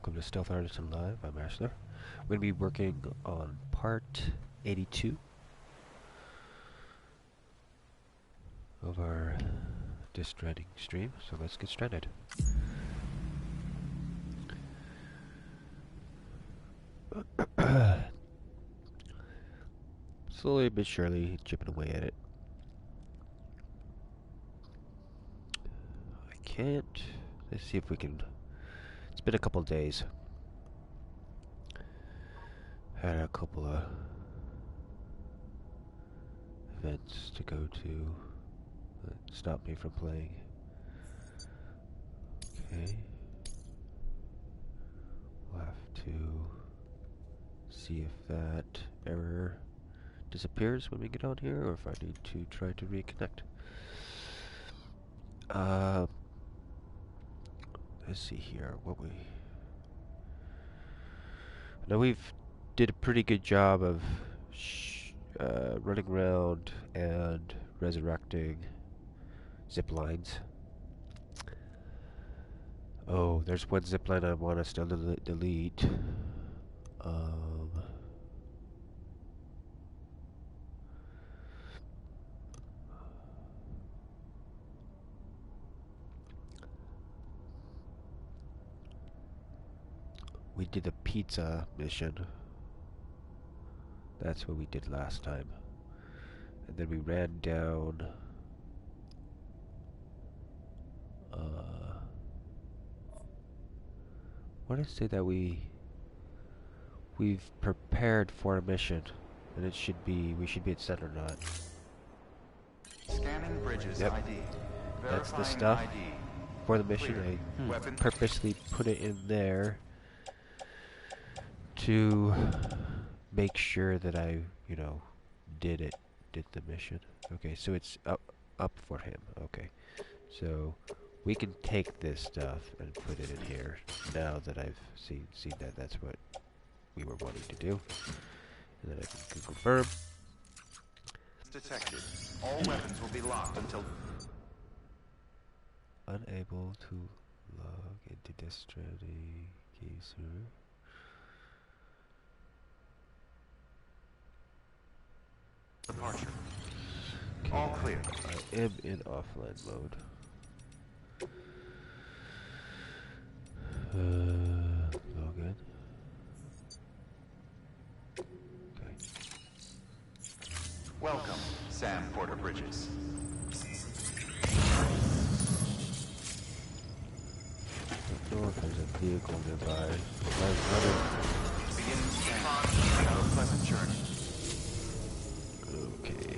welcome to Stealth Artisan Live. I'm ASHLER. We're going to be working on part 82 of our Stranding stream, so let's get stranded. Slowly but surely chipping away at it. I can't. Let's see if we can. It's been a couple days. Had a couple of events to go to that stopped me from playing. Okay. We'll have to see if that error disappears when we get on here, or if I need to try to reconnect. Let's see here what we. Now we've did a pretty good job of running around and resurrecting zip lines. Oh, there's one zip line I want to still delete. We did the pizza mission. That's what we did last time. And then we ran down what did it say that we've prepared for a mission, and it should be we should be at center knot. Scanning bridges. Yep. ID. That's the Verifying stuff ID. for the mission. Clear. I purposely put it in there to make sure that I, did the mission. Okay, so it's up for him. Okay, so we can take this stuff and put it in here now that I've seen that that's what we were wanting to do, and then I can confirm. Detected. All weapons will be locked until Unable to log into this Stranding key server. departure. Okay, All clear. I am in offline mode. Log in. Okay. Welcome, Sam Porter Bridges. I don't know if there's a vehicle nearby. Begin scan. Have a pleasant journey. Okay.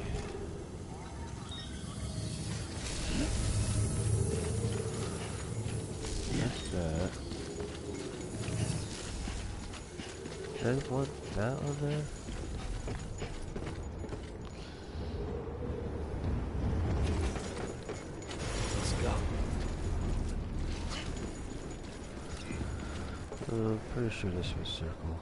That's that. There's that one there? Let's go. I'm pretty sure this was circle.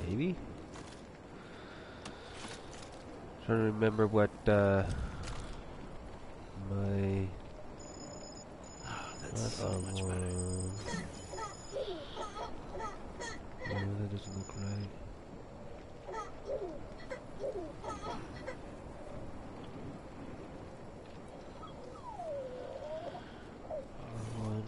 Maybe? Trying to remember what my that doesn't look right. R1.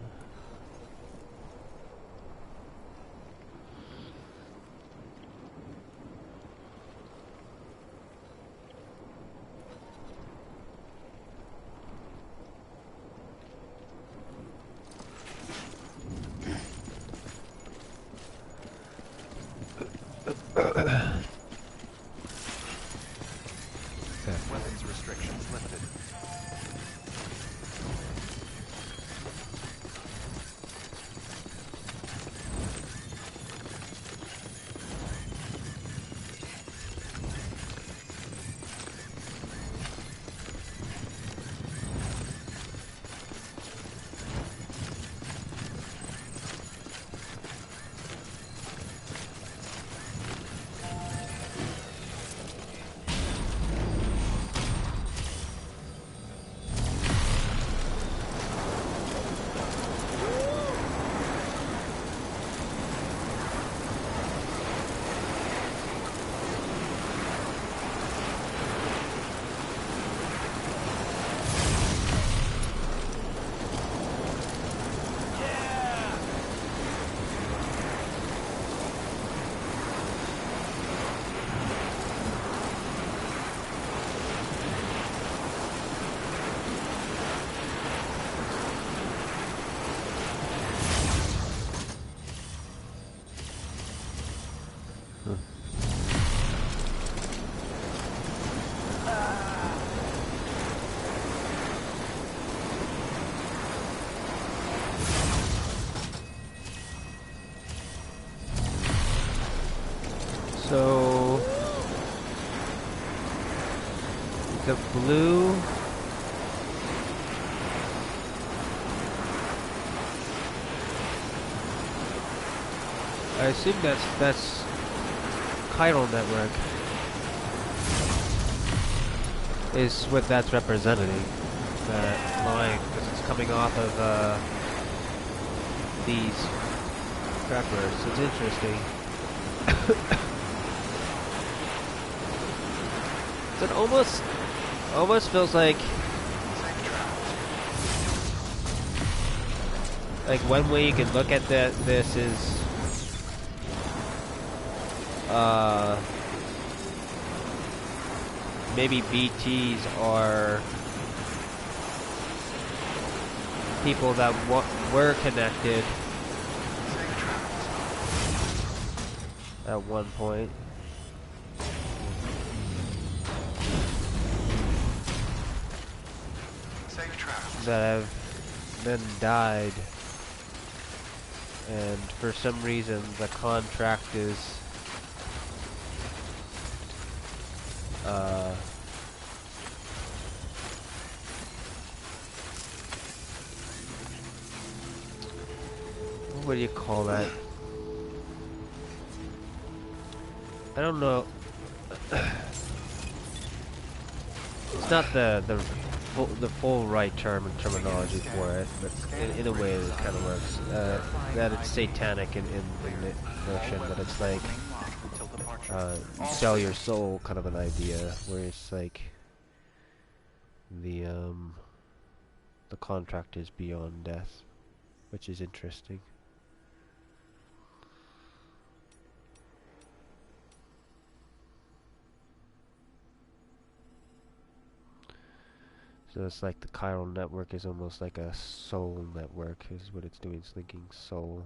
the blue. I assume that's chiral network is what that's representing. That line, because it's coming off of these trappers. It's interesting. So it almost feels like one way you can look at this is maybe BTs are people that were connected at one point. That have then died, and for some reason the contract is what do you call that? I don't know. It's not the full right terminology for it, but in a way it kind of works. That it's satanic in the notion that it's like you sell your soul kind of an idea, where it's like the contract is beyond death, which is interesting. So it's like the chiral network is almost like a soul network, is what it's doing. It's linking soul,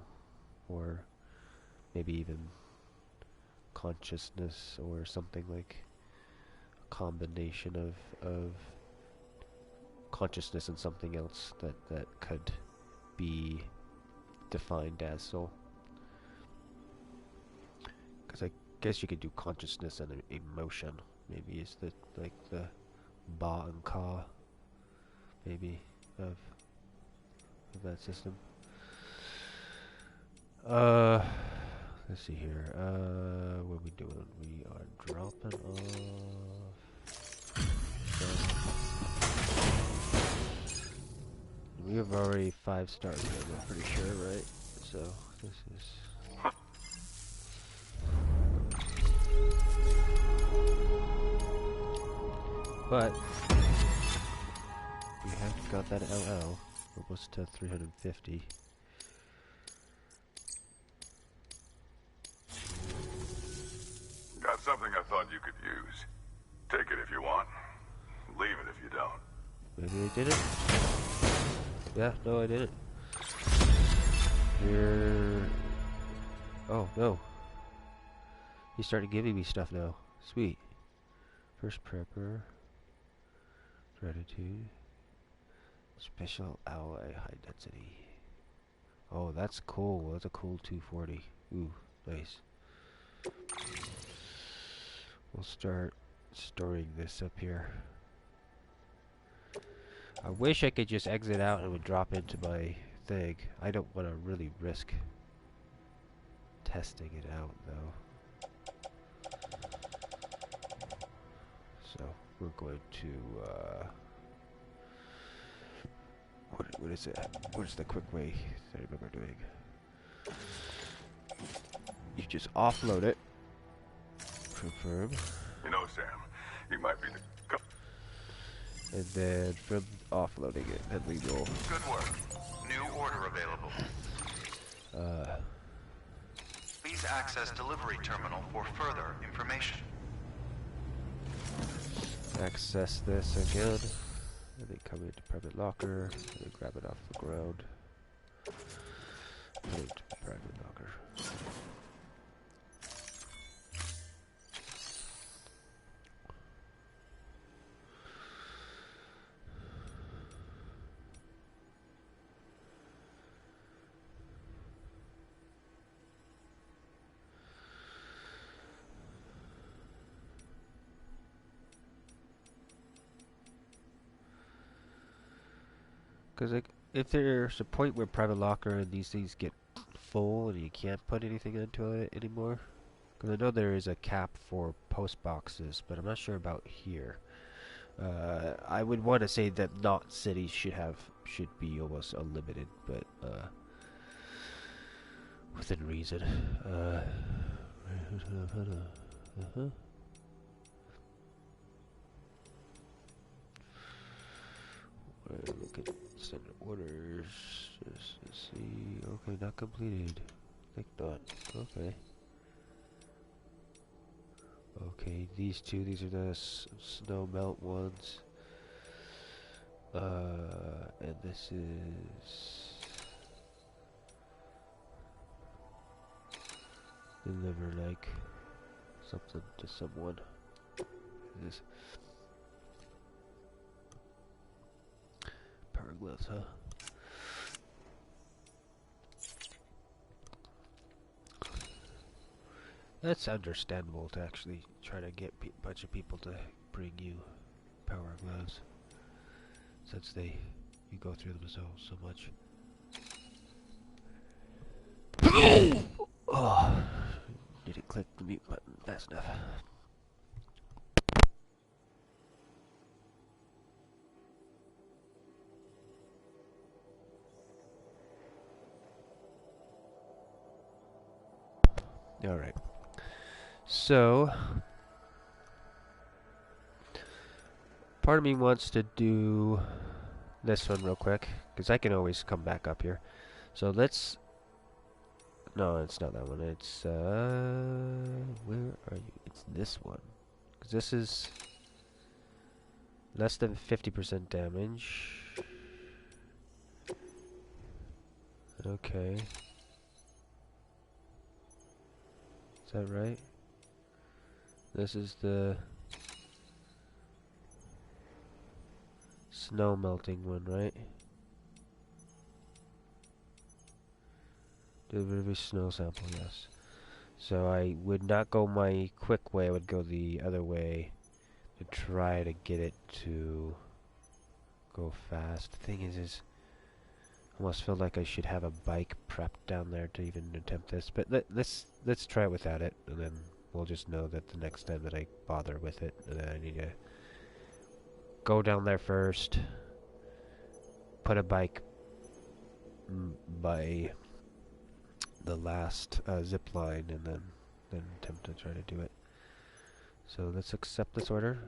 or maybe even consciousness, or something like a combination of consciousness and something else that could be defined as soul. Because I guess you could do consciousness and emotion. Maybe is the ba and ka. Maybe of that system. Let's see here. What are we doing? We are dropping off. We have already 5 stars here, I'm pretty sure, right? So this is. But we have got that LL, almost to 350. Got something I thought you could use. Take it if you want. Leave it if you don't. Maybe I didn't. Yeah, no, I didn't. Here. Oh no. He started giving me stuff now. Sweet. First prepper. Gratitude. Special alloy high density. Oh, that's cool. That's a cool 240. Ooh, nice. We'll start storing this up here. I wish I could just exit out and it would drop into my thing. I don't want to really risk testing it out though. So we're going to what is it? What is the quick way that I remember doing? You just offload it. Confirm. You know, Sam, you might be the... And then from offloading it, then we will. Good work. New order available. Please access delivery terminal for further information. Access this again. And then come into private locker. And then grab it off the ground. Put it into private locker. Because like, if there's a point where private locker and these things get full and you can't put anything into it anymore, because I know there is a cap for post boxes, but I'm not sure about here. I would want to say that not cities should be almost unlimited, but within reason. Look at send orders. Let's see. Okay, not completed. Think not. Okay. Okay, these two. These are the snow melt ones. And this is deliver like something to someone. This power gloves, huh? That's understandable to actually try to get a bunch of people to bring you power gloves, since you go through them so much. Oh, didn't click the mute button fast enough. All right. So, part of me wants to do this one real quick, because I can always come back up here. So let's... No, it's not that one. It's, where are you? It's this one. Because this is less than 50% damage. Okay. Is that right? This is the snow melting one, right? Delivery snow sample, yes. So I would not go my quick way, I would go the other way to try to get it to go fast. The thing is I almost feel like I should have a bike prepped down there to even attempt this, but let's try it without it, and then we'll just know that the next time that I bother with it, and then I need to go down there first, put a bike by the last zip line, and then attempt to try to do it. So let's accept this order.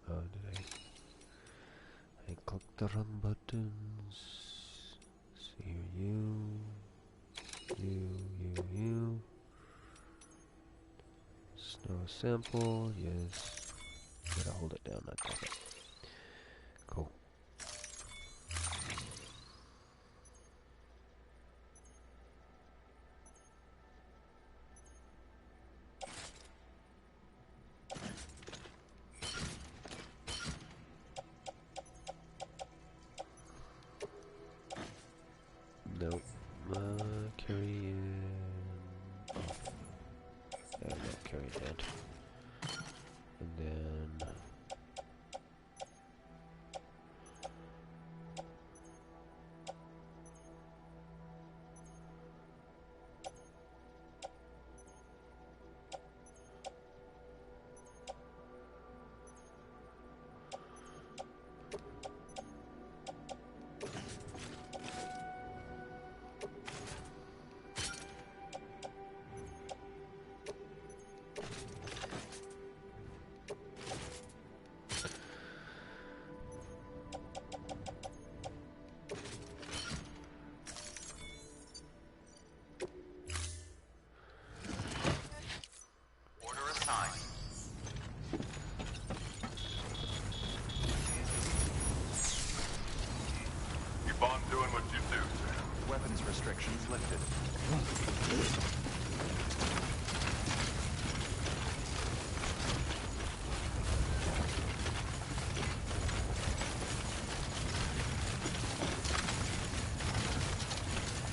Oh, did I clicked the wrong buttons. So here, you. Snow sample, yes. Gotta hold it down, not tap it. Cool. Nope. Carry in. Oh. Yeah, no, carry that. And then. Restrictions lifted.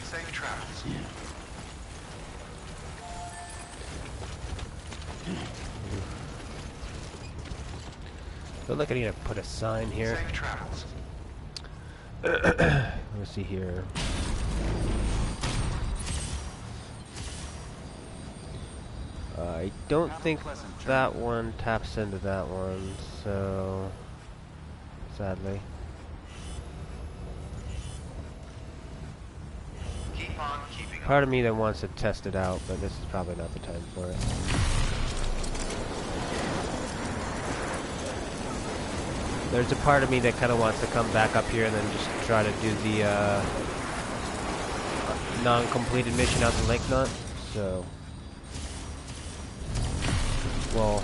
Safe travels. So like I need to put a sign here. Safe travels. Let's see here. I don't think that one taps into that one, so sadly. Keep on keeping Part of me that wants to test it out, but this is probably not the time for it. There's a part of me that kind of wants to come back up here and then just try to do the non-completed mission out in Lake Knot. So, well,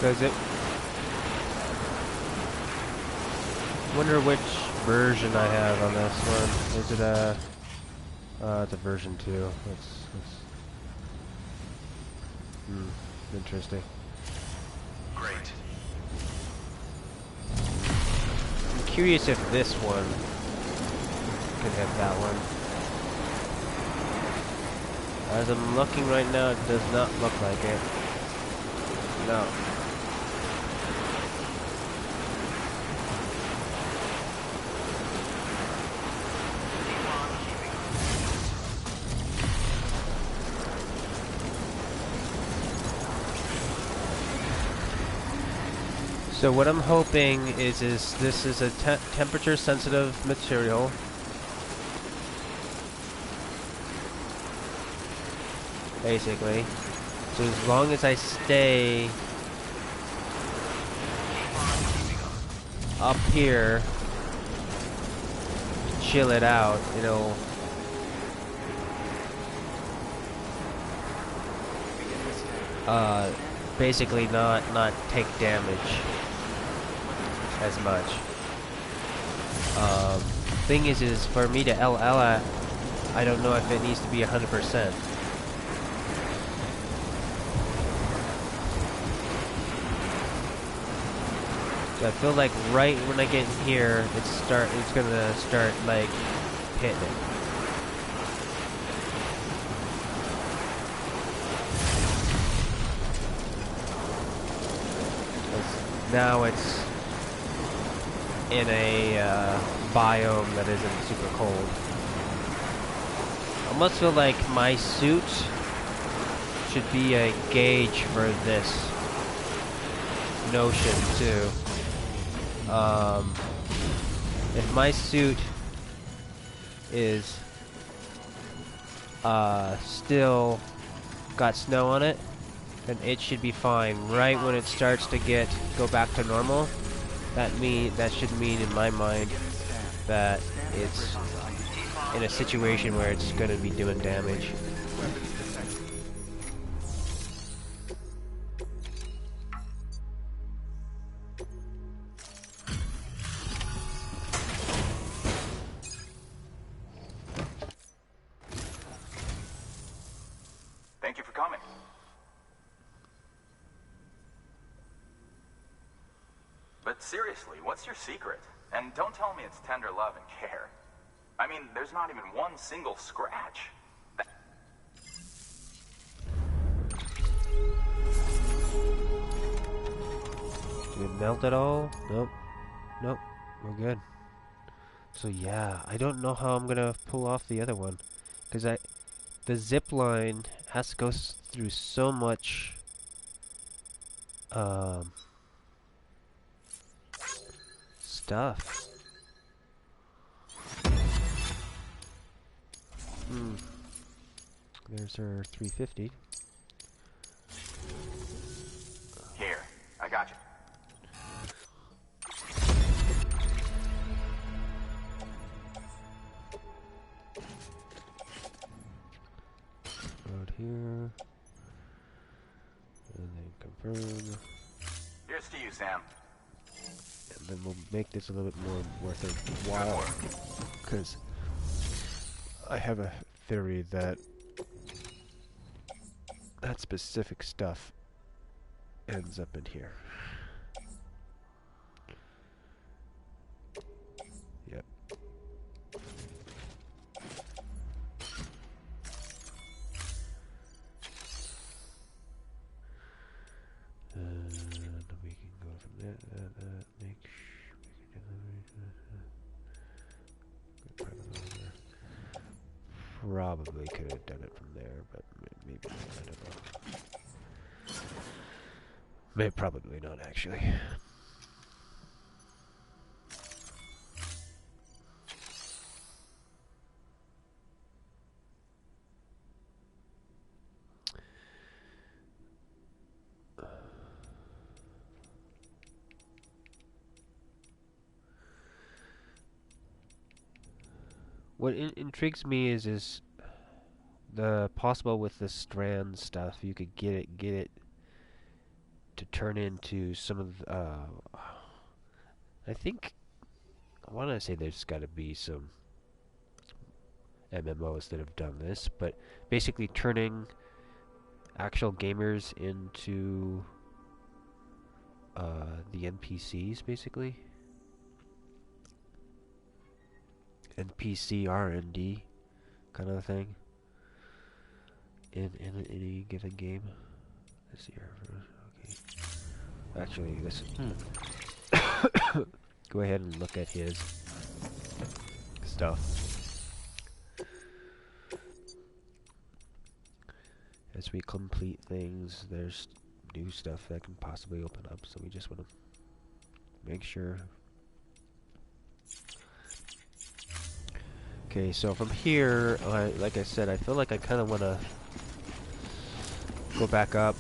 does it? Wonder which version I have on this one. Is it a? It's a version 2. That's interesting. Great. I'm curious if this one can hit that one. As I'm looking right now, it does not look like it. No. So what I'm hoping is this is a temperature sensitive material. Basically. So as long as I stay up here to chill it out, it'll basically not take damage as much. Thing is for me to LL, I don't know if it needs to be 100%. I feel like right when I get in here, it's gonna start like hitting it. Now it's in a biome that isn't super cold. I almost feel like my suit should be a gauge for this notion too. If my suit is still got snow on it, then it should be fine. Right when it starts to go back to normal, that should mean in my mind that it's in a situation where it's going to be doing damage. Thank you for coming. But seriously, what's your secret? And don't tell me it's tender love and care. I mean, there's not even one single scratch. Did it melt at all? Nope. Nope. We're good. So yeah, I don't know how I'm gonna pull off the other one, because the zip line has to go through so much stuff. There's our 350. Here, I got you. Out here. And then confirm. Here's to you, Sam. And then we'll make this a little bit more worth a while. Because I have a theory that that specific stuff ends up in here. Yep. And we can go from there. Probably could have done it from there, but maybe I don't know. Maybe probably not actually. What intrigues me is the possible with the strand stuff. You could get it to turn into some of the, I think I want to say there's got to be some MMOs that have done this, but basically turning actual gamers into the NPCs, basically. NPC R&D kind of thing in any given game. Let's see here. Okay. Actually, let's go ahead and look at his stuff. As we complete things, there's new stuff that can possibly open up, so we just want to make sure. Okay, so from here, like I said, I feel like I kind of want to go back up.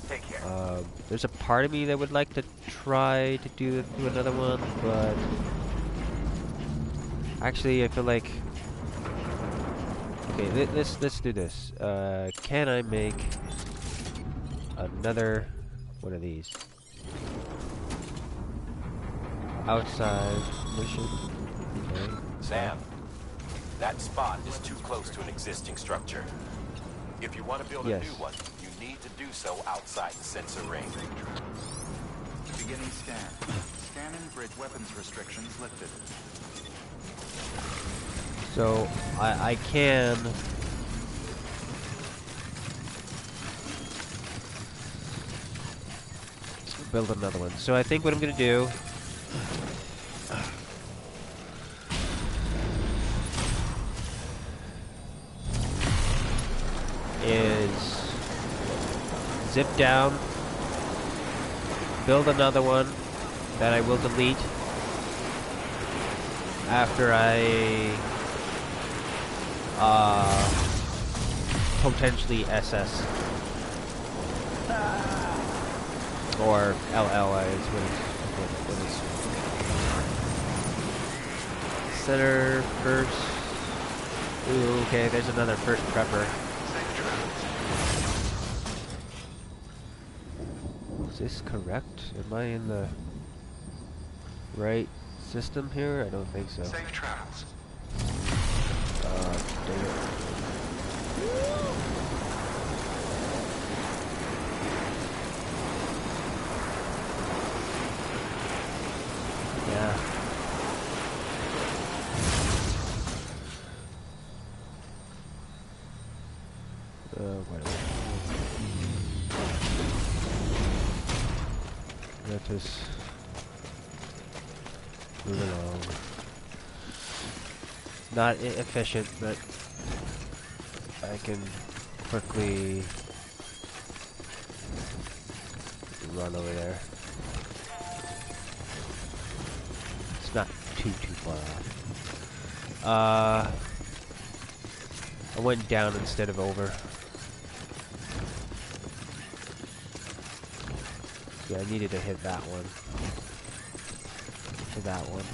Take care. There's a part of me that would like to try to do another one, but actually I feel like, okay, let's do this. Can I make another one of these outside mission? Okay. Sam, that spot is too close to an existing structure. If you want to build a new one, you need to do so outside the sensor ring. Beginning scan. Scanning bridge weapons restrictions lifted. So I can build another one. So I think what I'm gonna do is zip down, build another one that I will delete after I potentially SS or LL is what is center first. Ooh, okay, there's another first prepper. Is this correct? Am I in the right system here? I don't think so. Safe travels. Dang it. Yeah. Whatever. Let us move along. Not efficient, but I can quickly run over there. It's not too far off. I went down instead of over. Yeah, I needed to hit that one. To that one.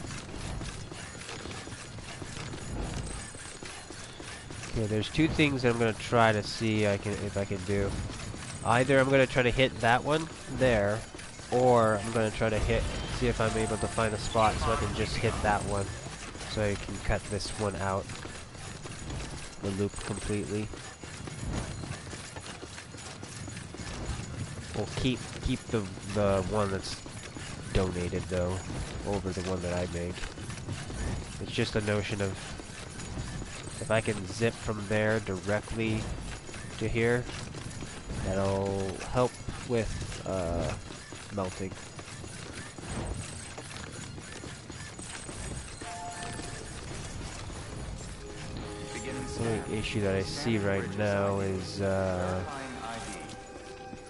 Okay, there's two things I'm gonna try to see if I can do. Either I'm gonna try to hit that one there, or I'm gonna try to hit See if I'm able to find a spot so I can just hit that one. So I can cut this one out. The loop completely. We'll keep the one that's donated though over the one that I make. It's just a notion of if I can zip from there directly to here, that'll help with melting. The only issue that I see right now is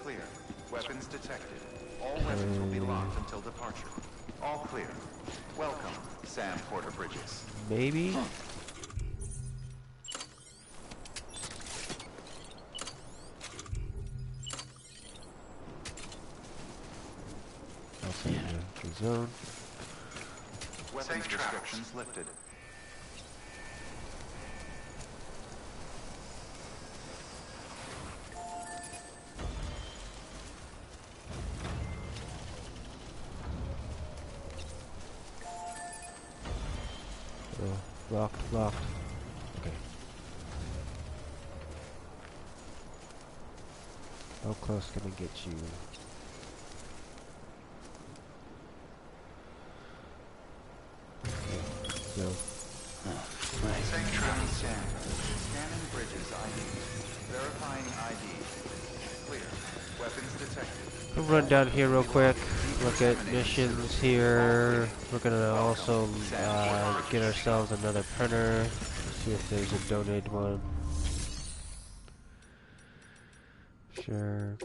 Clear. Weapons detected. All weapons will be locked until departure. All clear. Welcome, Sam Porter Bridges. maybe. Outside the zone. Weapons restrictions lifted. Oh, locked, locked. Okay. How close can I get you? Okay, so. Safe travel scanning Bridges ID. Verifying ID. Clear. Weapons detected. We'll run down here real quick. Look at missions here. We're gonna also get ourselves another printer. See if there's a donated one. Sure.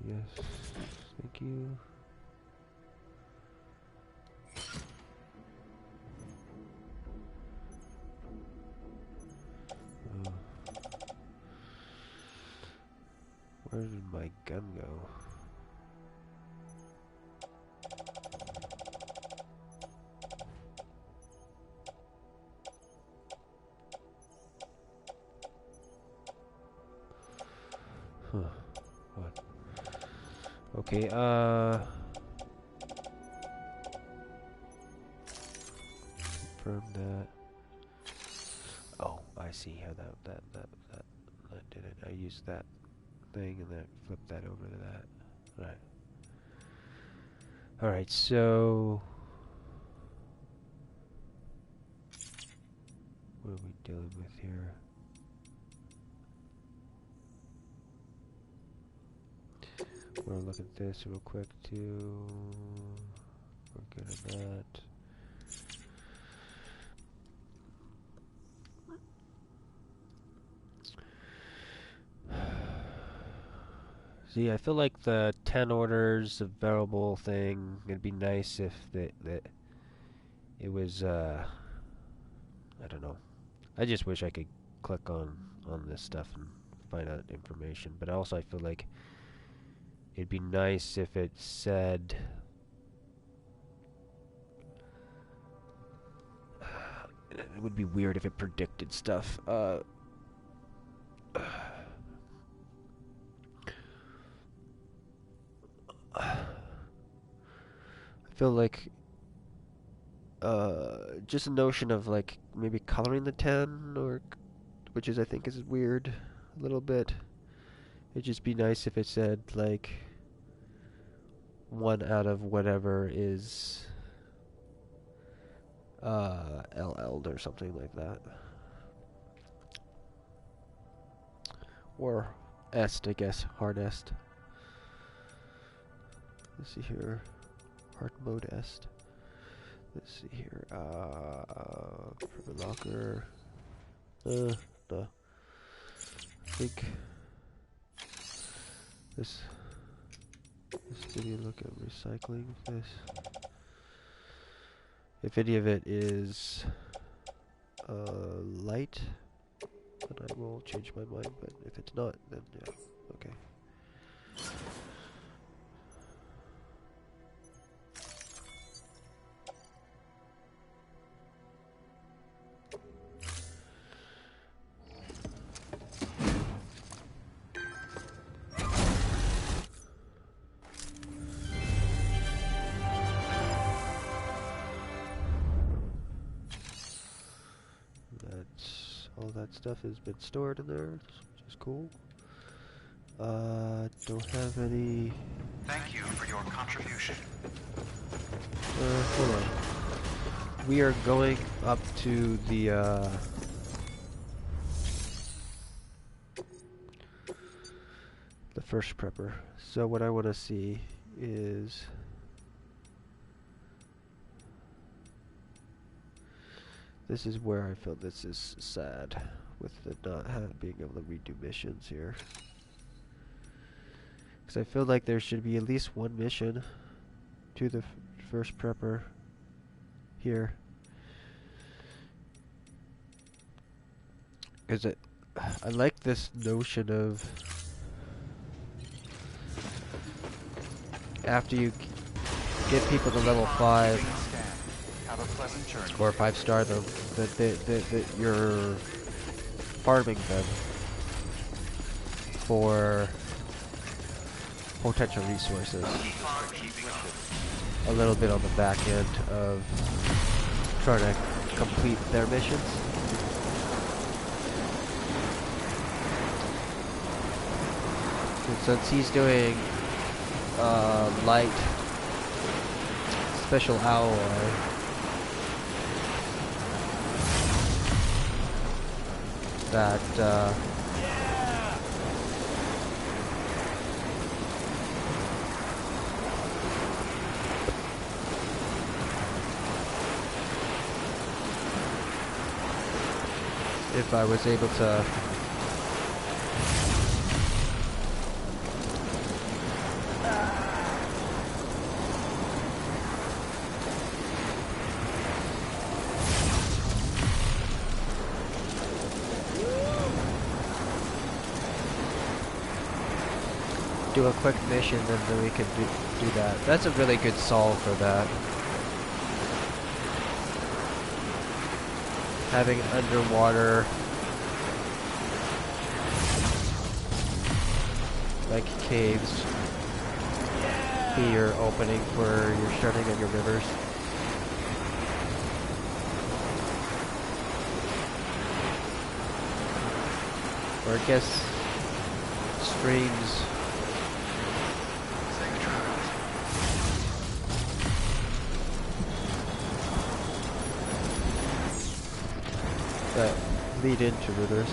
Yes, thank you. Where did my gun go? Huh. What? Okay, confirm that. Oh, I see how that did it. I used that thing and then flipped that over to that. Right. Alright, so what are we dealing with here? We're gonna look at this real quick too. We're good at that. See, I feel like the 10 orders available thing, it'd be nice if that it was, I don't know. I just wish I could click on this stuff and find out information. But also I feel like it'd be nice if it said, it would be weird if it predicted stuff. I feel like just a notion of like maybe coloring the 10 or which is I think is weird a little bit. It'd just be nice if it said like 1 out of whatever is LL'd or something like that. Or est, I guess, hard est. Let's see here. Hard mode est. Let's see here. Private locker. No. I think this. Did you look at recycling this? If any of it is light, then I will change my mind. But if it's not, then yeah, okay. all that stuff has been stored in there, which is cool. Don't have any... Thank you for your contribution. hold on. We are going up to the, the first prepper. So what I want to see is... This is where I feel this is sad, with the not being able to redo missions here. Because I feel like there should be at least one mission to the first prepper here. Because I like this notion of after you get people to level 5 Have a pleasant journey. or 5-star them, that you're farming them for potential resources. A little bit on the back end of trying to complete their missions. And since he's doing light special alloy, that if I was able to do a quick mission, then we can do that. That's a really good solve for that. Having underwater, like caves, be your opening for your stranding and your rivers. Or I guess streams. That lead into rivers.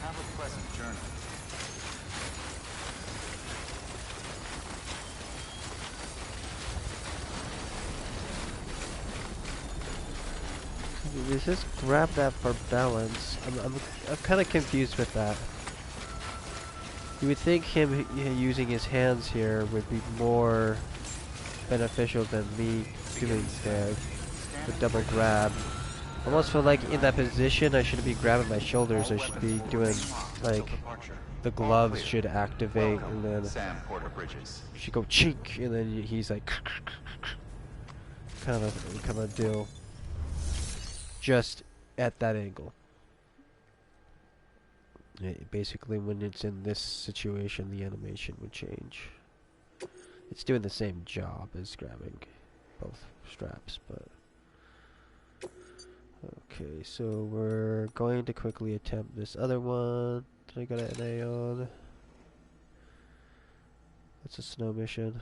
Have a pleasant journey. Does this grab that for balance? I'm kind of confused with that. You would think him using his hands here would be more beneficial than me doing the double grab. I almost feel like in that position I shouldn't be grabbing my shoulders. I should be doing like the gloves should activate and then should go chink and then he's like kind of deal. Just at that angle. Basically, when it's in this situation, the animation would change. It's doing the same job as grabbing both straps, but... Okay, so we're going to quickly attempt this other one that I got an A on. That's a snow mission.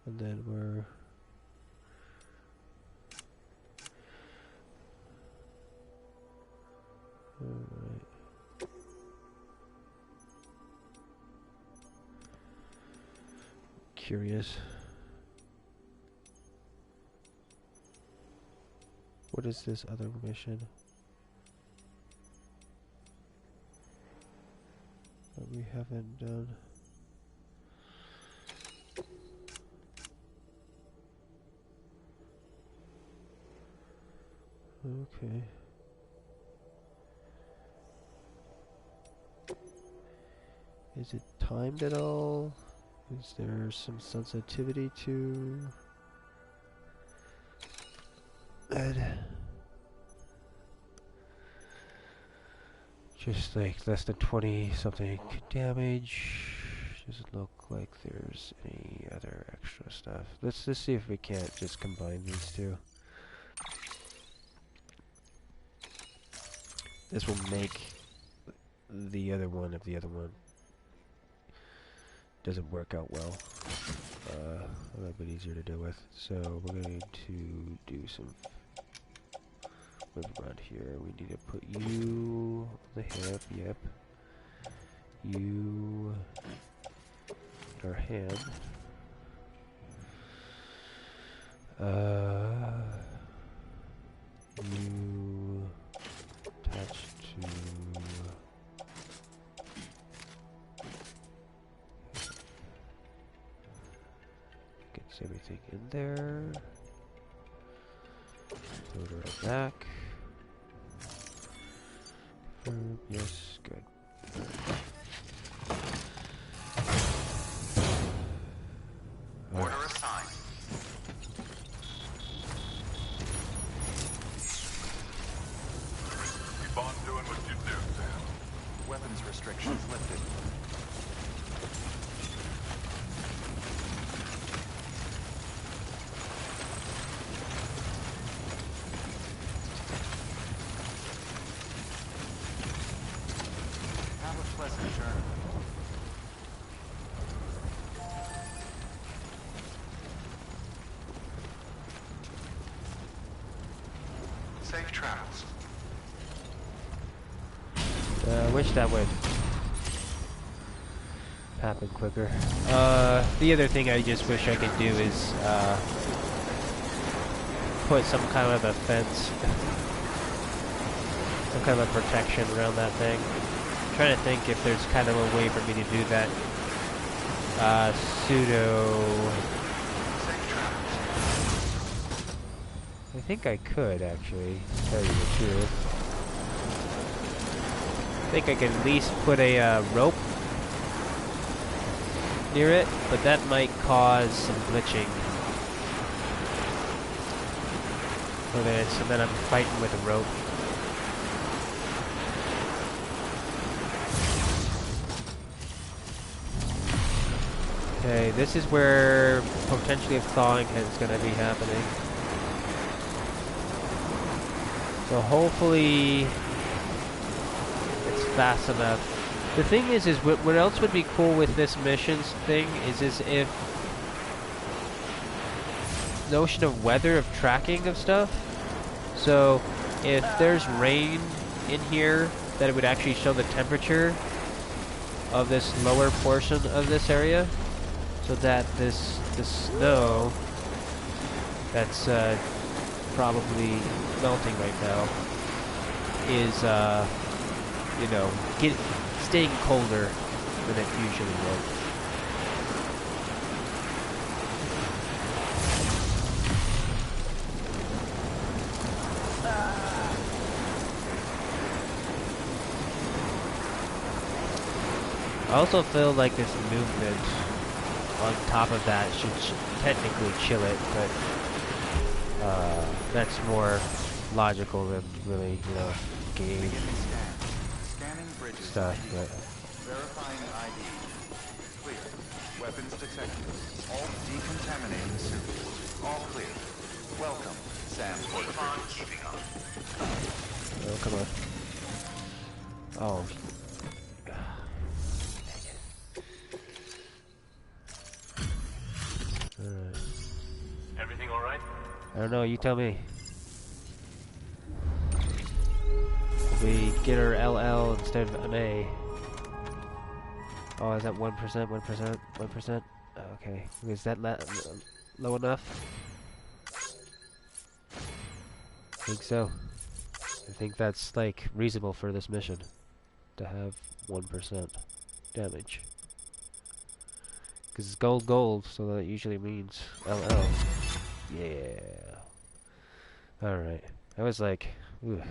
And then we're... Alright. Curious. What is this other mission that we haven't done? Okay. Is it timed at all? Is there some sensitivity to that? Just like less than 20 something damage. Doesn't look like there's any other extra stuff. Let's just see if we can't just combine these two. This will make the other one, if the other one doesn't work out well, a little bit easier to deal with. So we're going to do some move around here. We need to put you on the hip, yep. You our hand. You attach to gets everything in there. Load her back. Yes, good. Order assigned. Keep on doing what you do, Sam. Weapons restrictions lifted. Have a pleasant journey. Safe travels. I wish that would happen quicker. The other thing I just wish I could do is put some kind of a fence, some kind of a protection around that thing. I'm trying to think if there's kind of a way for me to do that. Pseudo. I think I could actually tell you the truth. I think I could at least put a rope near it, but that might cause some glitching. And then I'm fighting with a rope. Okay, this is where potentially a thawing is going to be happening. So hopefully it's fast enough. The thing is what else would be cool with this missions thing is if notion of weather, of tracking of stuff. So if there's rain in here, that it would actually show the temperature of this lower portion of this area, so that the snow that's probably melting right now is you know, staying colder than it usually would. I also feel like this movement on top of that should technically chill it, but that's more logical than really, you know, game Scanning bridges. stuff. But Verifying ID. Clear. Weapons detected. All decontaminating suit. All clear. Welcome, Sam. Keep on keeping up. oh, come on. Oh. Alright. Everything all right? I don't know, you tell me. We get our LL instead of an A. Oh, is that 1%, 1%, 1%? Okay. Is that low enough? I think so. I think that's, like, reasonable for this mission. To have 1% damage. Because it's gold, so that usually means LL. Yeah. Alright. I was like, ooh.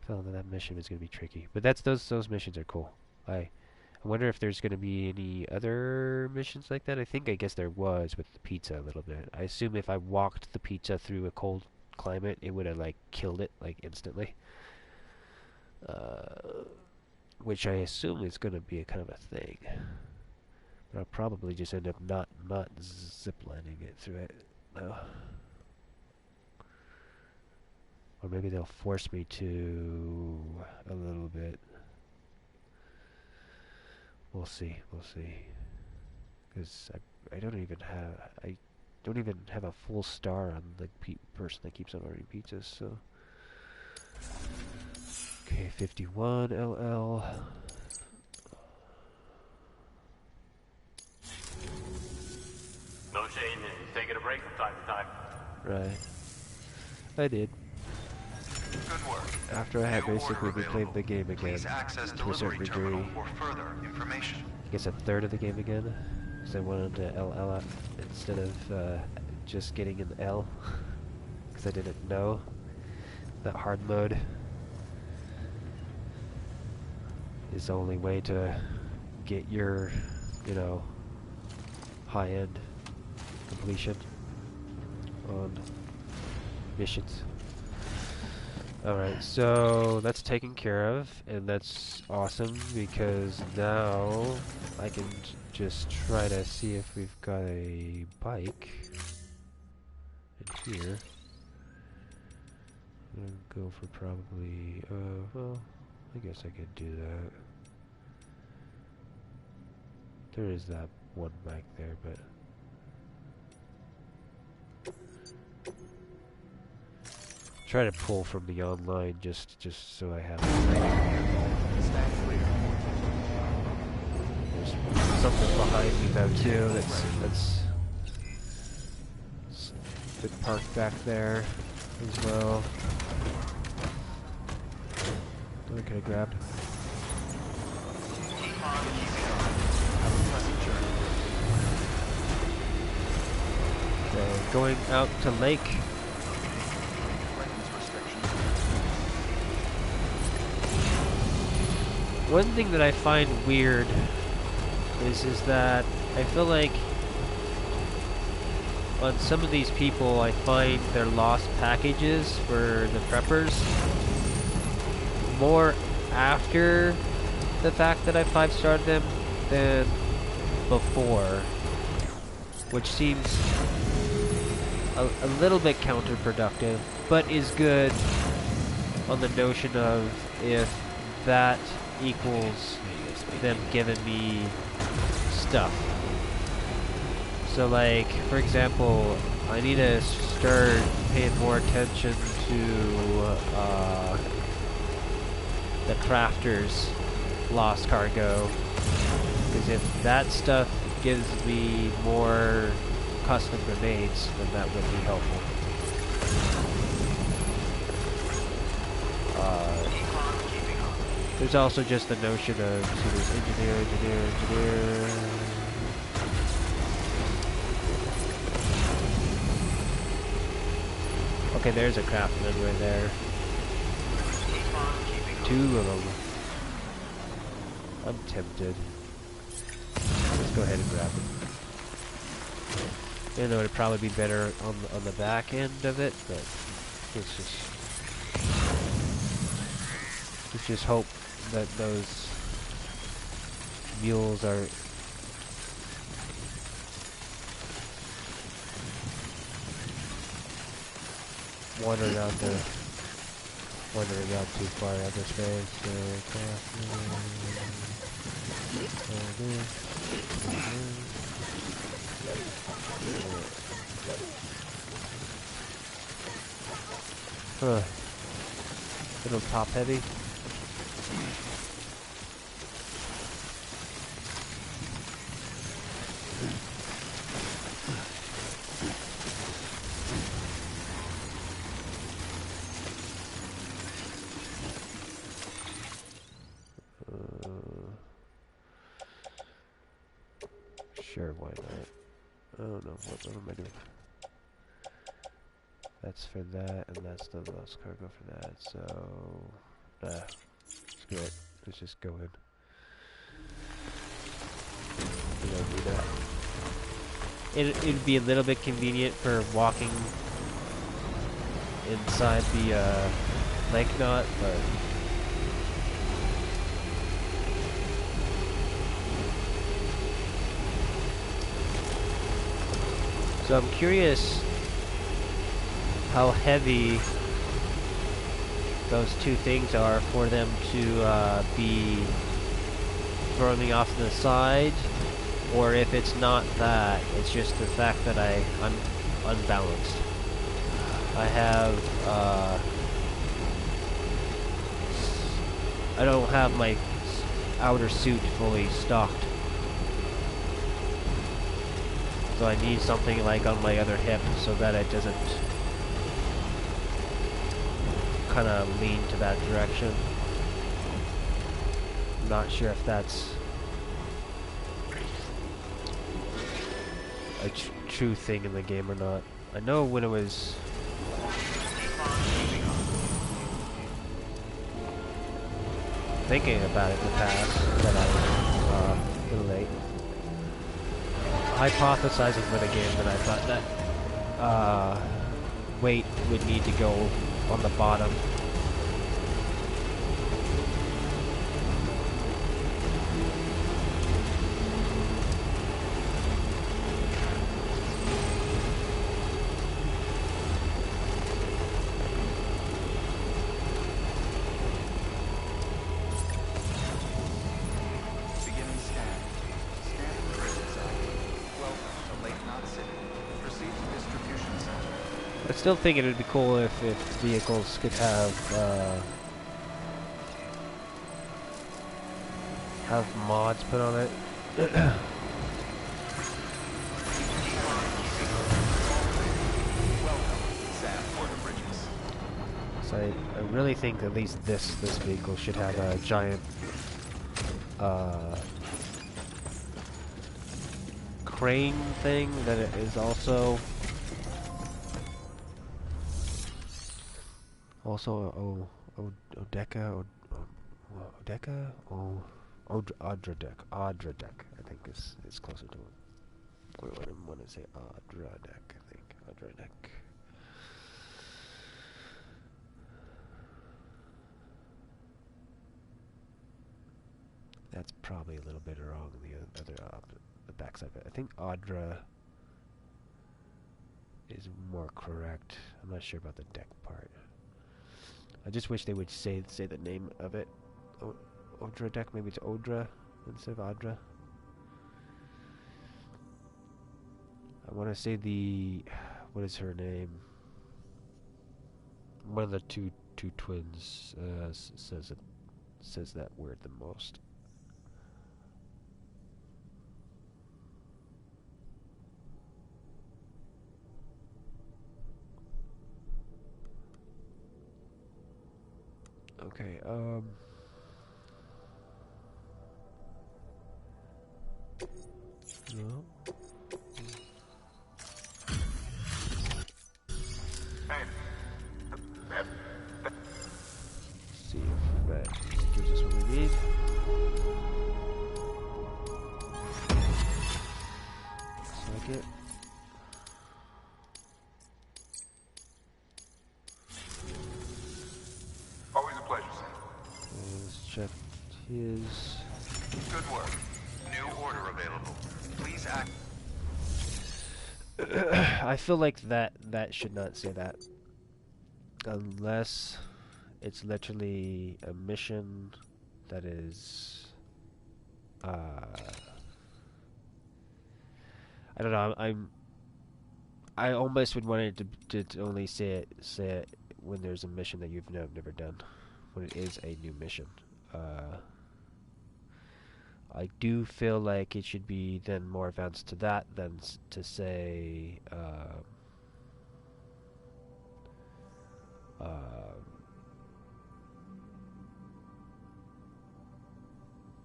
Felt that mission was gonna be tricky. But those missions are cool. I I wonder if there's going to be any other missions like that. I guess there was with the pizza a little bit. I assume if I walked the pizza through a cold climate, it would have like killed it like instantly. Which I assume is going to be a kind of a thing. But I'll probably just end up not ziplining it through it. No. Or maybe they'll force me to a little bit. We'll see. We'll see. Because I don't even have a full star on the person that keeps on ordering pizzas. So okay, 51 LL. No shame in taking a break from time to time. Right. I did. Good work. After I had New basically order replayed the game again Please access to a certain delivery degree. terminal for further information. I guess a third of the game again. Because I wanted to LL out instead of just getting an L. Because I didn't know that hard mode is the only way to get your, you know, high-end completion on missions. Alright, so that's taken care of, and that's awesome because now I can just try to see if we've got a bike in here. I'm gonna go for probably, well, I guess I could do that. There is that one bike there, but try to pull from the online just so I have Stand clear. there's something behind me though too that's been parked back there as well. What could I grab? Keep on keeping on. Have a pleasant journey. So going out to lake. Weapons restrictions. One thing that I find weird is that I feel like on some of these people I find their lost packages for the preppers more after the fact that I 5-starred them than before, which seems a little bit counterproductive, but is good on the notion of if that equals them giving me stuff. So like, for example, I need to start paying more attention to the crafters lost cargo, because if that stuff gives me more custom grenades, then that would be helpful. There's also just the notion of, so there's engineer. Okay, there's a craftsman right there. Two of them. I'm tempted. Let's go ahead and grab it. Even though it'd probably be better on the back end of it, but let's just hope that those mules are wandering out too far out of space. Huh. Little top heavy. Sure, why not? I don't know, what am I doing? That's for that, and that's the lost cargo for that, so... screw it. Let's just go in. do that. It'd be a little bit convenient for walking inside the lake knot, but so I'm curious how heavy those two things are for them to be throwing me off to the side, or if it's not that, it's just the fact that I'm unbalanced. I have, I don't have my outer suit fully stocked. So I need something like on my other hip so that it doesn't kind of lean to that direction. I'm not sure if that's a true thing in the game or not. I know when it was thinking about it in the past that I was a little late. Hypothesizing for the game that I thought that weight would need to go on the bottom. I still think it would be cool if vehicles could have mods put on it. So I really think at least this vehicle should have a giant crane thing that it is also Odeka, Odra deck. I think is closer to it. I want to say Odra deck. I think Odra deck. That's probably a little bit wrong. The backside, but I think Audra is more correct. I'm not sure about the deck part. I just wish they would say the name of it. Odra deck. Maybe it's Odra instead of Audra. I want to say what is her name? One of the two twins says that word the most. Okay, no. See if that gives us what we need. Looks like it. Always a pleasure, Sam. Let's check his. Good work. New order available. Please act. I feel like that should not say that. Unless it's literally a mission that is I don't know, I almost would want it to only say it when there's a mission that you've never done, when it is a new mission. I do feel like it should be then more advanced to that than to say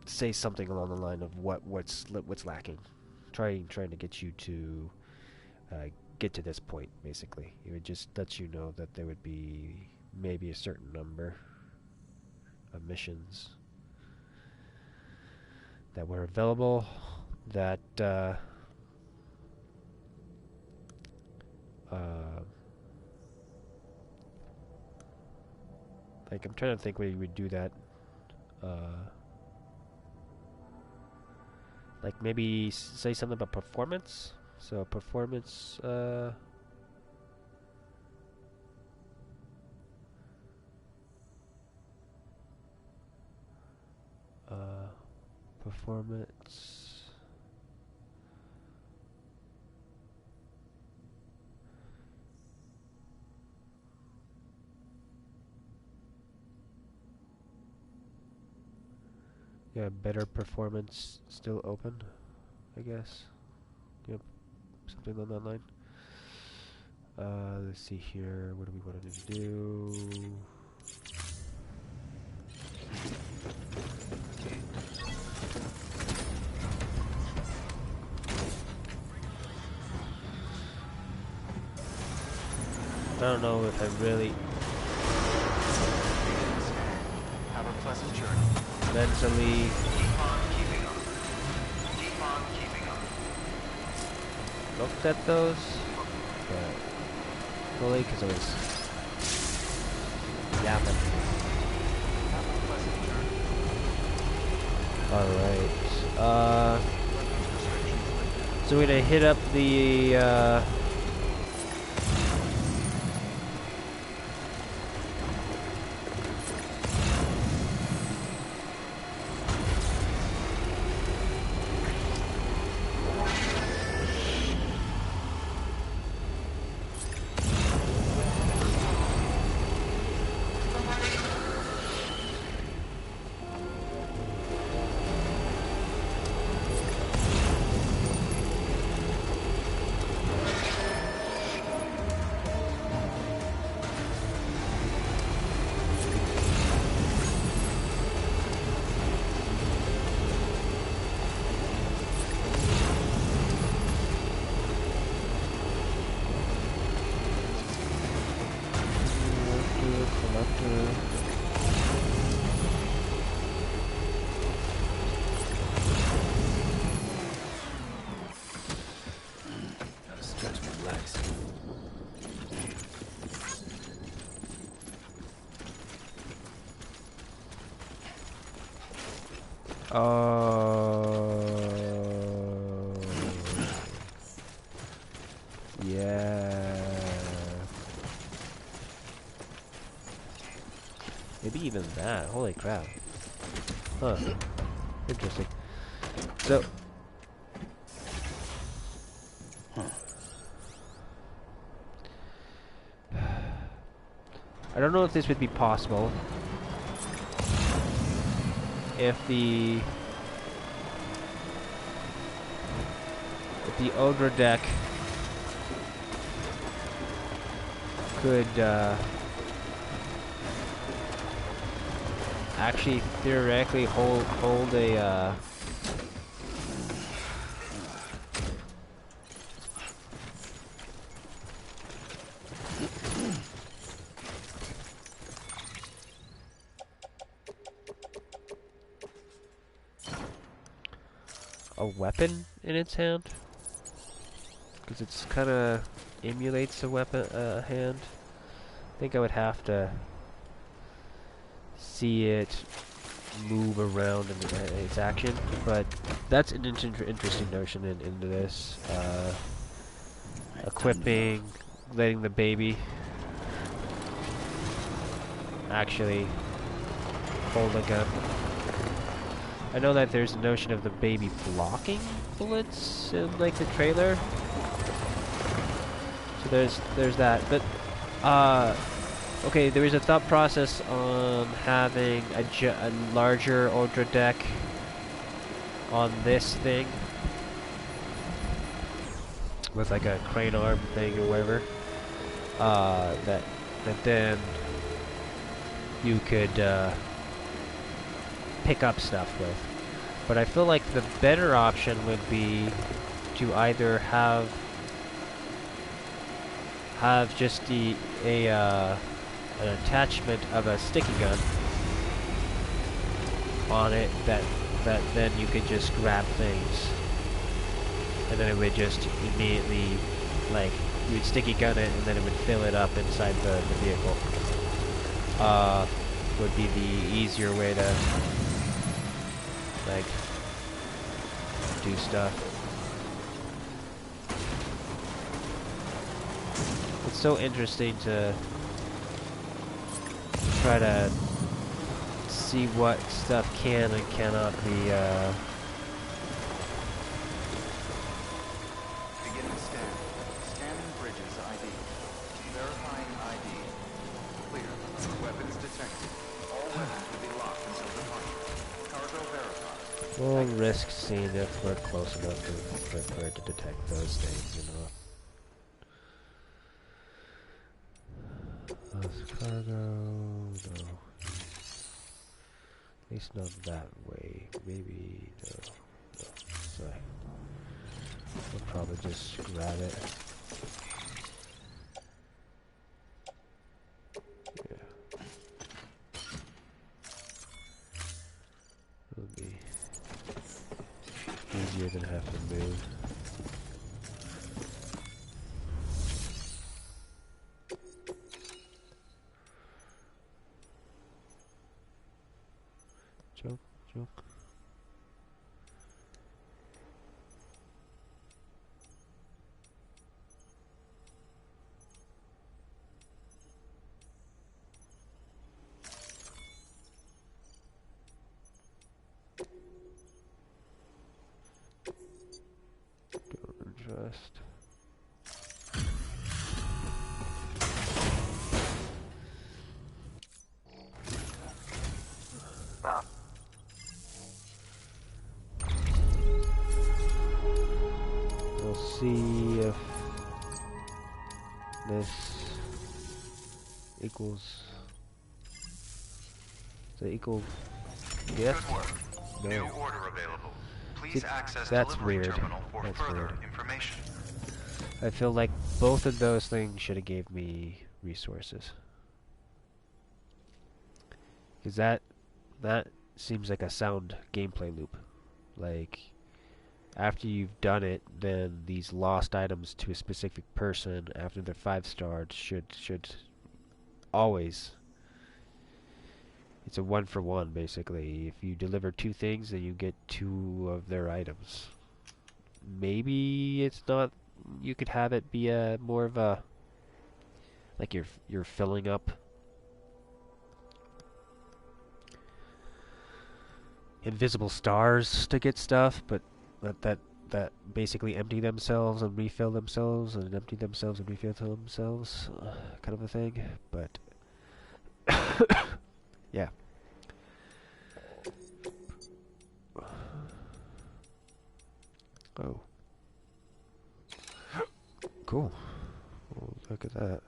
say something along the line of what's lacking, trying to get you to get to this point. Basically, it would just let you know that there would be maybe a certain number of missions that were available, that like I'm trying to think where you would do that. Like maybe say something about performance. So performance. Performance. Yeah, better performance still open, I guess. Yep, something on that line. Let's see here. What do we want to do? I don't know if I really Have a pleasant journey. mentally Keep on keeping on. Keep on keeping on. looked at those, but fully because I was yapping. Have a pleasant journey. Alright. So we're gonna hit up the Gotta stretch my legs. yeah. Maybe even that. Holy crap. Huh. Interesting. So I don't know if this would be possible if the Ogre deck could actually theoretically hold a weapon in its hand, because it's kind of emulates a weapon hand. I think I would have to see it move around in its action, but that's an interesting notion into this. Equipping, letting the baby actually hold a gun. I know that there's a notion of the baby blocking bullets in like the trailer, so there's that. But okay, there was a thought process on having a larger Ultra deck on this thing with like a crane arm thing or whatever. That then you could pick up stuff with. But I feel like the better option would be to either have just an attachment of a sticky gun on it that then you could just grab things and then it would just immediately, like, you would sticky gun it, and then it would fill it up inside the vehicle. Would be the easier way to, like, do stuff. It's so interesting to try to see what stuff can and cannot be, Beginning scan. Scanning bridges ID. Verifying ID. Clear. Weapons detected. All weapons will be locked until departure. Cargo verified. we'll risk seeing if we're close enough for it to detect those things, you know. Cargo, no. At least not that way. Maybe, no. Sorry. We'll probably just grab it. Yeah. It'll be easier than have to move. Joke. Don't adjust. We'll see if this equals. Does it equal? Yes. Good work. No. New order available. Please See, access that's delivery weird. terminal for That's further weird. information. I feel like both of those things should have gave me resources. Cause that seems like a sound gameplay loop. Like, after you've done it, then these lost items to a specific person after they're 5-starred should always. It's a 1-for-1 basically. If you deliver 2 things, then you get 2 of their items. Maybe it's not. You could have it be a more of a, like you're filling up invisible stars to get stuff, but that basically empty themselves and refill themselves and empty themselves and refill themselves, kind of a thing. But yeah. Oh. Cool. Oh, look at that.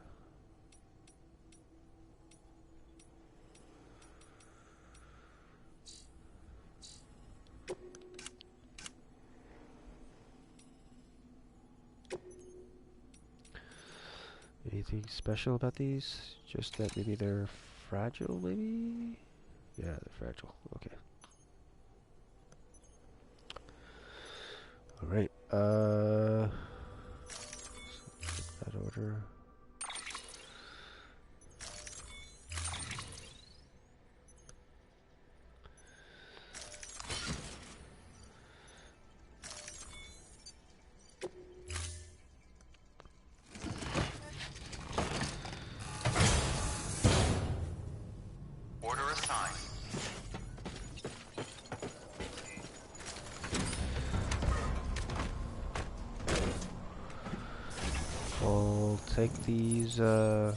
Anything special about these? Just that maybe they're fragile, maybe? Yeah, they're fragile. Okay. Alright, that order. Order assigned. I'll take these, other...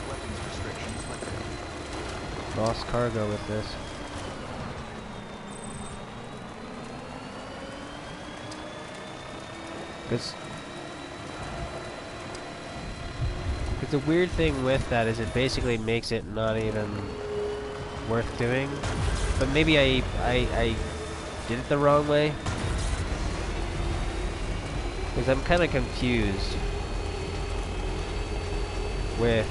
Weapons restrictions lifted. lost cargo with this. Because the weird thing with that is it basically makes it not even worth doing. But maybe I did it the wrong way. Because I'm kind of confused. with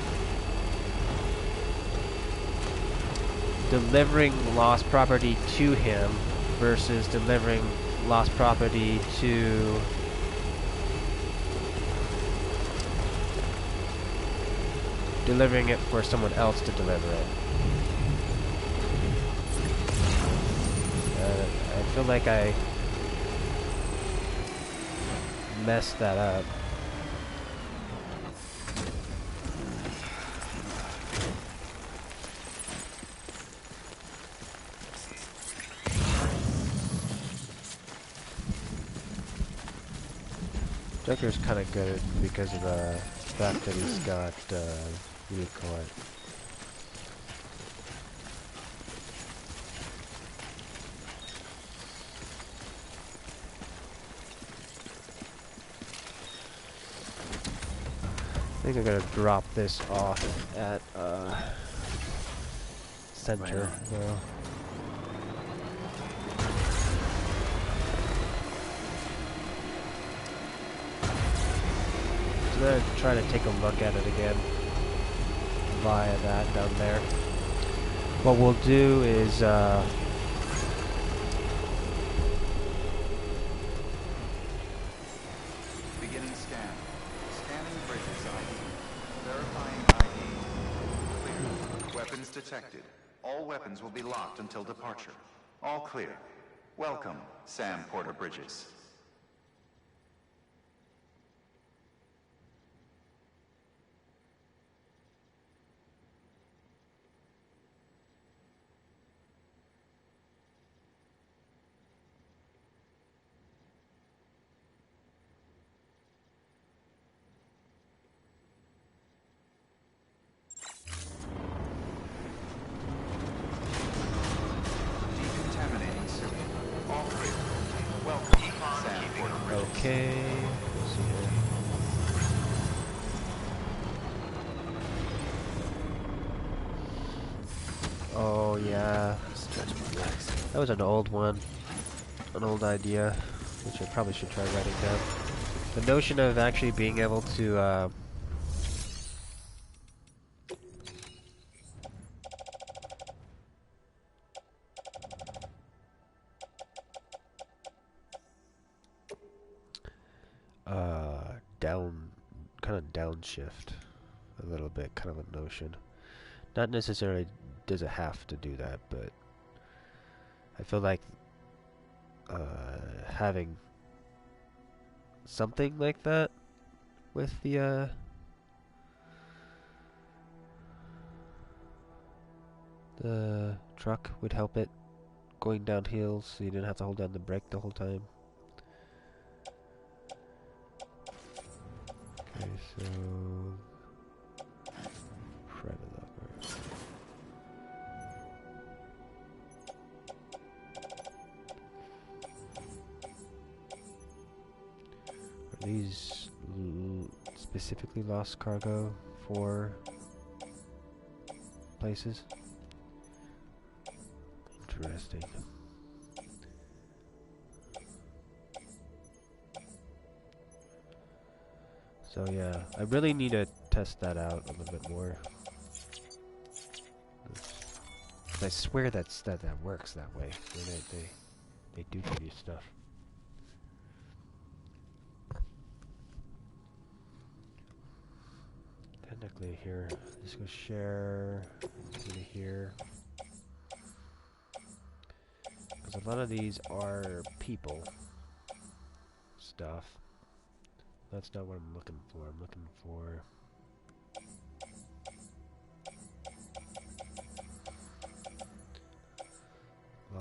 delivering lost property to him versus delivering lost property to delivering it for someone else to deliver it. I feel like I messed that up. Joker's kind of good because of the fact that he's got, what do you call it? I think I'm gonna drop this off at, center, though. I'm gonna try to take a look at it again via that down there. What we'll do is Beginning scan. Scanning bridges ID. Verifying ID. Clear. Weapons detected. All weapons will be locked until departure. All clear. Welcome, Sam Porter Bridges. Decontaminating suit. All clear. Welcome, Sam Porter Bridges. okay. Let's see here. Oh yeah, that was an old one, an old idea, which I probably should try writing down. The notion of actually being able to kind of downshift a little bit, kind of a notion. Not necessarily does it have to do that, but I feel like having something like that with the truck would help it going down hills, so you didn't have to hold down the brake the whole time. Okay, so Predator. Are these specifically lost cargo for places? Interesting. So yeah, I really need to test that out a little bit more. I swear that works that way. They do give you stuff. Technically here, just go share, go to here. Because a lot of these are people stuff. That's not what I'm looking for. I'm looking for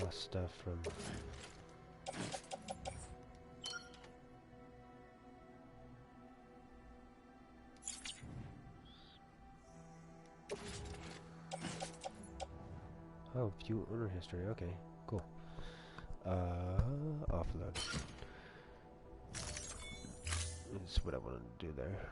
lost stuff from oh, view owner history. Okay, cool. Offload. That's what I wanted to do there.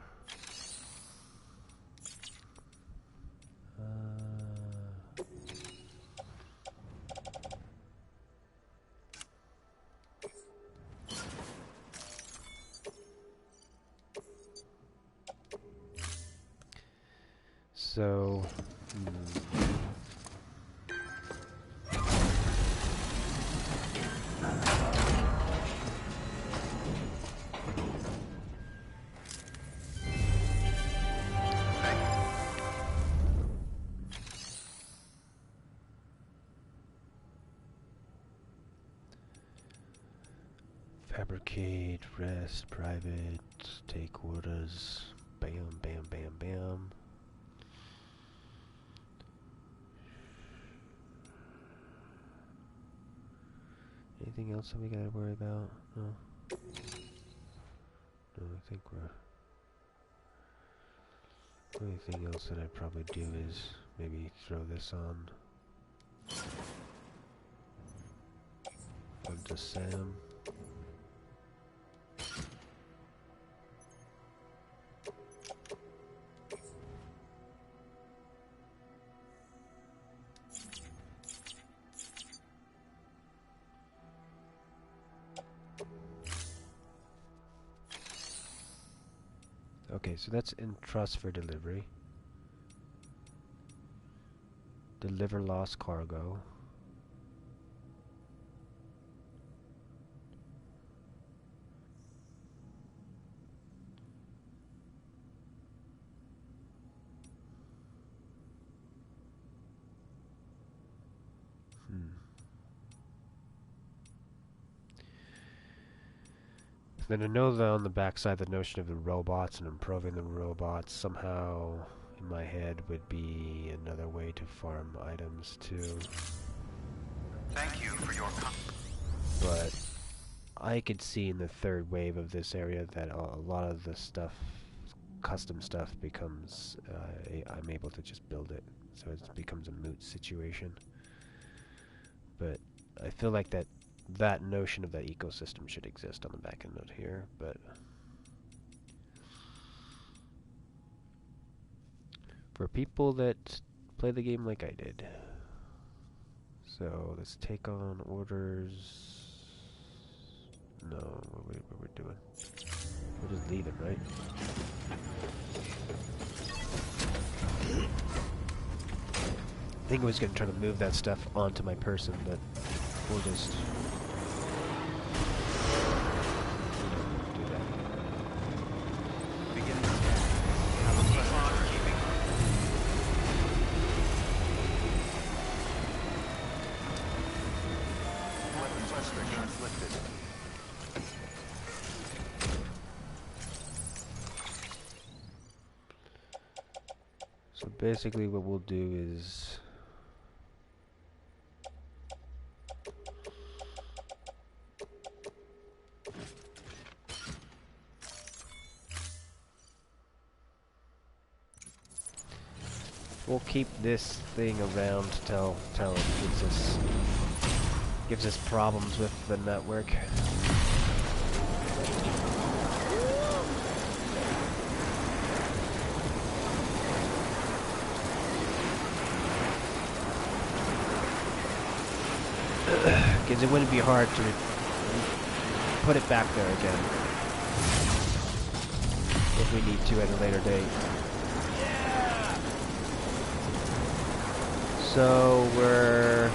So... Fabricate, rest, private, take orders, bam, bam, bam, bam. Anything else that we gotta worry about? No. No, I think we're... The only thing else that I'd probably do is maybe throw this on. Onto Sam. Okay, so that's in trust for delivery. Deliver lost cargo. Then I know that on the backside the notion of the robots and improving the robots somehow in my head would be another way to farm items too. Thank you for your But I could see in the third wave of this area that a lot of the stuff, custom stuff, becomes I'm able to just build it, so it becomes a moot situation. But I feel like that notion of that ecosystem should exist on the back end note here, but for people that play the game like I did. So let's take on orders. No, what we're doing? We're just leaving, right? I think I was gonna try to move that stuff onto my person, but we'll just do that. beginning scan. Have a pleasant keeping. Weapon restrictions lifted. So basically what we'll do is we'll keep this thing around till it gives us problems with the network. Because it wouldn't be hard to put it back there again if we need to at a later date. So we're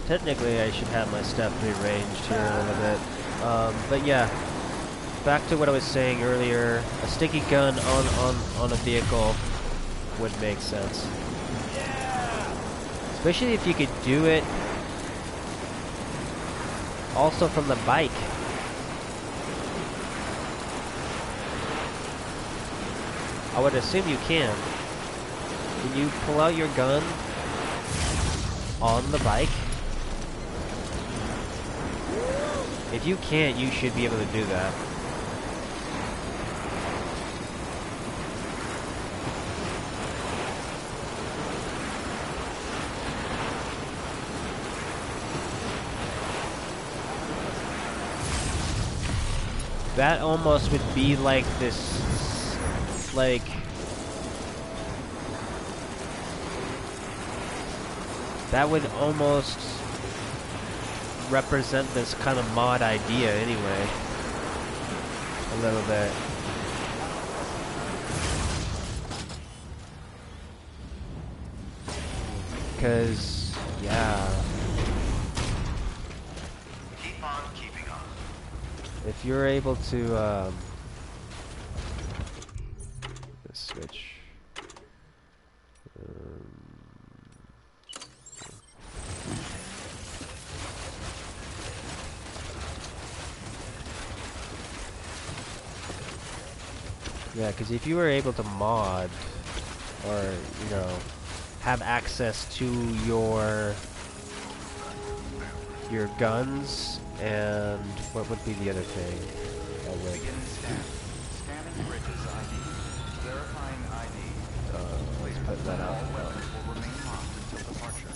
technically I should have my stuff rearranged here a little bit. But yeah, back to what I was saying earlier, a sticky gun on a vehicle would make sense. Especially if you could do it also from the bike. I would assume you can. Can you pull out your gun on the bike? If you can't, you should be able to do that. That almost would be like this, like, That would almost represent this kind of mod idea anyway. A little bit. Because, yeah. Keep on keeping on. If you're able to, let's switch. Yeah, because if you were able to mod, or, you know, have access to your guns, and what would be the other thing? Begin scan. Scanning bridges ID. Verifying ID. Let's put that All out. weapons will remain locked until departure.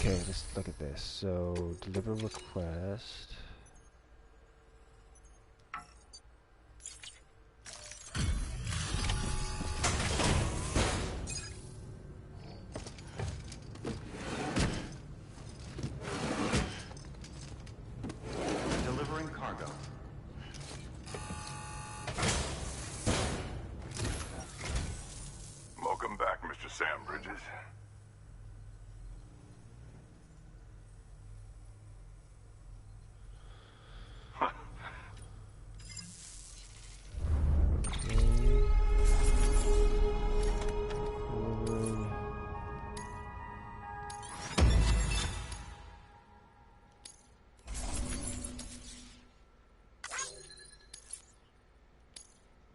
Okay, let's look at this. So, deliver request. Delivering cargo. Welcome back, Mr. Sam Bridges.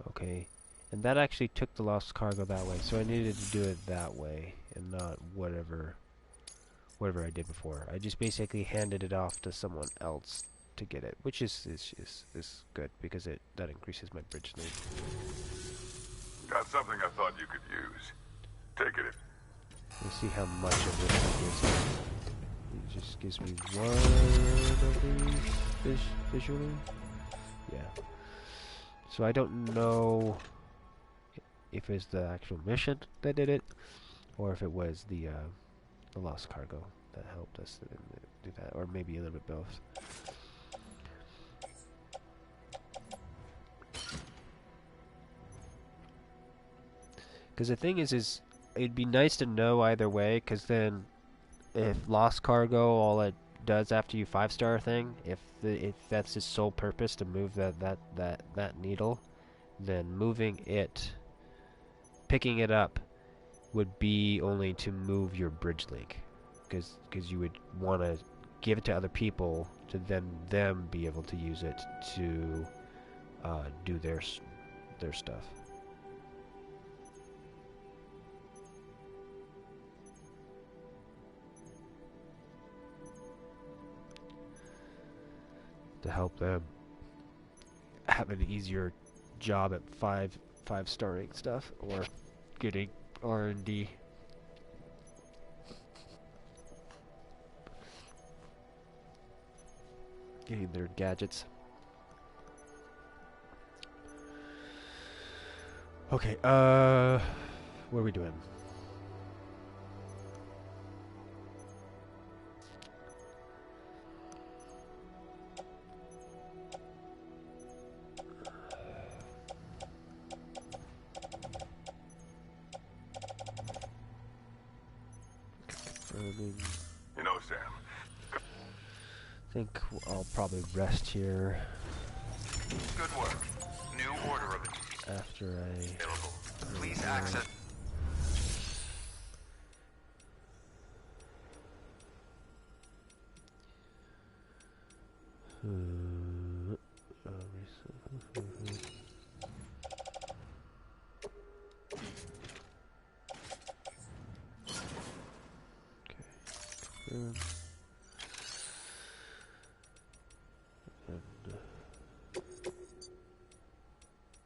Okay, and that actually took the lost cargo that way, so I needed to do it that way, and not whatever I did before. I just basically handed it off to someone else to get it, which is good, because that increases my bridge name. Got something I thought you could use. Take it. Let's see how much of this it gives me. It just gives me one of these visually. Yeah. So I don't know if it's the actual mission that did it, or if it was the lost cargo that helped us do that, or maybe a little bit both. Because the thing is it'd be nice to know either way, because then if lost cargo, all it does after you 5-star thing, if that's its sole purpose to move that needle, then picking it up would be only to move your bridge link, because you would want to give it to other people to then them be able to use it to do their stuff. To help them have an easier job at five-starring stuff, or getting R&D. Getting their gadgets. Okay, what are we doing? You know, Sam. I think I'll probably rest here Good work. New order of after I... available. Please access. And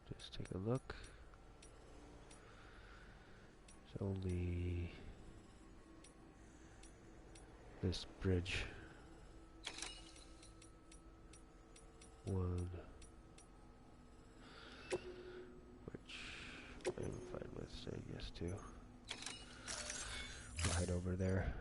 just take a look. It's only this bridge. One, which I'm fine with saying yes to. We'll head over over there.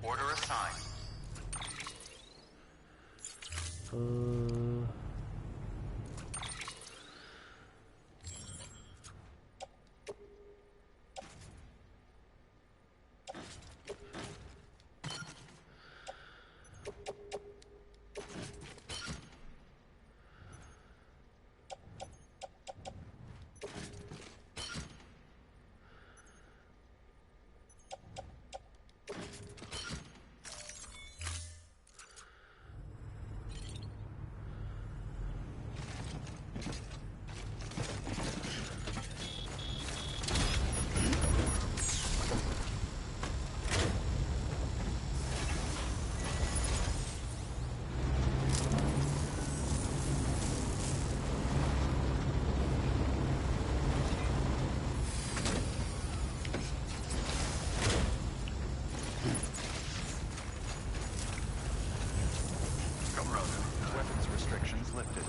Order assigned. Weapons restrictions lifted.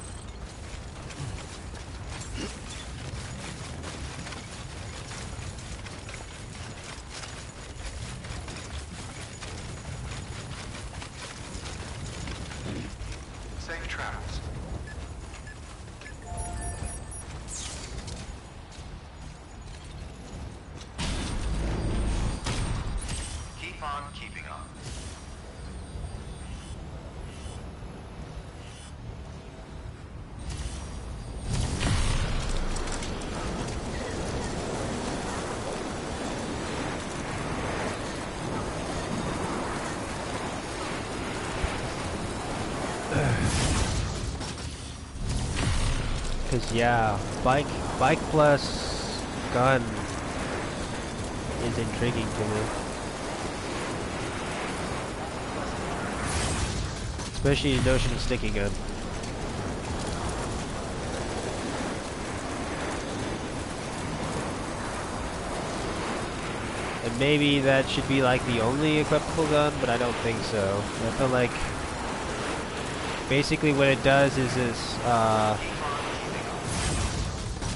Safe travels. Keep on keeping on. Cause yeah, bike plus gun is intriguing to me. Especially the notion of sticking gun. And maybe that should be like the only equipable gun, but I don't think so. I feel like basically what it does is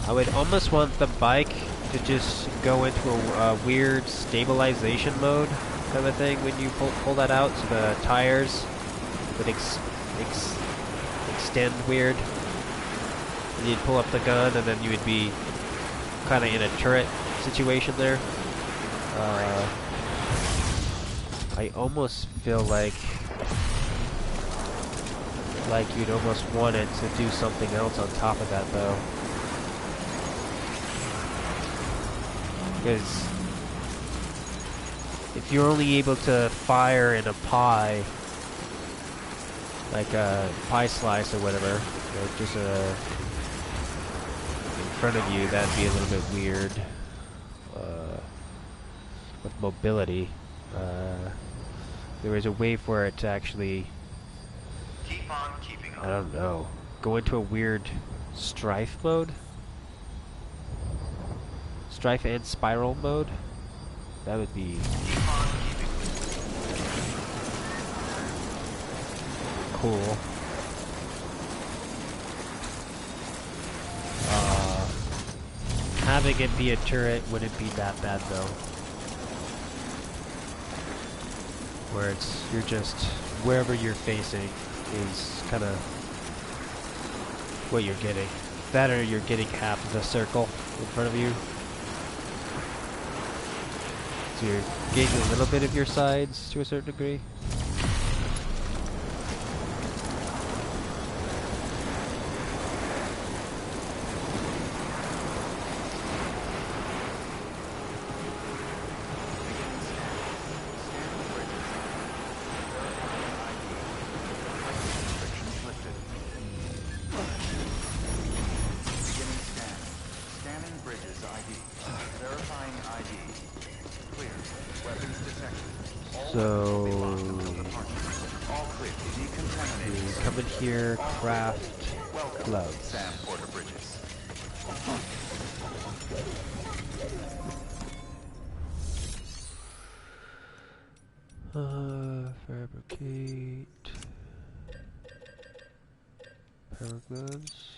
I would almost want the bike to just go into a weird stabilization mode kind of thing when you pull that out, so the tires would extend weird. And you'd pull up the gun, and then you would be kind of in a turret situation there. I almost feel like you'd almost want it to do something else on top of that, though. Because if you're only able to fire in a pie, like a pie slice or whatever, or just in front of you, that'd be a little bit weird. With mobility, there is a way for it to actually, Keep on keeping on. I don't know, go into a weird strife mode? Strife and spiral mode? That would be Keep on keeping. cool. Having it be a turret wouldn't be that bad though. Where you're just, wherever you're facing is kind of what you're getting. That or you're getting half of the circle in front of you. So you're getting a little bit of your sides to a certain degree. So you come in here, craft gloves. Sam Porter Bridges. Fabricate. pair of gloves.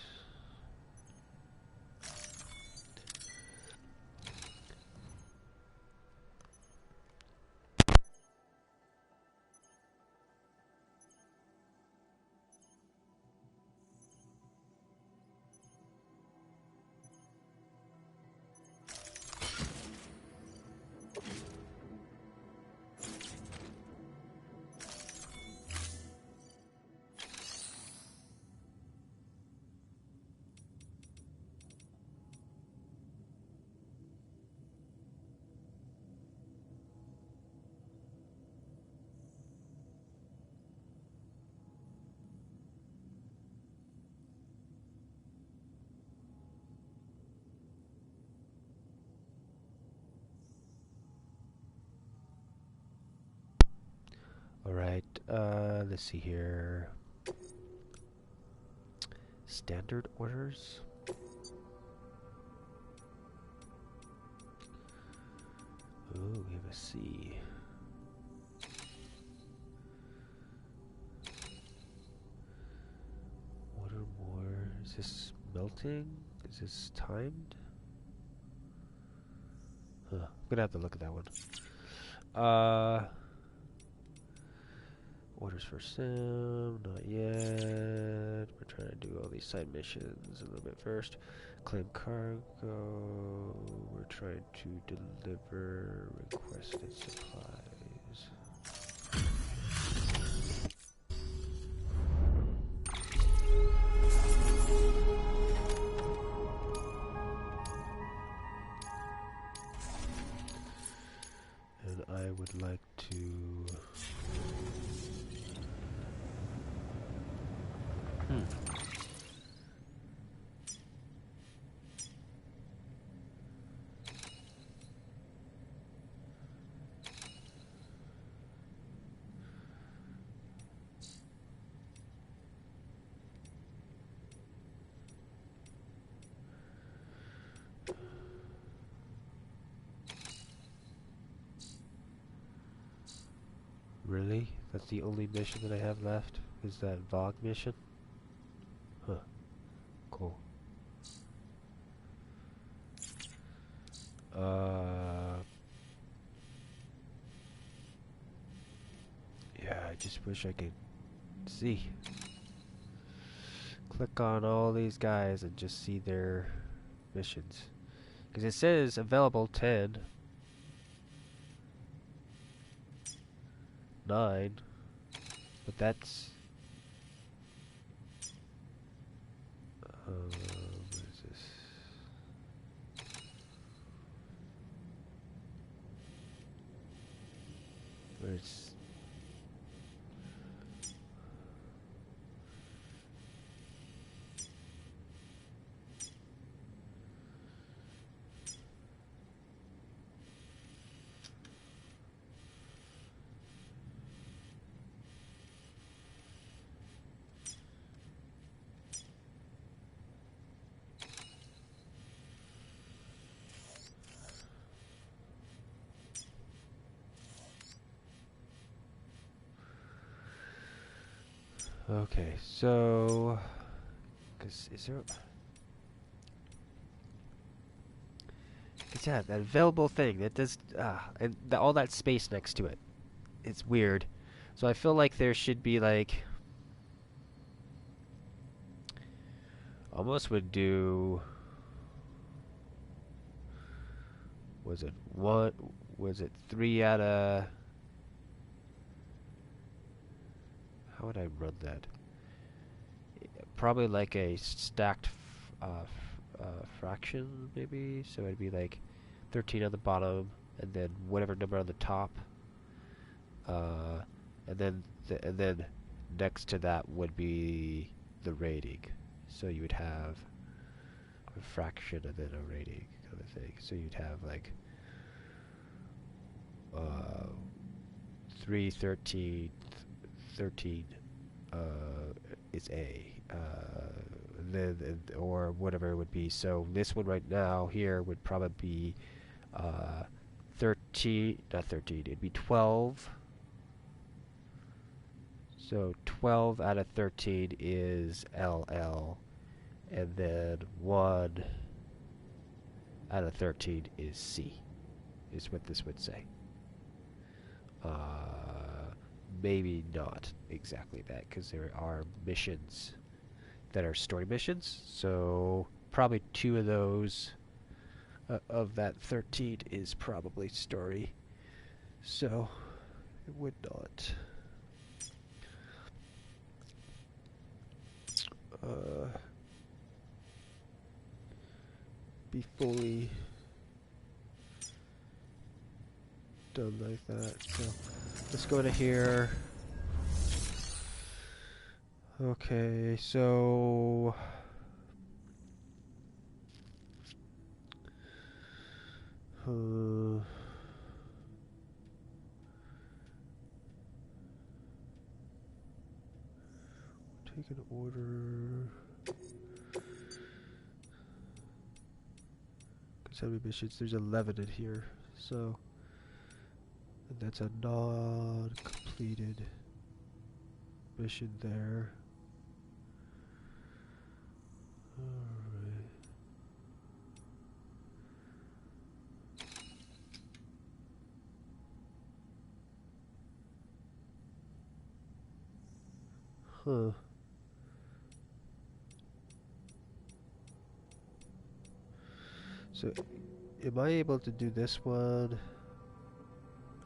Alright, let's see here. Standard orders? Oh, we have a C. What or more? Is this melting? Is this timed? Huh. I'm gonna have to look at that one. Orders for sim, not yet. We're trying to do all these side missions a little bit first. Claim cargo. We're trying to deliver requested supplies. And I would like to... Really? That's the only mission that I have left? Is that VOG mission? Huh. Cool. Yeah, I just wish I could see. Click on all these guys and just see their missions. Because it says available 10. 9. But that's... what is this? Where's... Okay, so... Cause is there... Cause yeah, that available thing, that does... and all that space next to it. It's weird. So I feel like there should be like... Almost would do... Was it 1... Was it 3 out of... How would I run that? Probably like a stacked fraction, maybe. So it'd be like 13 on the bottom, and then whatever number on the top, and then next to that would be the rating. So you would have a fraction and then a rating kind of thing. So you'd have like 3, 13, 13 is A, then or whatever it would be. So this one right now here would probably be 13, not 13. It'd be 12. So 12 out of 13 is LL, and then 1 out of 13 is C, is what this would say. Maybe not exactly that, because there are missions that are story missions, so probably 2 of those of that 13 is probably story, so it would not be fully done like that. So let's go to here. Okay, so take an order. How many missions? There's 11 in here, so and that's a non-completed mission there. Alright. Huh. So, am I able to do this one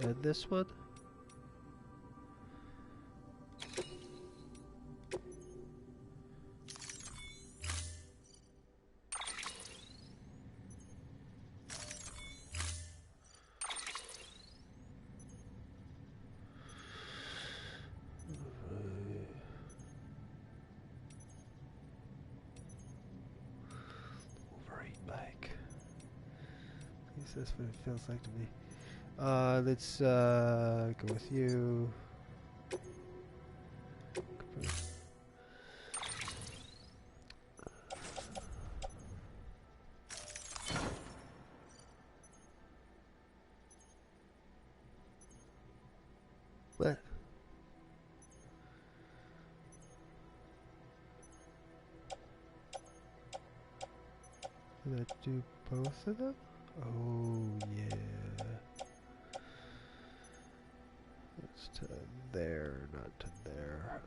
and this one? That's what it feels like to me. Let's go with you. What? Did I do both of them? Oh, yeah. It's to there, not to there.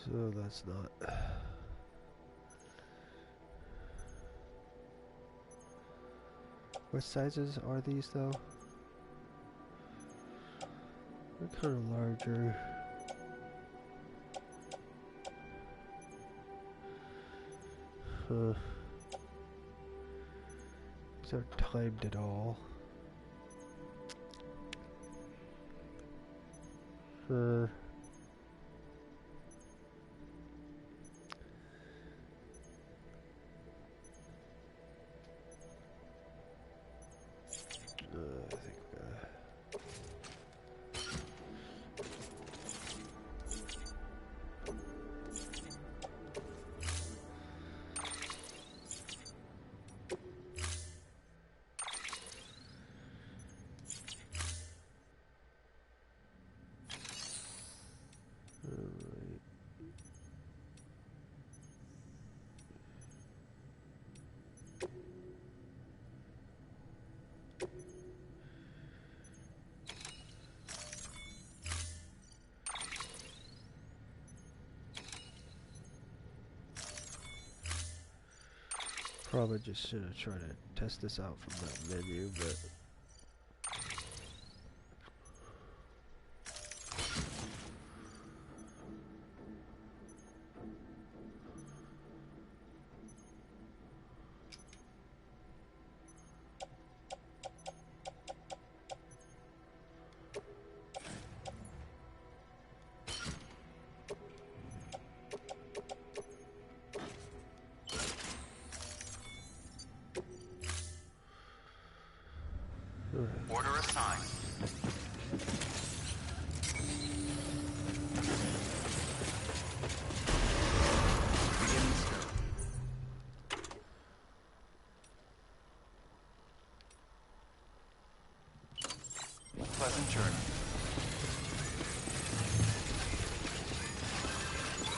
So that's not... What sizes are these, though? They're kind of larger. These aren't timed at all. I think probably just should have tried to test this out from that menu, but... Order assigned. Begin stir. pleasant journey.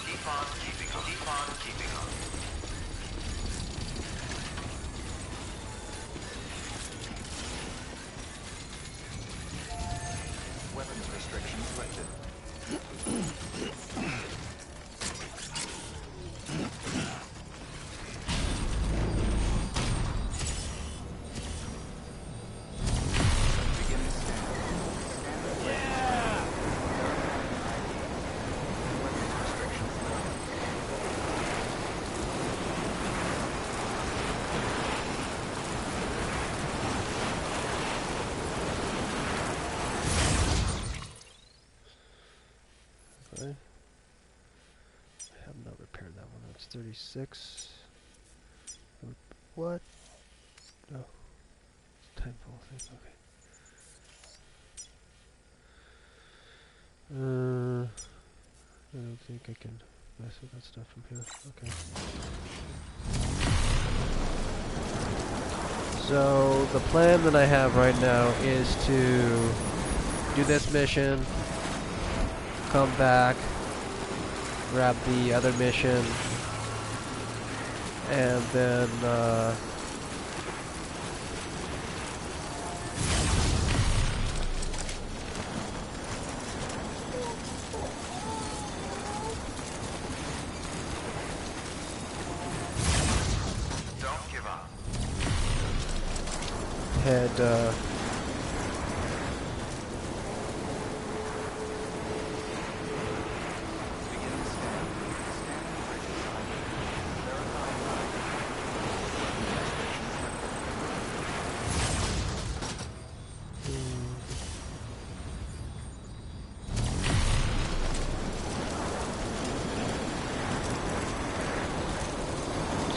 Keep on keeping on. Keep on keeping on. Weapons restrictions lifted. Beginning scan. Scan the bridge. Weapons restrictions lifted. Okay. I have not repaired that one. That's 36. What? No. Timefall thing. Okay. I don't think I can mess with that stuff from here. Okay. So the plan that I have right now is to do this mission, come back, grab the other mission, and then Don't give up. head Beginning scan. Scanning bridges ID. Verifying ID.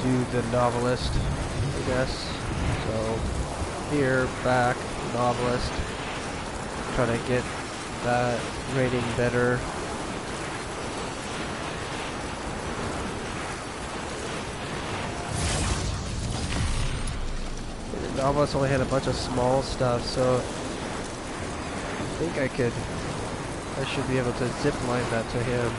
to the novelist, I guess. So here, back, novelist. Trying to get that rating better. The novelist only had a bunch of small stuff, so I think I should be able to zip line that to him.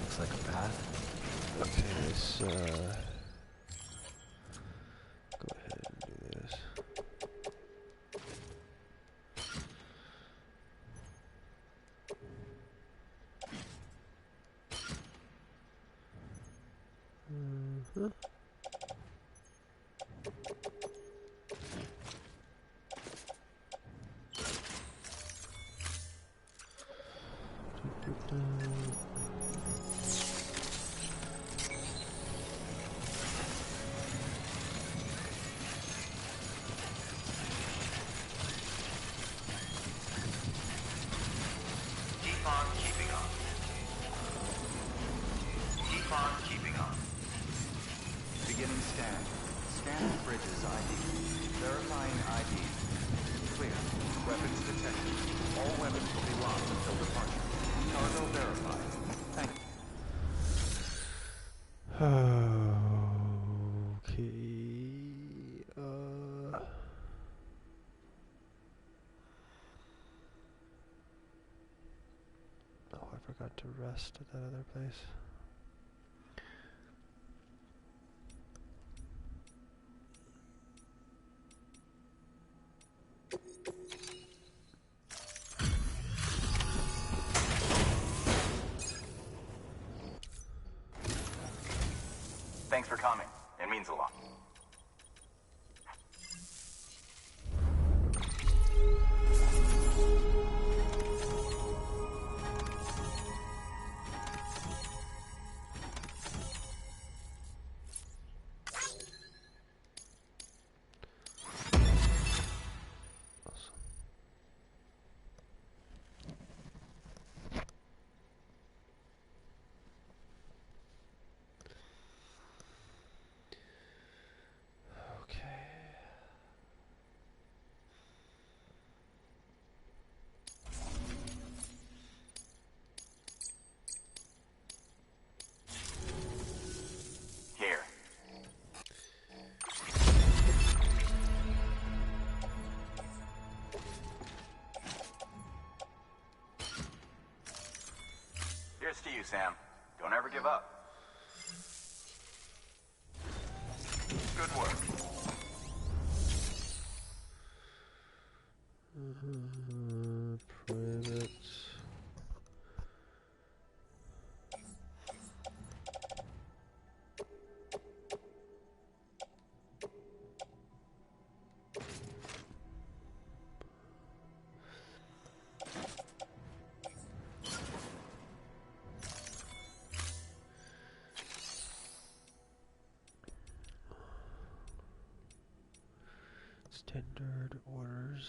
Looks like a path. Okay, so go ahead and do this. Mhm. Keep on keeping on. Keep on keeping on. Beginning scan. Scanning bridges ID. Verifying ID. Clear. Weapons detected. All weapons will be locked until departure. Cargo verified. Thank you. Okay. Oh, I forgot to rest at that other place. Thanks for coming. It means a lot. Sam. Don't ever give up. Good work. Private. Standard orders.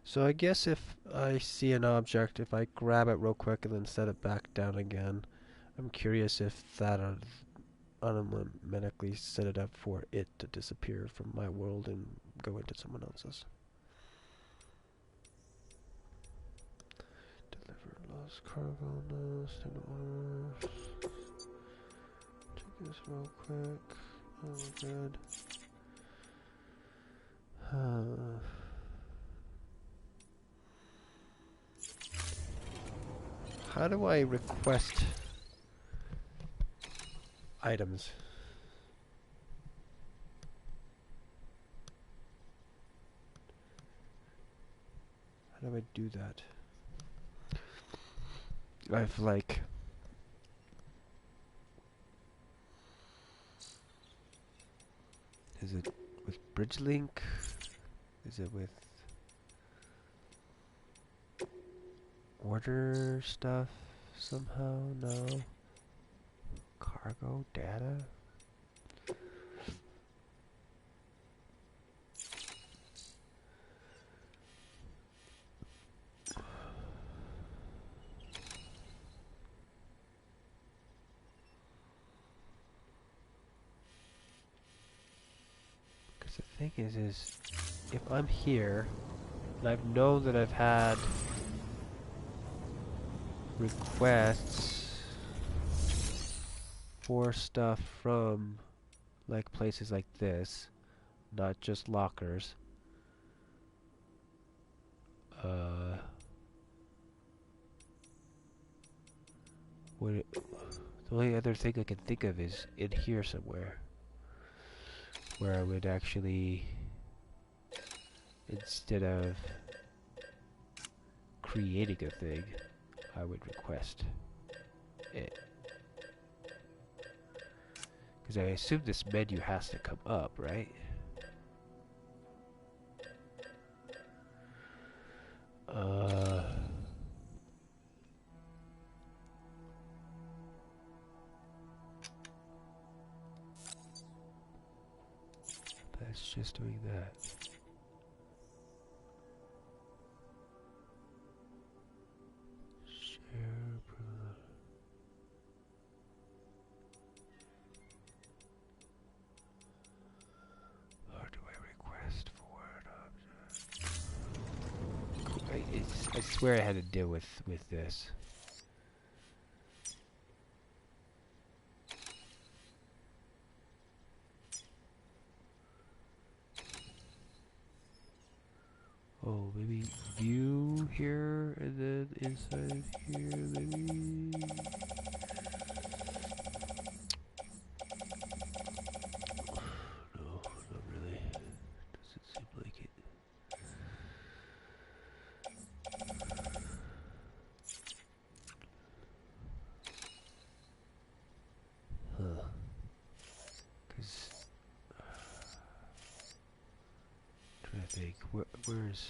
So I guess if I see an object, if I grab it real quick and then set it back down again, I'm curious if that automatically set it up for it to disappear from my world and go into someone else's. Deliver lost cargo, no, stand orders. Check this real quick. Oh, good. How do I request items? How do I do that? I've like... Is it with BridgeLink? Is it with order stuff somehow? No. Cargo data? Because the thing is if I'm here and I've known that I've had requests for stuff from like places like this, not just lockers. The only other thing I can think of is in here somewhere, where I would actually, instead of creating a thing, I would request it. Because I assume this menu has to come up, right? That's just doing that. Share. How do I request for an object? I swear I had to deal with this. Oh, maybe view here and then inside here, maybe. No, not really. Doesn't seem like it. Huh. Because trying to think, where's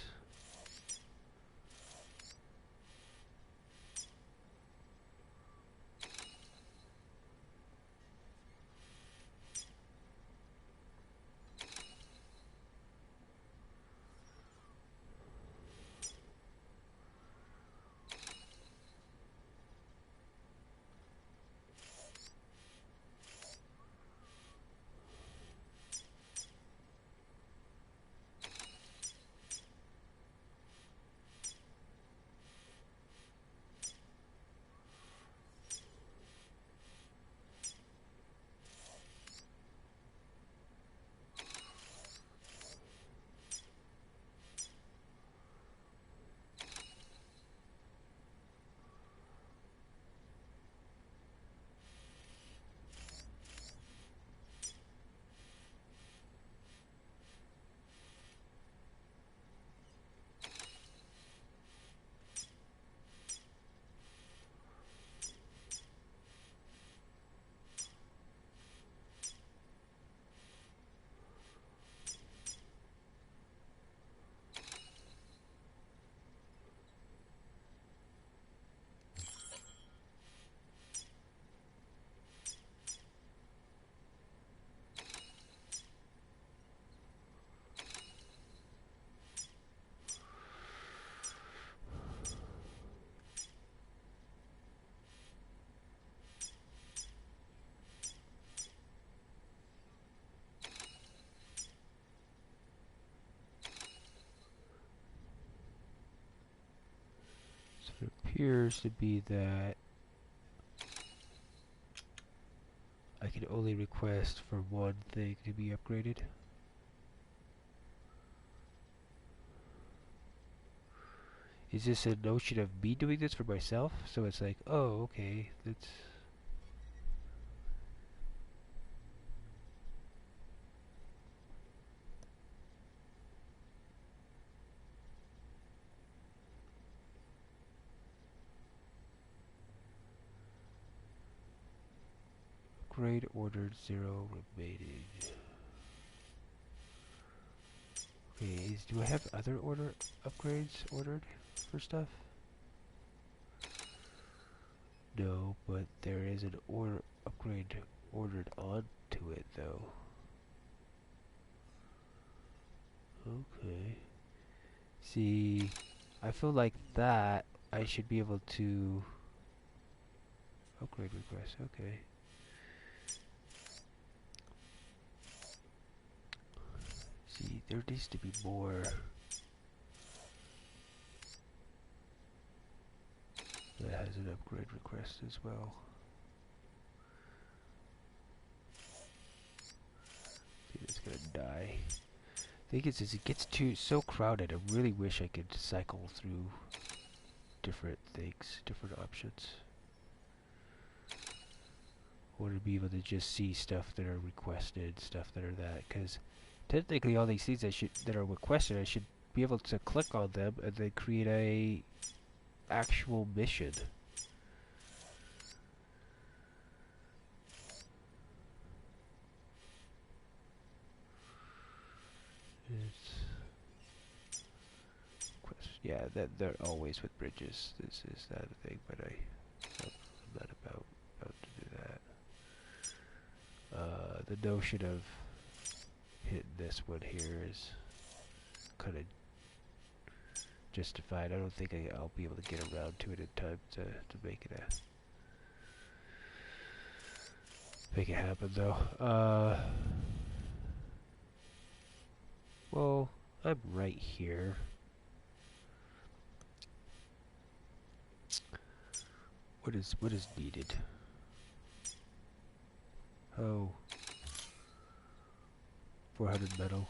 appears to be that I can only request for one thing to be upgraded. Is this a notion of me doing this for myself? So it's like, oh, okay, that's... Upgrade ordered, 0 remaining. Okay, do I have other upgrades ordered for stuff? No, but there is an upgrade ordered onto it though. Okay. See, I feel like that I should be able to upgrade request. Okay. See, there needs to be more. That has an upgrade request as well. See, it's gonna die. Thing is, it gets so crowded. I really wish I could cycle through different things, different options. I want to be able to just see stuff that are requested, stuff that are that, because technically all these things that are requested, I should be able to click on them and then create a actual mission. Yeah, that they're always with bridges. This is not a thing, but I'm not about to do that. The notion of hitting this one here is kind of justified. I don't think I'll be able to get around to it in time to make it happen though. Well, I'm right here. What is needed? Oh, 400 metal.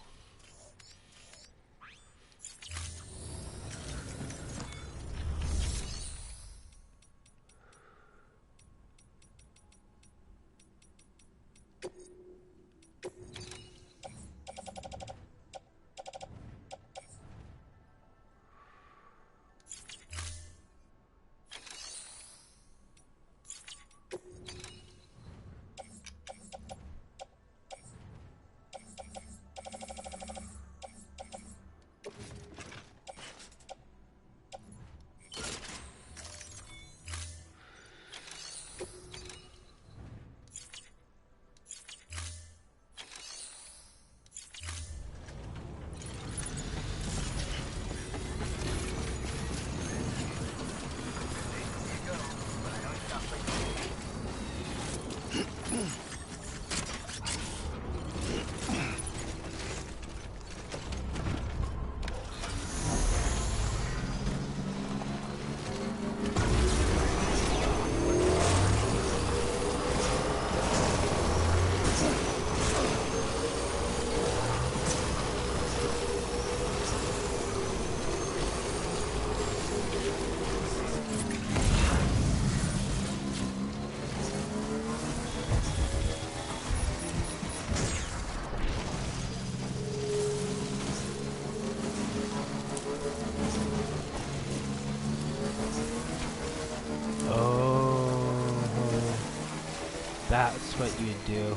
That's what you do.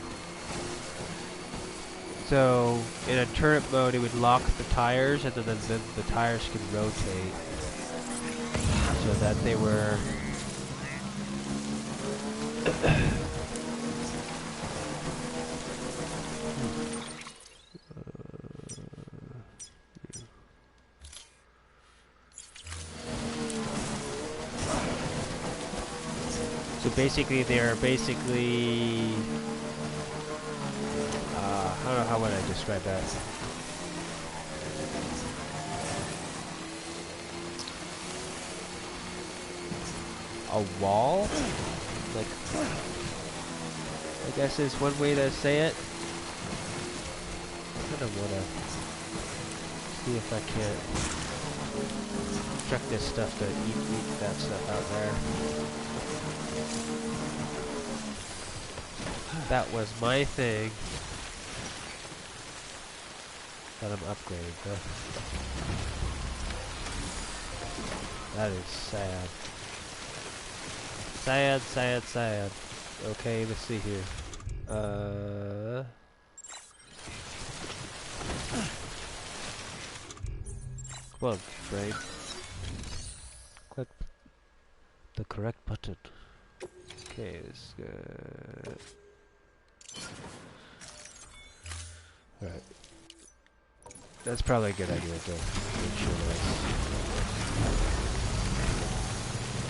So, in a turret mode, it would lock the tires, and then the tires could rotate. So that they were... So basically, they're basically... I don't know, how would I describe that? a wall. Like, I guess is one way to say it. I kind of want to see if I can't construct this stuff to eat that stuff out there. That was my thing. That I'm upgrading, huh? That is sad. Sad, sad, sad. Okay, let's see here. Come on, brain. Click the correct button. Okay, this is good. Alright. That's probably a good idea to make sure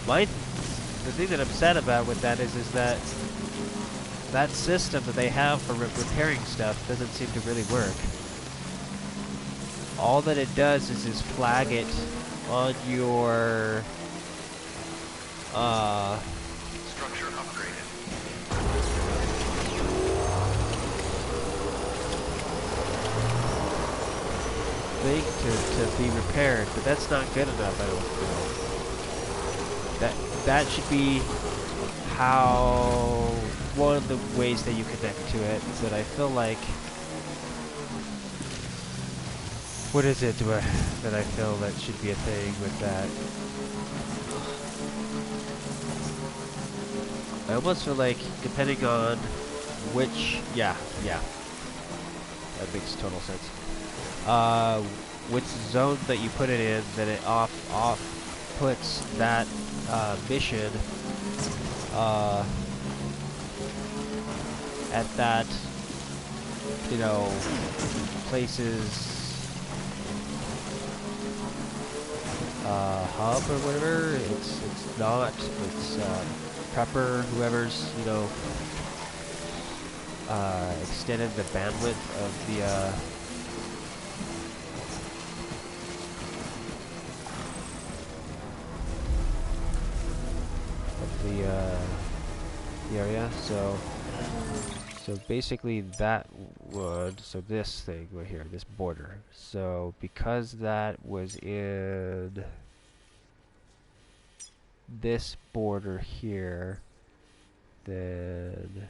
that the thing that I'm sad about with that is that that system that they have for repairing stuff doesn't seem to really work. All that it does is just flag it on your Structure upgraded. thing to be repaired, but that's not good enough, I don't feel. That should be how one of the ways that you connect to it, but I feel like what is it that I feel that should be a thing with that? I almost feel like depending on which yeah, that makes total sense. Which zone that you put it in, then it off puts that mission at that, you know, places hub or whatever. It's not. It's prepper, whoever's, you know, extended the bandwidth of the area. So basically that would, so this thing right here, this border. So because that was in this border here, then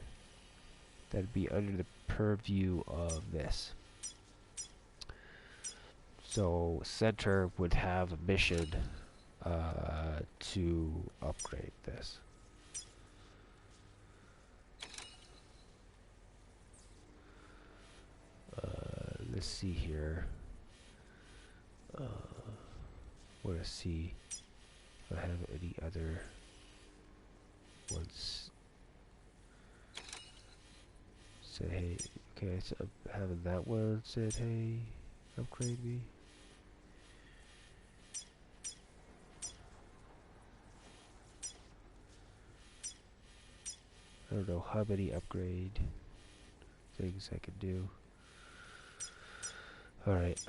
that'd be under the purview of this. So center would have a mission to upgrade this. Let's see here. Want to see if I have any other ones. Say hey. Okay, so I'm having that one said hey, upgrade me. I don't know how many upgrade things I can do. Alright,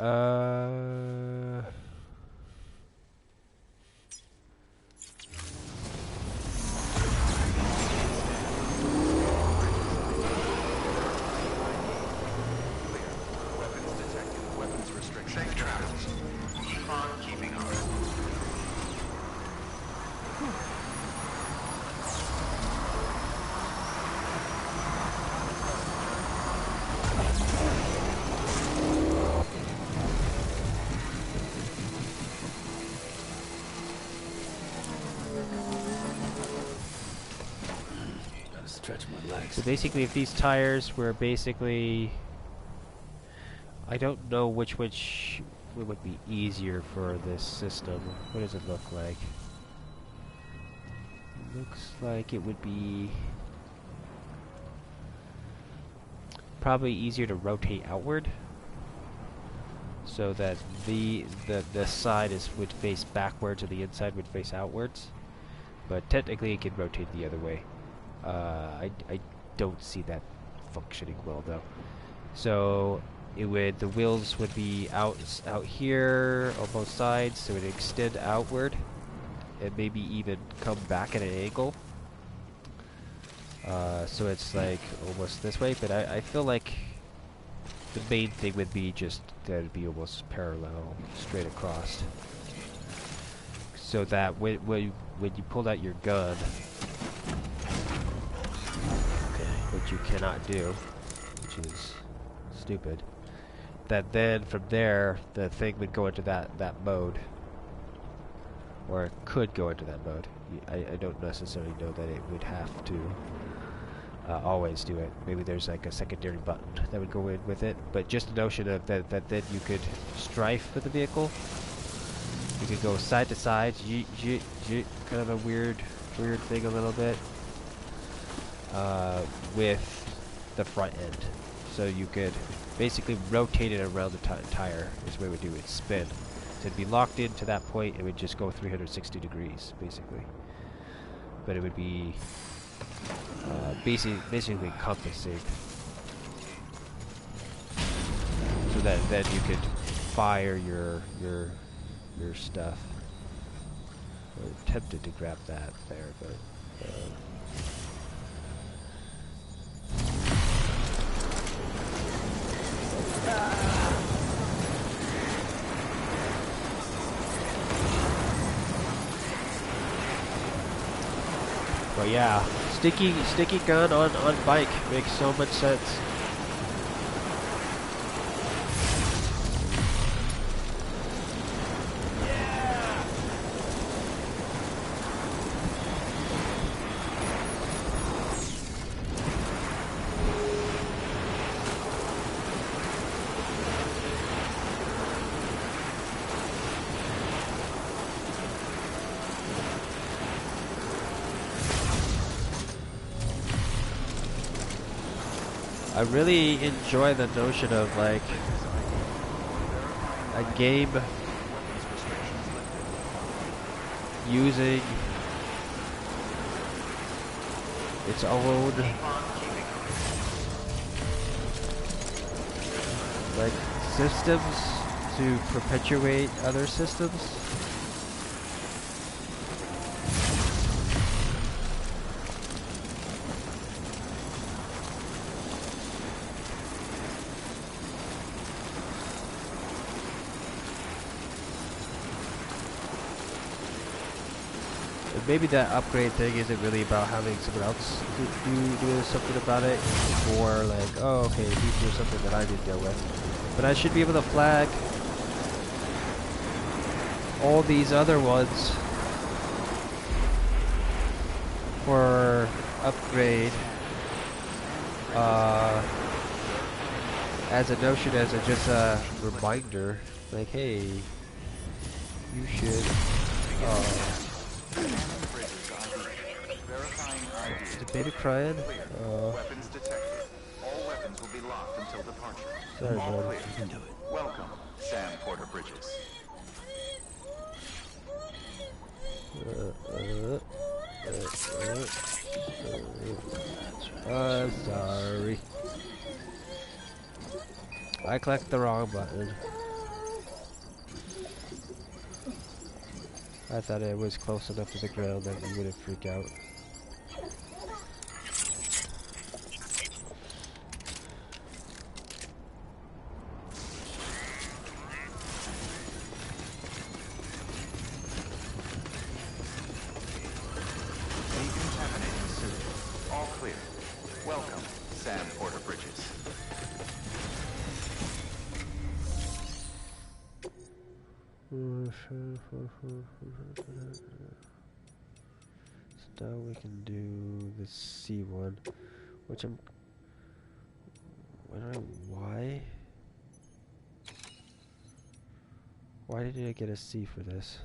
Weapons detected. Weapons restriction. Safe travels. Keep on keeping on. Stretch my legs. so basically if these tires were basically, I don't know which would be easier for this system. What does it look like? It looks like it would be probably easier to rotate outward, so that the side would face backwards and the inside would face outwards. But technically it can rotate the other way. I don't see that functioning well though. So the wheels would be out here on both sides, so it would extend outward, and maybe even come back at an angle. So it's like almost this way, but I feel like the main thing would be just that it'd be almost parallel, straight across. So that when you pulled out your gun, which you cannot do, which is stupid, that then from there the thing would go into that mode, or it could go into that mode. I don't necessarily know that it would have to always do it. Maybe there's like a secondary button that would go in with it, but just the notion of that then you could strafe with the vehicle. You could go side to side, kind of a weird thing a little bit, with the front end. So you could basically rotate it around the tire, is what it would do. It'd spin. So it'd be locked into that point, it would just go 360 degrees, basically. But it would be basically compassing. So that then you could fire your stuff. I'm tempted to grab that there, but but yeah, sticky gun on bike makes so much sense. I really enjoy the notion of like a game using its own like systems to perpetuate other systems. Maybe that upgrade thing isn't really about having someone else do something about it. It's more like, oh, okay, these are something that I didn't deal with. But I should be able to flag all these other ones for upgrade as a notion, as just a reminder. Like, hey, you should... Is the baby crying? Weapons detected. All weapons will be locked until departure. Sorry, All bud. clear. You can do it. Welcome, Sam Porter Bridges. Sorry. I clicked the wrong button. I thought it was close enough to the ground that you wouldn't freak out. Decontaminating suit. All clear. Welcome, Sam Porter Bridges. So now we can do the C one, which I'm wondering why. Why did I get a C for this?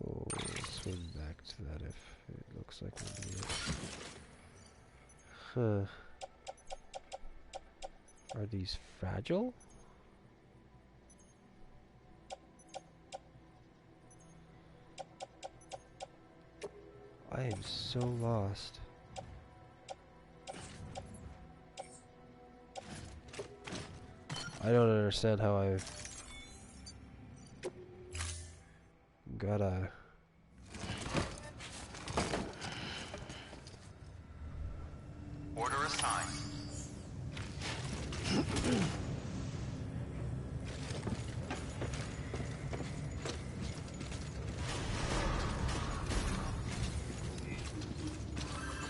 Oh, swim back to that if it looks like we need it. Huh. Are these fragile? I am so lost. I don't understand how I gotta. Order assigned.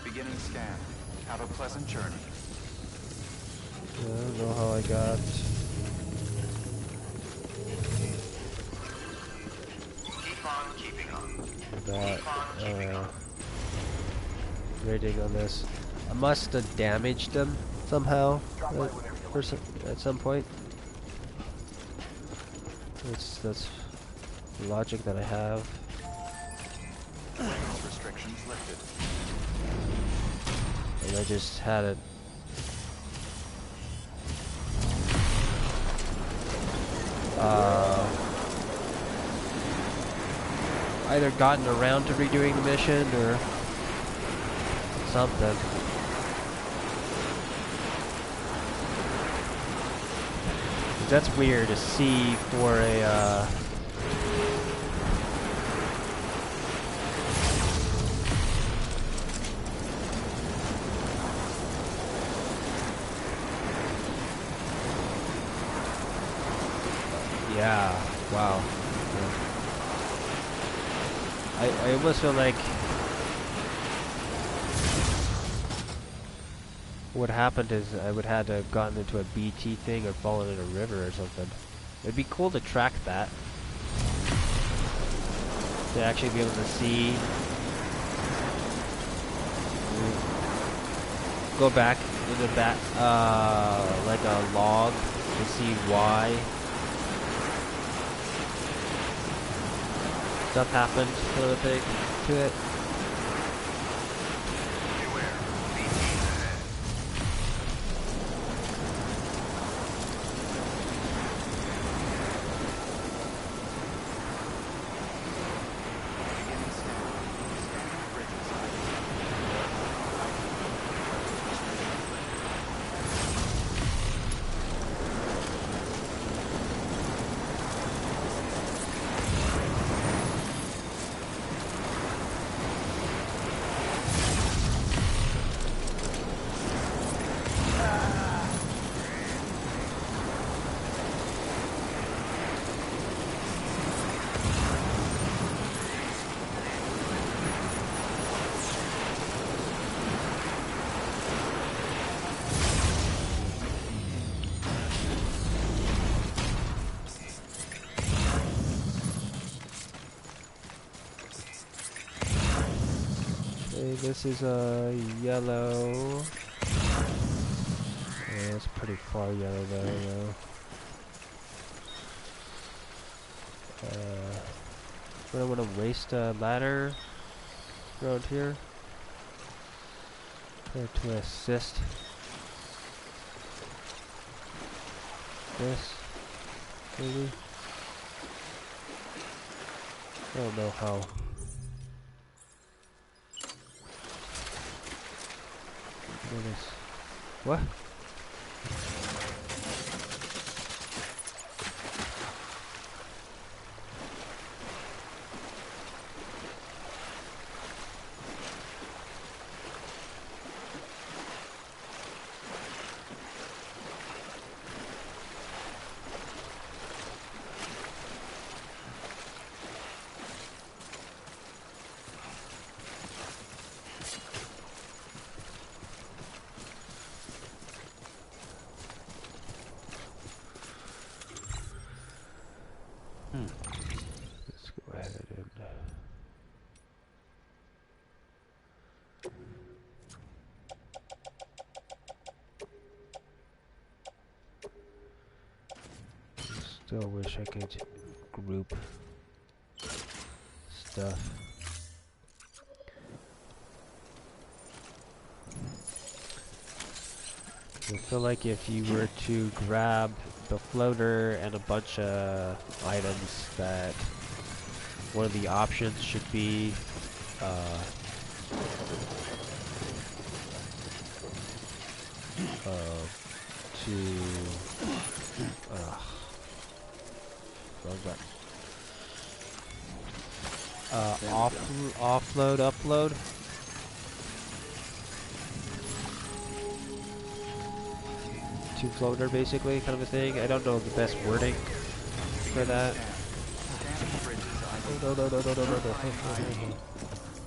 Beginning scan. Have a pleasant journey. I don't know how I got Keep on keeping on. that rating on this. I must have damaged them somehow at some point. That's the logic that I have. Range restrictions lifted. And I just had it. Either gotten around to redoing the mission or something. That's weird to see for a yeah, wow. Yeah. I almost feel like what happened is I would have to have gotten into a BT thing or fallen in a river or something. It'd be cool to track that. To actually be able to see. Go back into that, like a log to see why stuff happened sort of thing to it. This is a yellow. Yeah, it's pretty far yellow though. I don't want to waste a ladder around here. To assist this, maybe. I don't know how. What? Let's go ahead and still wish I could group stuff. I feel like if you were to grab the floater and a bunch of items, that one of the options should be to wrong button. Offload, upload. To floater, basically, kind of a thing. I don't know the best wording for that. No.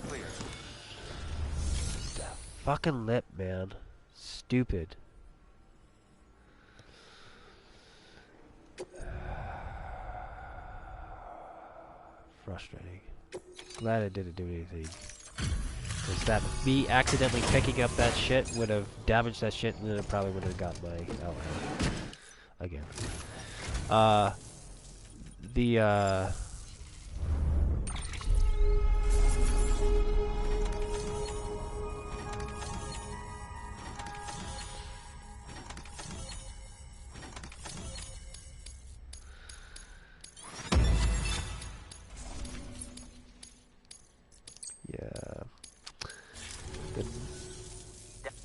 Clear. Fucking lip, man. Stupid. Frustrating. Glad it didn't do anything. Because that me accidentally picking up that shit would have damaged that shit, and then it probably would have got my outline again. Yeah.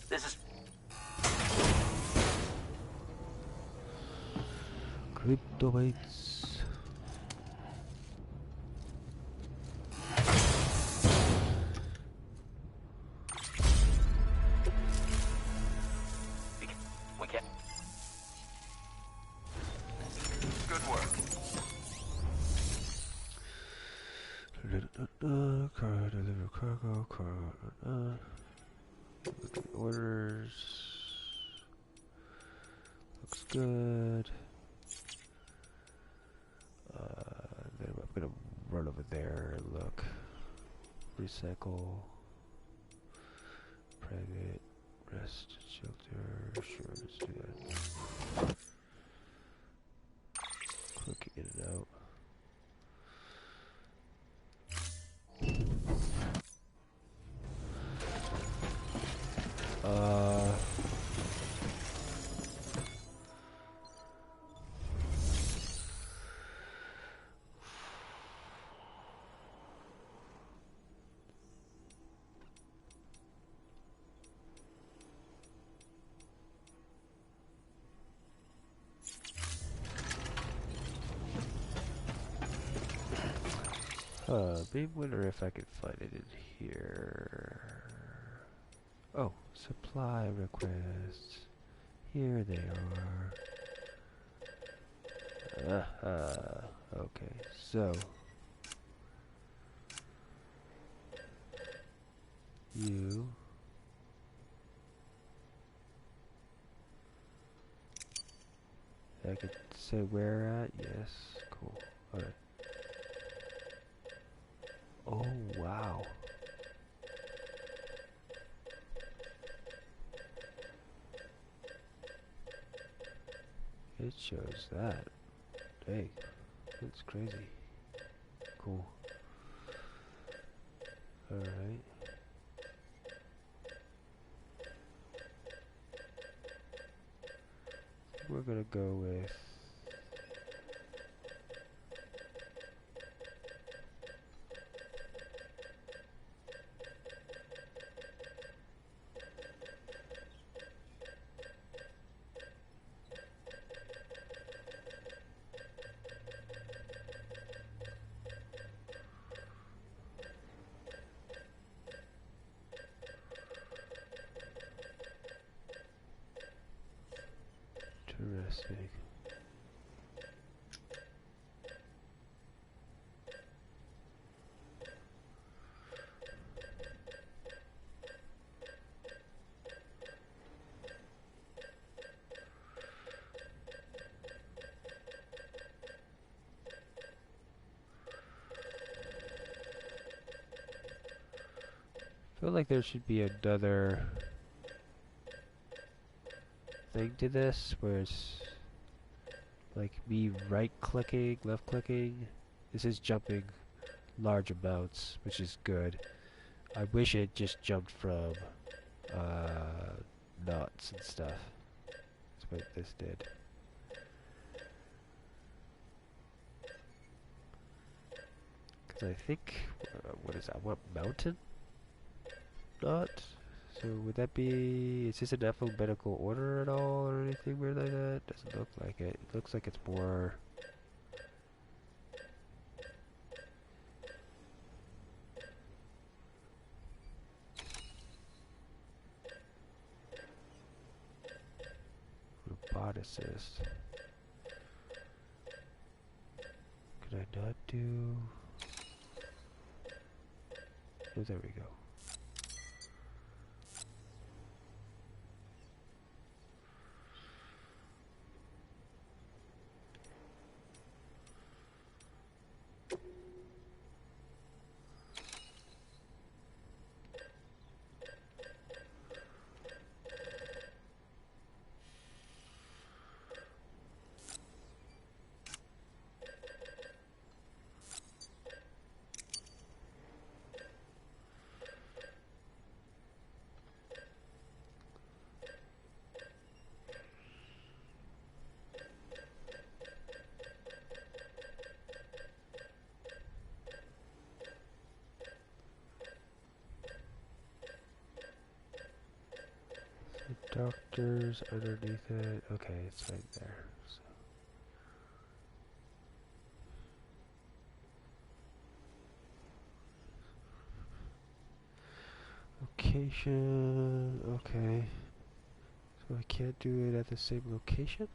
This is Cryptobytes. we can't. Good work. Car deliver cargo. Look at orders. Looks good. Then I'm gonna run over there and look. Recycle. Private. Rest. Shelter. Sure, let's do that. Quick in and out. Maybe wonder if I could find it in here. Oh, supply requests. Here they are. Okay, so you I could say where at? Yes, cool. Alright. Oh, wow. It shows that. Dang. That's crazy. Cool. Alright. We're gonna go with interesting. I feel like there should be another thing to this where it's like me right clicking, left clicking. This is jumping large amounts, which is good. I wish it just jumped from knots and stuff. That's what this did. Because I think, what is that? What mountain? Not. So would that be? Is this in alphabetical order at all, or anything weird like that? Doesn't look like it. It looks like it's more assist. Could I not do... Oh, there we go. Doctors underneath it. Okay, it's right there. So. Location. Okay. So I can't do it at the same location?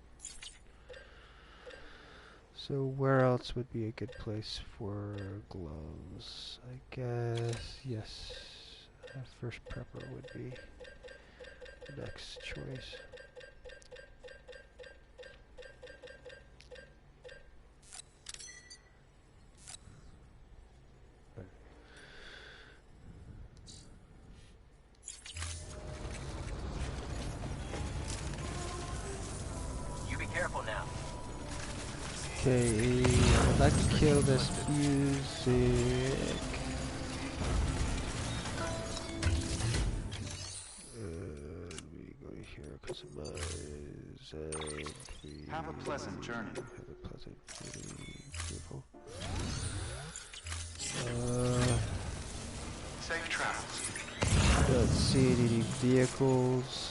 So where else would be a good place for gloves? I guess, yes. First prepper would be the next choice. You be careful now. Okay, I would like to kill this music. We go here, customize, and we Have a pleasant journey. have a pleasant journey. Beautiful. Safe travels. Don't see any vehicles.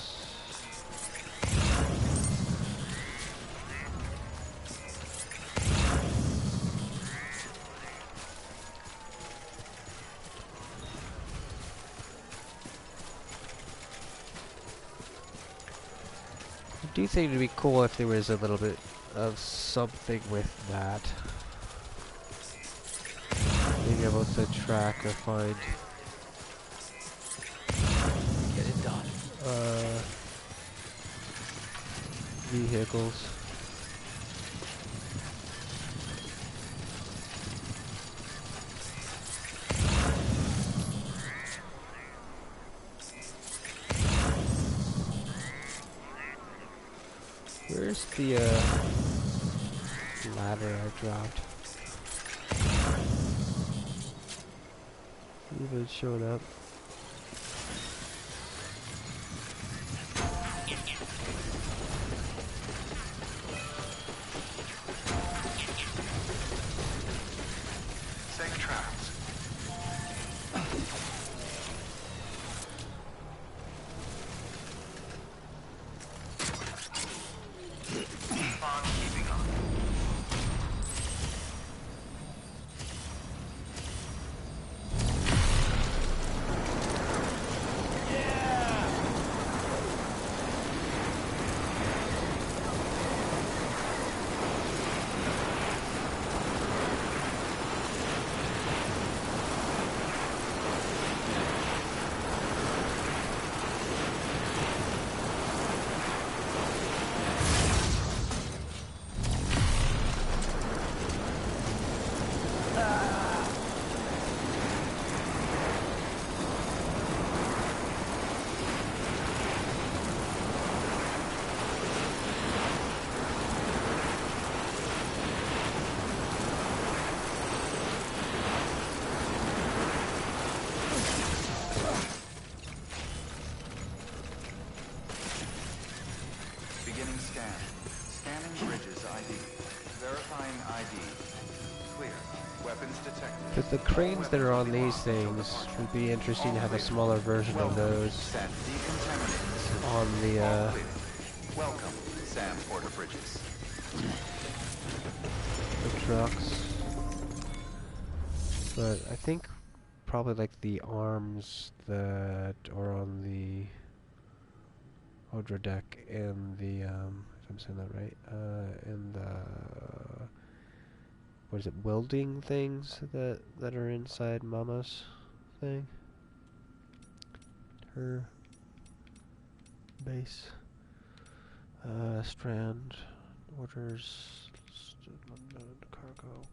I do think it'd be cool if there was a little bit of something with that. Being able to track or find Get it done. vehicles. Where's the ladder I dropped? Even showing up. Safe travels. Keep on keeping on. Beginning scan. Scanning bridges ID. Verifying ID. Clear. Weapons detected. But the cranes that are on these things would be interesting to have a smaller version of those Set decontaminate. on the All clear. Welcome, Sam Porter Bridges. trucks. But I think probably like the arms that are on the Odra deck and the I'm saying that right. And what is it? Welding things that are inside Mama's thing. Her base. Strand orders. Cargo.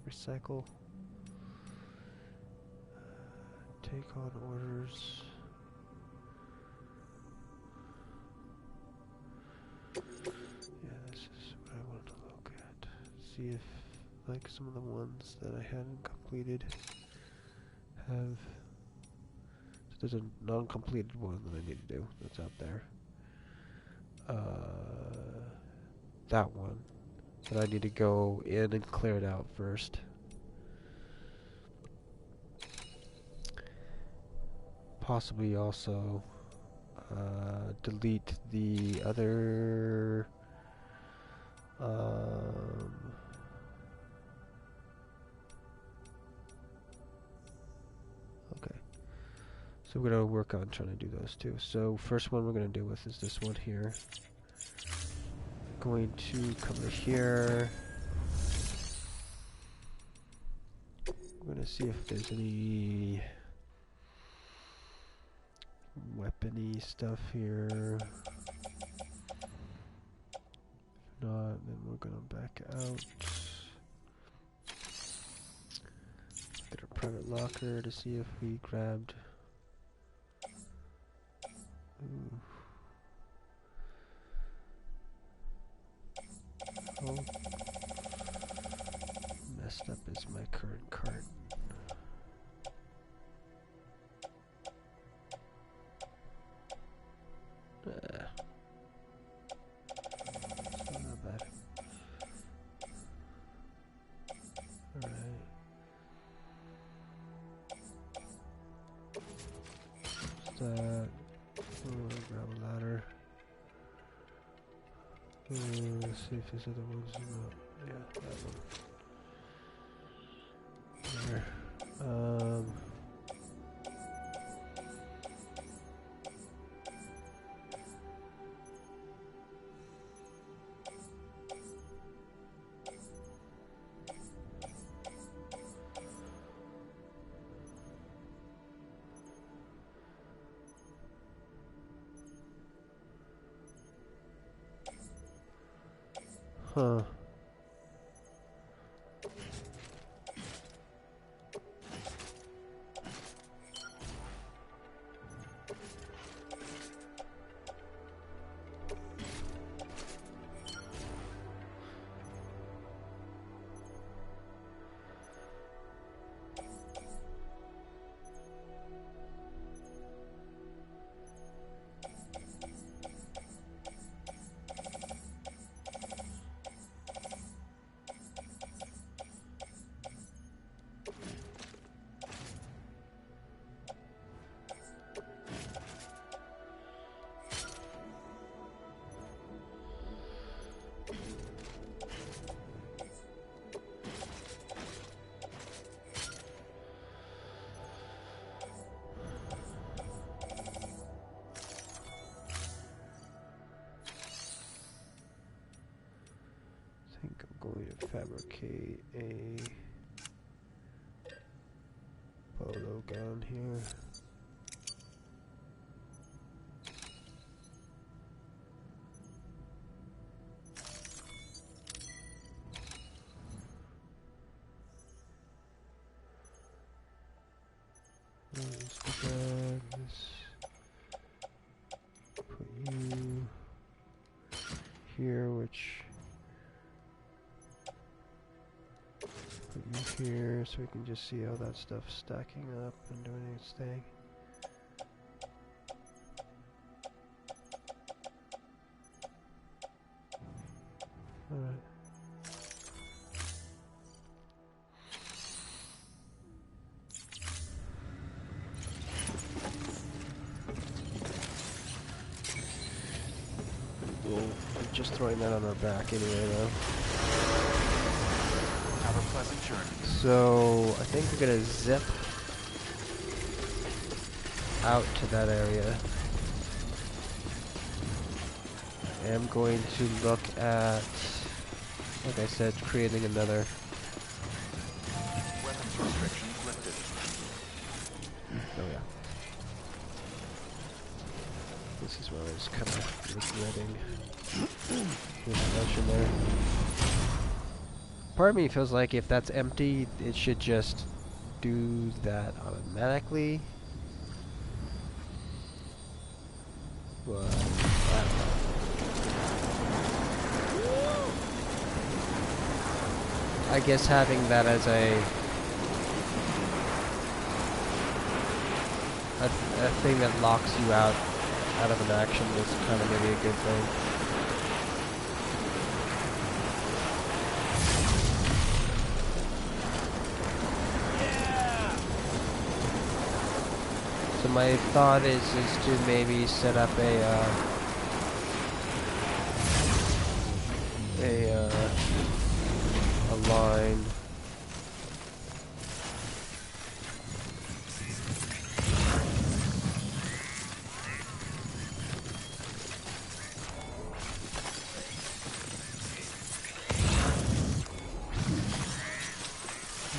Recycle. Take on orders. Yeah, this is what I wanted to look at. See if, like, some of the ones that I hadn't completed have. So there's a non-completed one that I need to do that's out there. That one. But I need to go in and clear it out first. Possibly also delete the other okay. So we're gonna work on trying to do those two. So first one we're gonna deal with is this one here. Going to come to here. We're gonna see if there's any weapony stuff here. If not, then we're gonna back out. Get a private locker to see if we grabbed. Ooh. Oh. Messed up is my current cart. It's not bad. Alright. What's that? Oh, grab a ladder. Let's see if there's other ones in the... Yeah, that one. There. Huh. I think I'm going to fabricate a polo gown here. Let's put you here, which put you here, so we can just see how that stuff's stacking up and doing its thing. Alright. We're just throwing that on our back anyway, though. Have a pleasant journey. So, I think we're gonna zip out to that area. am going to look at, like I said, creating another. Weapons restrictions lifted. Oh yeah. This is what I was kind of regretting. This notion there. Part of me feels like if that's empty, it should just do that automatically. But I don't know. I guess having that as a thing that locks you out of an action is kind of maybe a good thing. So my thought is to maybe set up a line.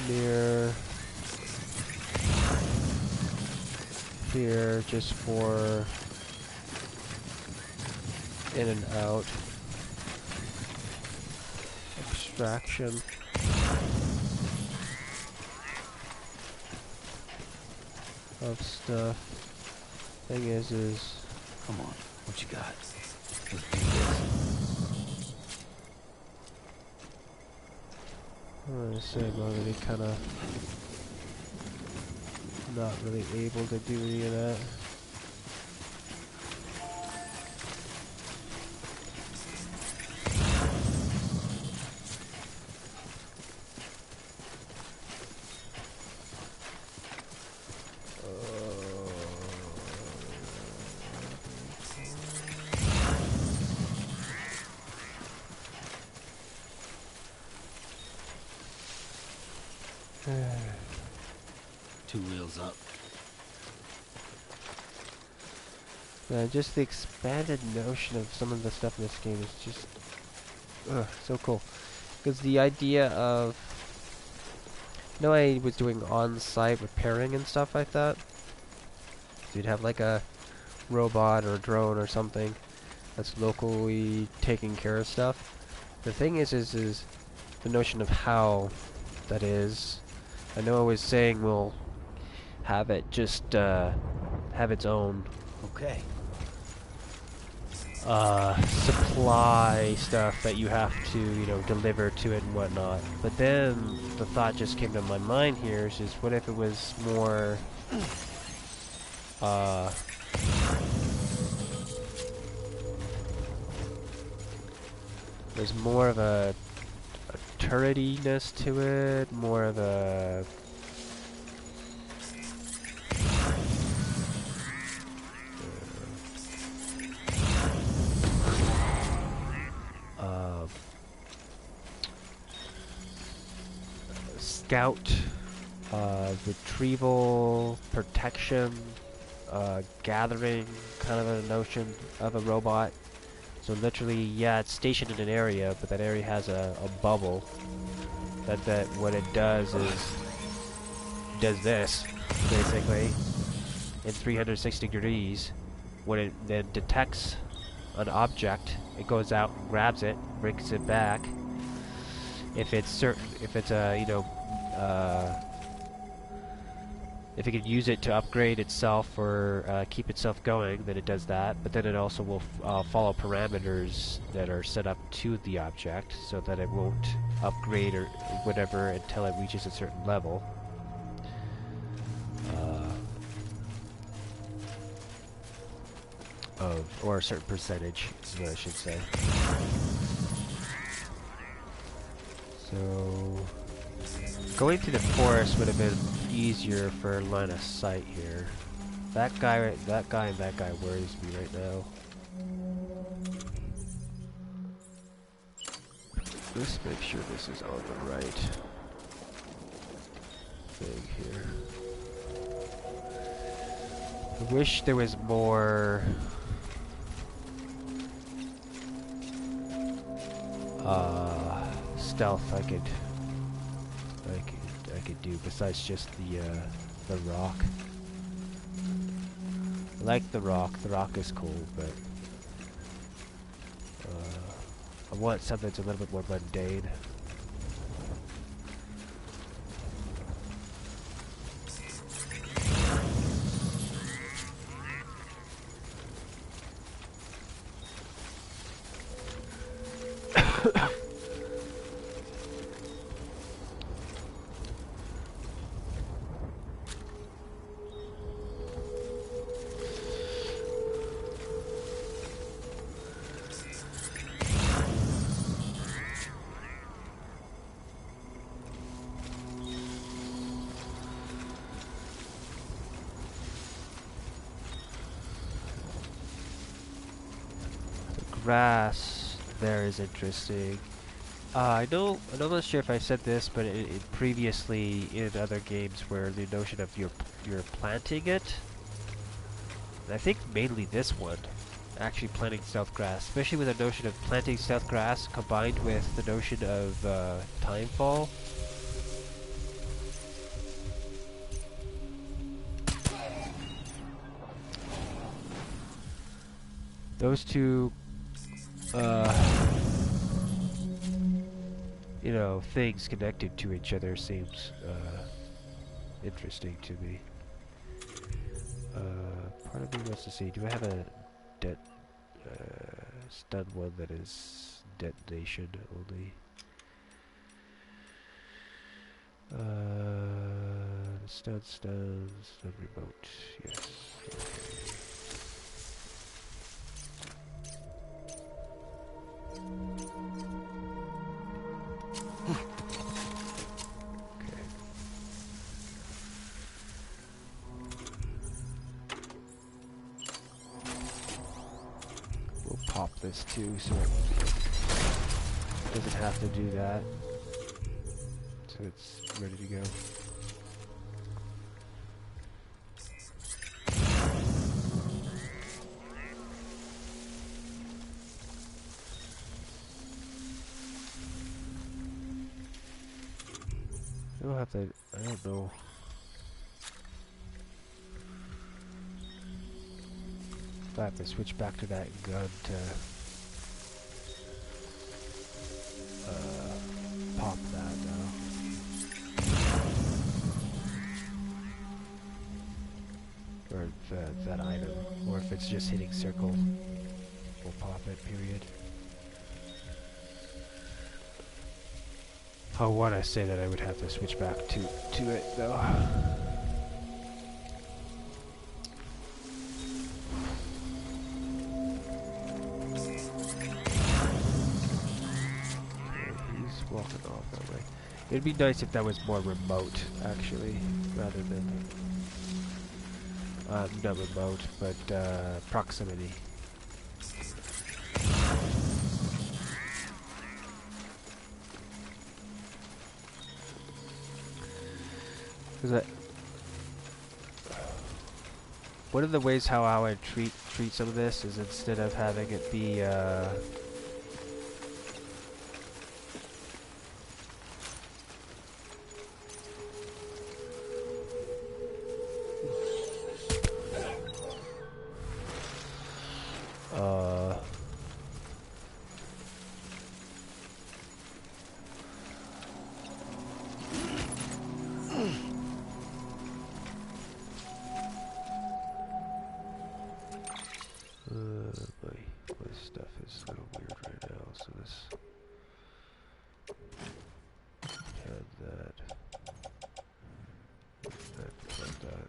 Near here, just for in and out extraction. Of stuff. Thing is Come on, what you got? Let's do this. I'm gonna say I'm already kind of not really able to do any of that. Two wheels up. Just the expanded notion of some of the stuff in this game is just so cool. Because the idea of, I was doing on-site repairing and stuff like that. So you'd have like a robot or a drone or something that's locally taking care of stuff. The thing is the notion of how that is. I know I was saying we'll have it just have its own Okay. supply stuff that you have to, deliver to it and whatnot. But then the thought just came to my mind here is what if it was more there's more of a turretiness to it, more of a scout, retrieval, protection, gathering kind of a notion of a robot. So literally, yeah, it's stationed in an area, but that area has a bubble. That what it does is does this basically in 360 degrees. When it then detects an object, it goes out, and grabs it, brings it back. If it's if it can use it to upgrade itself or keep itself going, then it does that. But then it also will follow parameters that are set up to the object so that it won't upgrade or whatever until it reaches a certain level. Or a certain percentage, is what I should say. So going through the forest would have been easier for line of sight here. That guy and that guy worries me right now. Let's make sure this is on the right thing here. I wish there was more stealth I could do besides just the rock. I like the rock. The rock is cool, but I want something that's a little bit more mundane. Grass there is interesting. I'm not sure if I said this, but previously in other games where the notion of you're planting it, and I think mainly this one, actually planting stealth grass, especially with the notion of planting stealth grass combined with the notion of timefall. Those two you know, things connected to each other seems interesting to me. Part of me wants to see, do I have a stun one that is detonation only? Stun, stun remote, yes. Pop this too, so it doesn't have to do that. So it's ready to go. I don't know. I have to switch back to that gun to pop that now. Or that item, or if it's just hitting circle, we'll pop it, period. I want to say that I would have to switch back to it though. Walking off that way. It'd be nice if that was more remote, actually, rather than not remote, but proximity. Because one of the ways how I would treat some of this is instead of having it be my stuff is a little weird right now, so this had that. Like that.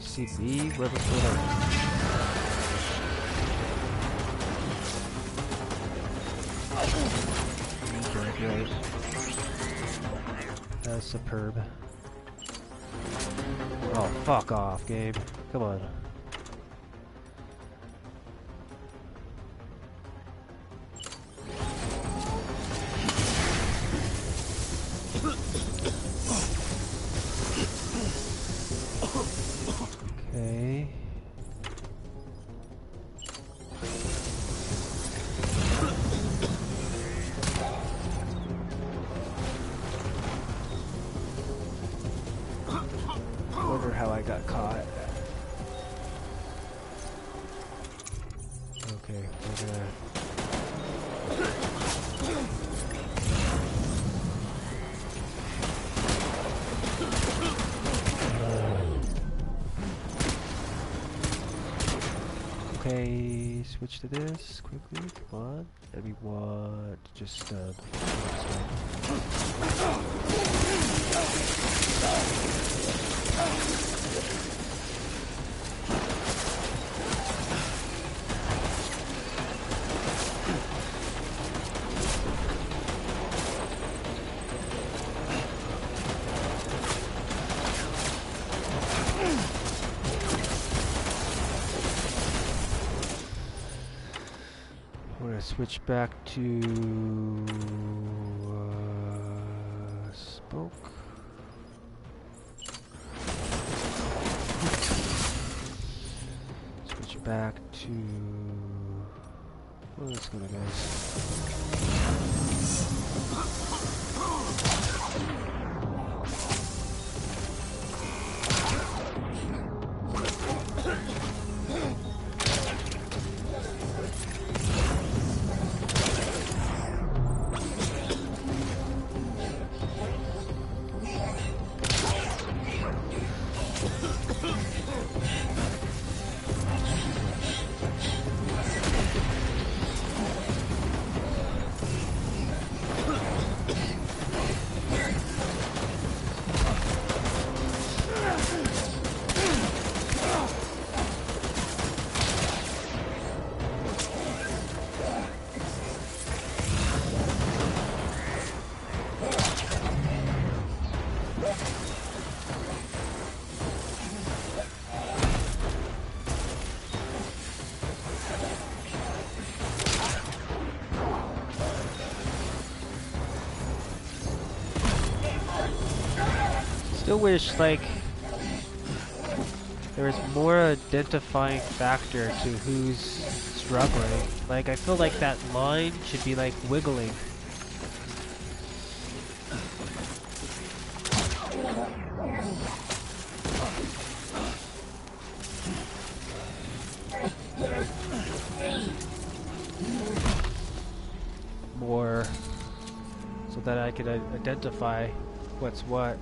See me? Where was going on? Great. That's superb. Oh, fuck off, game. Come on. Okay, we're gonna... Okay, switch to this quickly, come on. And we want just we're gonna switch back to smoke. Switch back to... Well, let's go to guys. Still wish, like, there was more identifying factor to who's struggling. Like, I feel like that line should be, like, wiggling. More, so that I could identify what's what.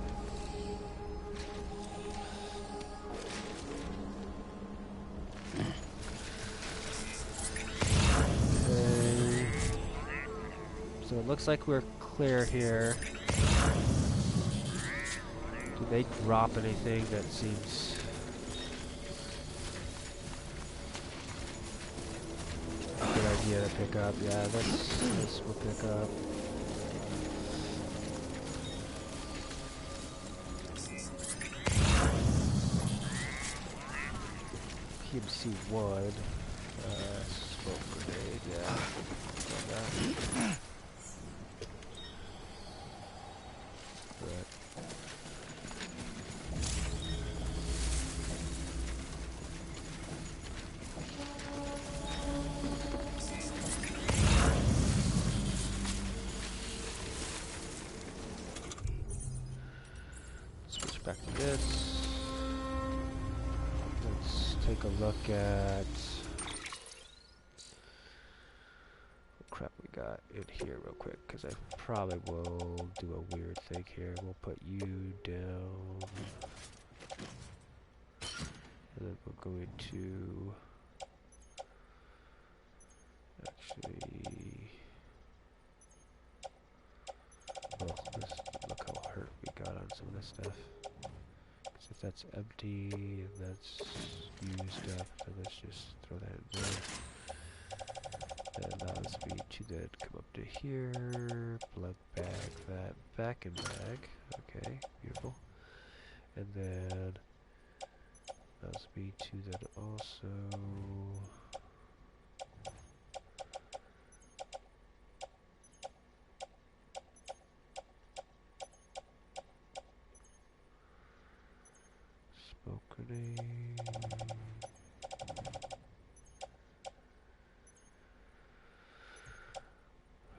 So it looks like we're clear here. Do they drop anything that seems... a good idea to pick up? Yeah, this will pick up. PMC 1. Smoke grenade, yeah. Switch back to this. Let's take a look at what crap we got in here real quick, because I probably will do a weird thing here. We'll put you down, and then we'll go into actually. Well, look how hurt we got on some of this stuff. If that's empty and that's used up, then let's just throw that in there. That allows me to then come up to here, plug bag that back in bag. Okay, beautiful. And then allows me to then also smoke grenade.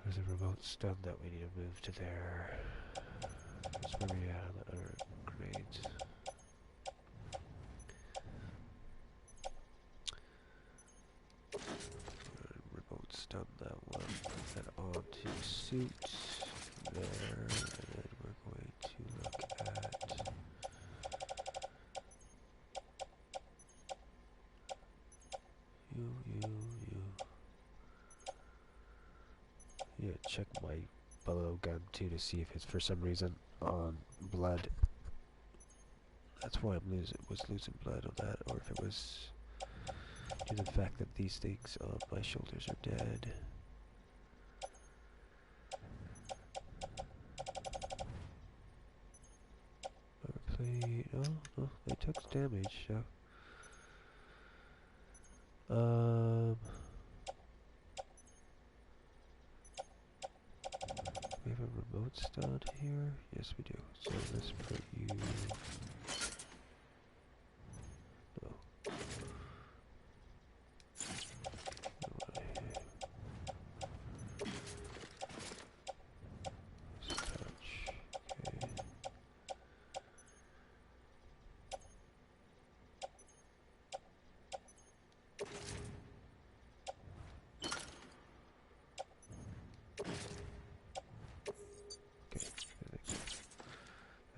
There's a remote stun that we need to move to there. That's where we had the other grenades. almost done that one. Put that onto the suit there, and then we're going to look at you. Yeah, check my bellow gun too to see if it's for some reason on blood. That's why was losing blood on that, or if it was due to the fact that these things on my shoulders are dead. Plate. Oh, no, they took damage. So. We have a remote stud here. Yes, we do. So let's put you. No.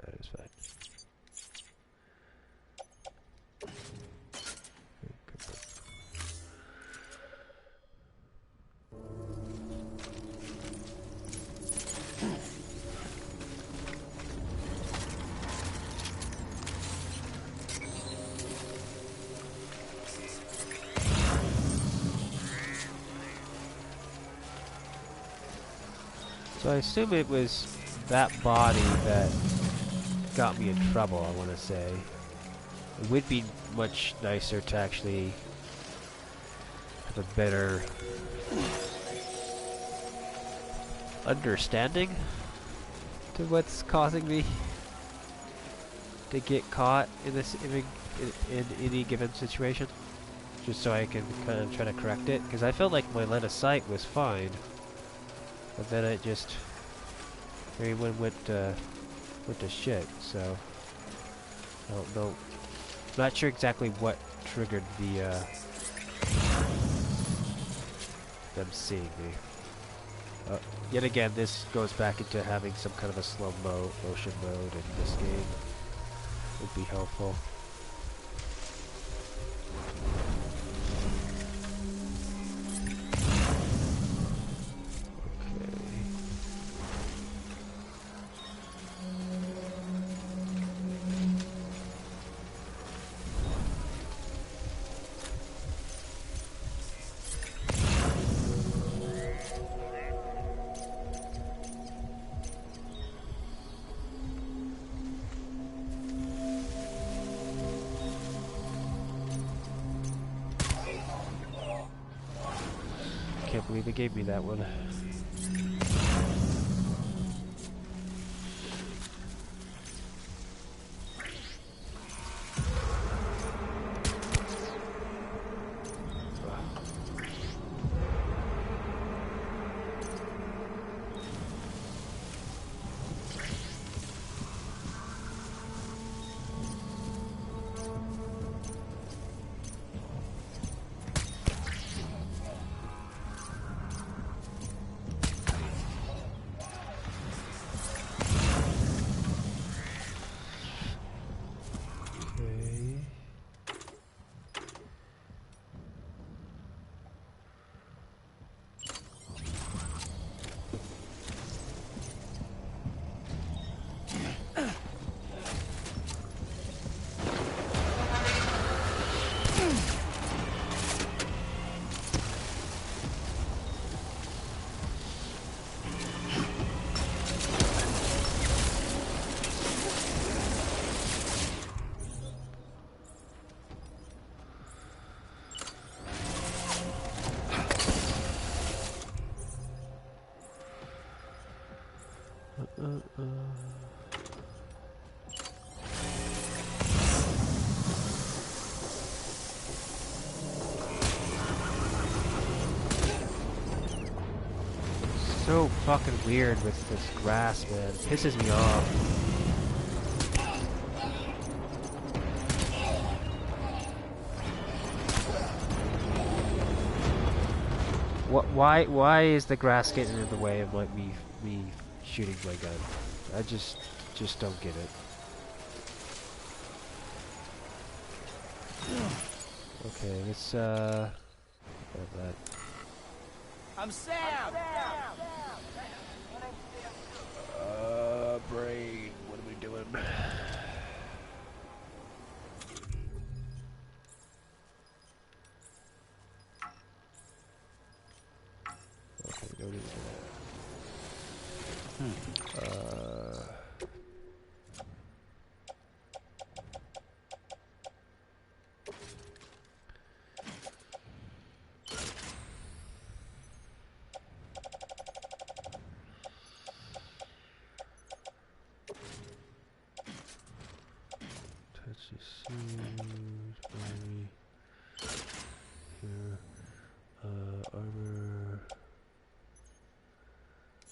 That is fine. So I assume it was that body that got me in trouble, I want to say. It would be much nicer to actually have a better understanding to what's causing me to get caught in this in any given situation, just so I can kind of try to correct it, because I felt like my line of sight was fine, but then it just everyone went to shit. So I don't know. I'm not sure exactly what triggered the them seeing me. Yet again, this goes back into having some kind of a slow motion mode in this game. Would be helpful. I can't believe it gave me that one. So fucking weird with this grass, man. It pisses me off. Why is the grass getting in the way of like me shooting my gun? I just don't get it. Okay, let's have that. I'm Sam! Brain, what are we doing? Okay, don't even do that. Touch the seed, maybe. Here. Armor.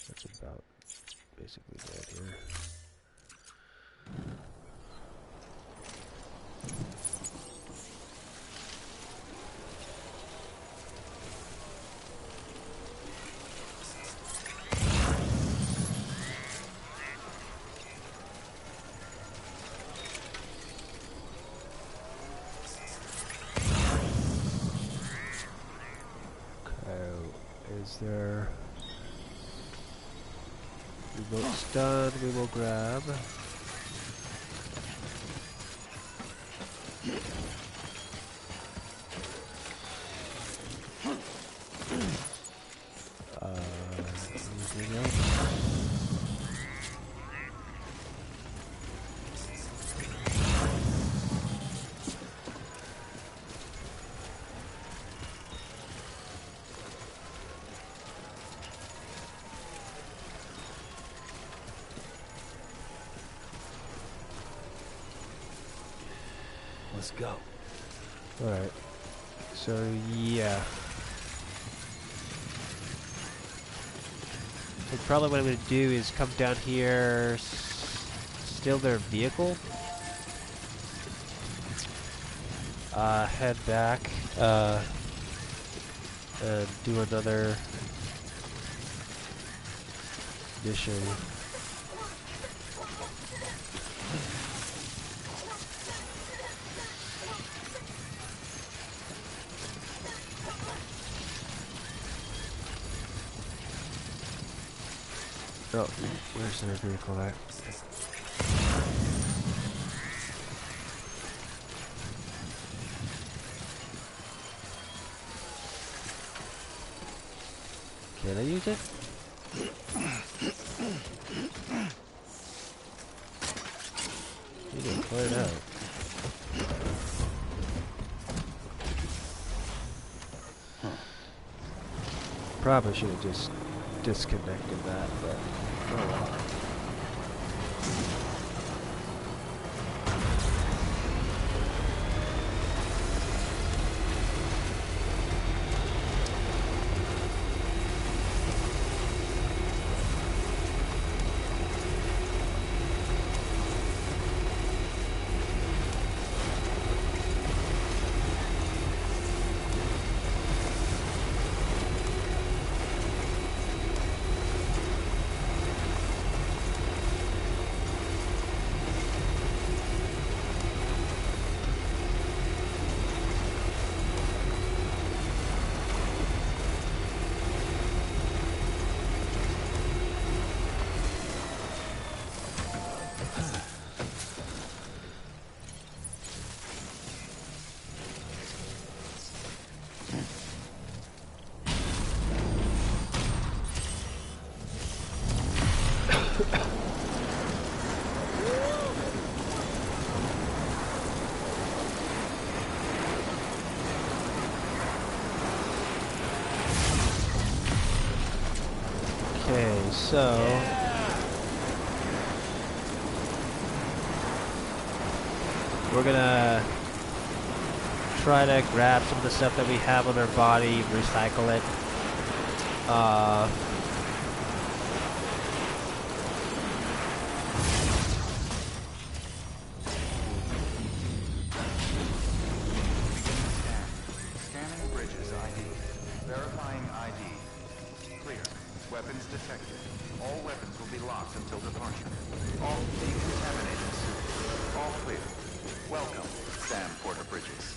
That's about basically dead here. Is there remote stun? We will grab. Anything else? Let's go. Alright. So, yeah. So probably what I'm going to do is come down here, steal their vehicle, head back, and do another mission. Oh, where's their vehicle at? Can I use it? You didn't clear it out. Probably should have just disconnected that, but oh well. Okay, so we're gonna try to grab some of the stuff that we have on our body, recycle it. Scanning bridges ID. Verifying ID. Weapons detected. All weapons will be locked until departure. All decontaminated soon. All clear. Welcome, Sam Porter Bridges.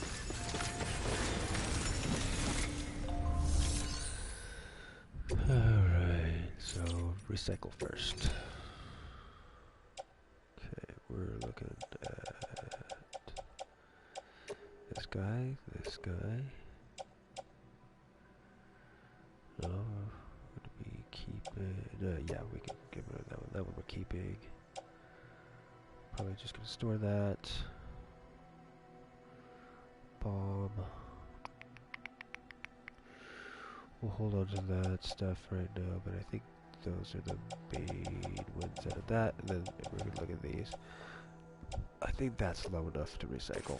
Alright, so recycle first. Okay, we're looking at this guy, this guy. No, we're gonna be keeping. Yeah, we can get rid of that one. That one we're keeping. Probably just gonna store that. Bomb. We'll hold on to that stuff right now, but I think those are the main ones out of that. And then we're gonna look at these. I think that's low enough to recycle.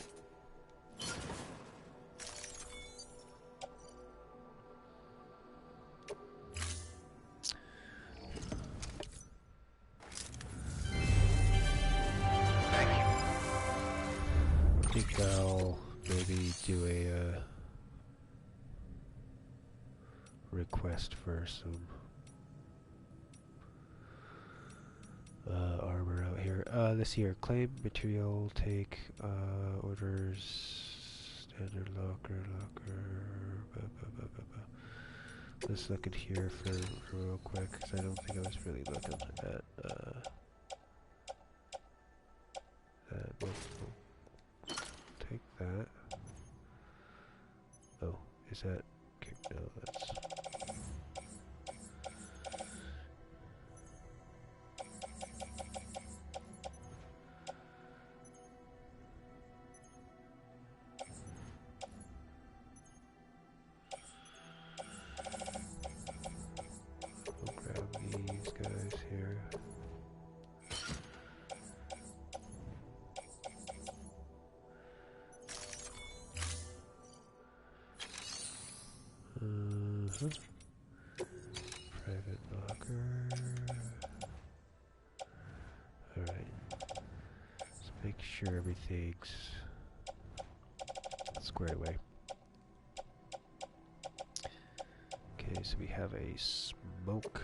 I think I'll maybe do a request for some armor out here. This here, claim material, take orders, standard locker. Let's look in here for real quick, because I don't think I was really looking at that. Take that. Oh, is that? Okay, no, that's. We'll grab these guys here. Private locker. Alright. Let's make sure everything's squared away. Okay, so we have a smoke.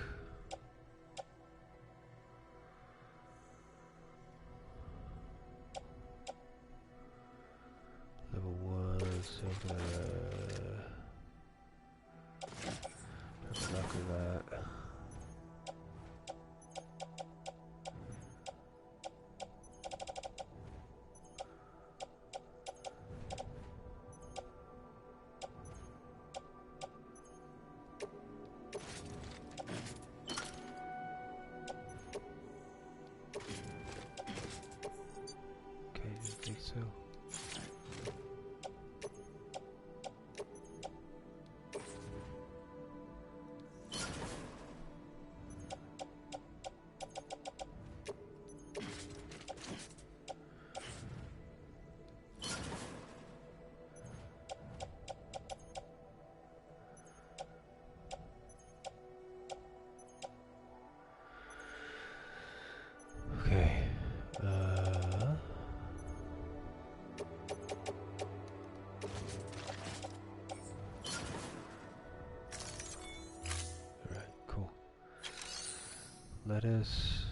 Level 1, so I'm gonna locker that. Okay, I think so. Okay. Alright, cool. Let us,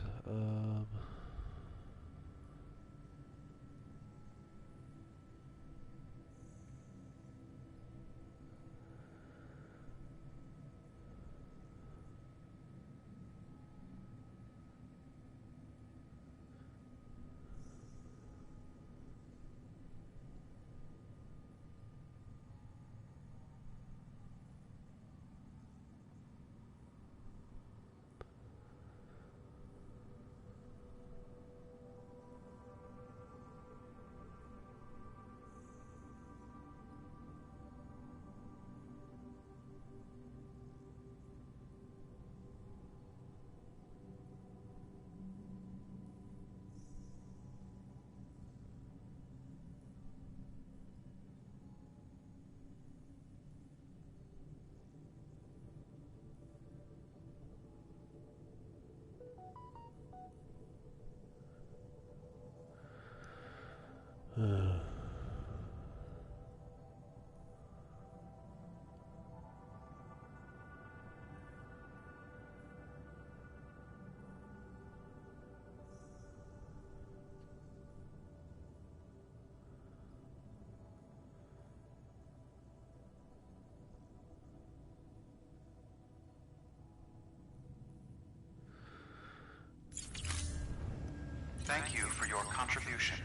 for your contribution.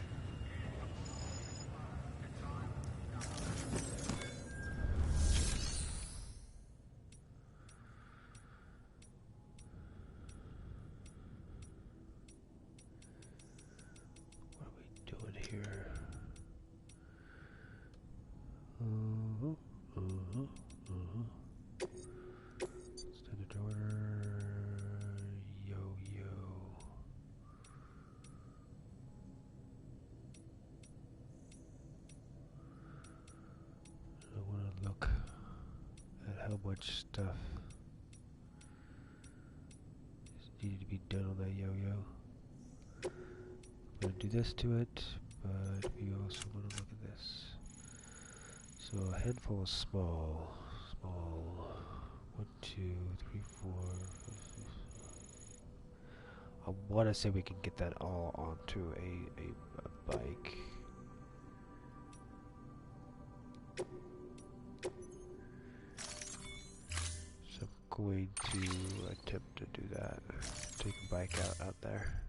What are we doing here? Standard order. Yo. I want to look at how much stuff needed to be done on that yo-yo. I'm going to do this to it, but we also want to look at this. So a handful of small. 1, 2, 3, 4. I want to say we can get that all onto a bike. So I'm going to attempt to do that. Take a bike out there.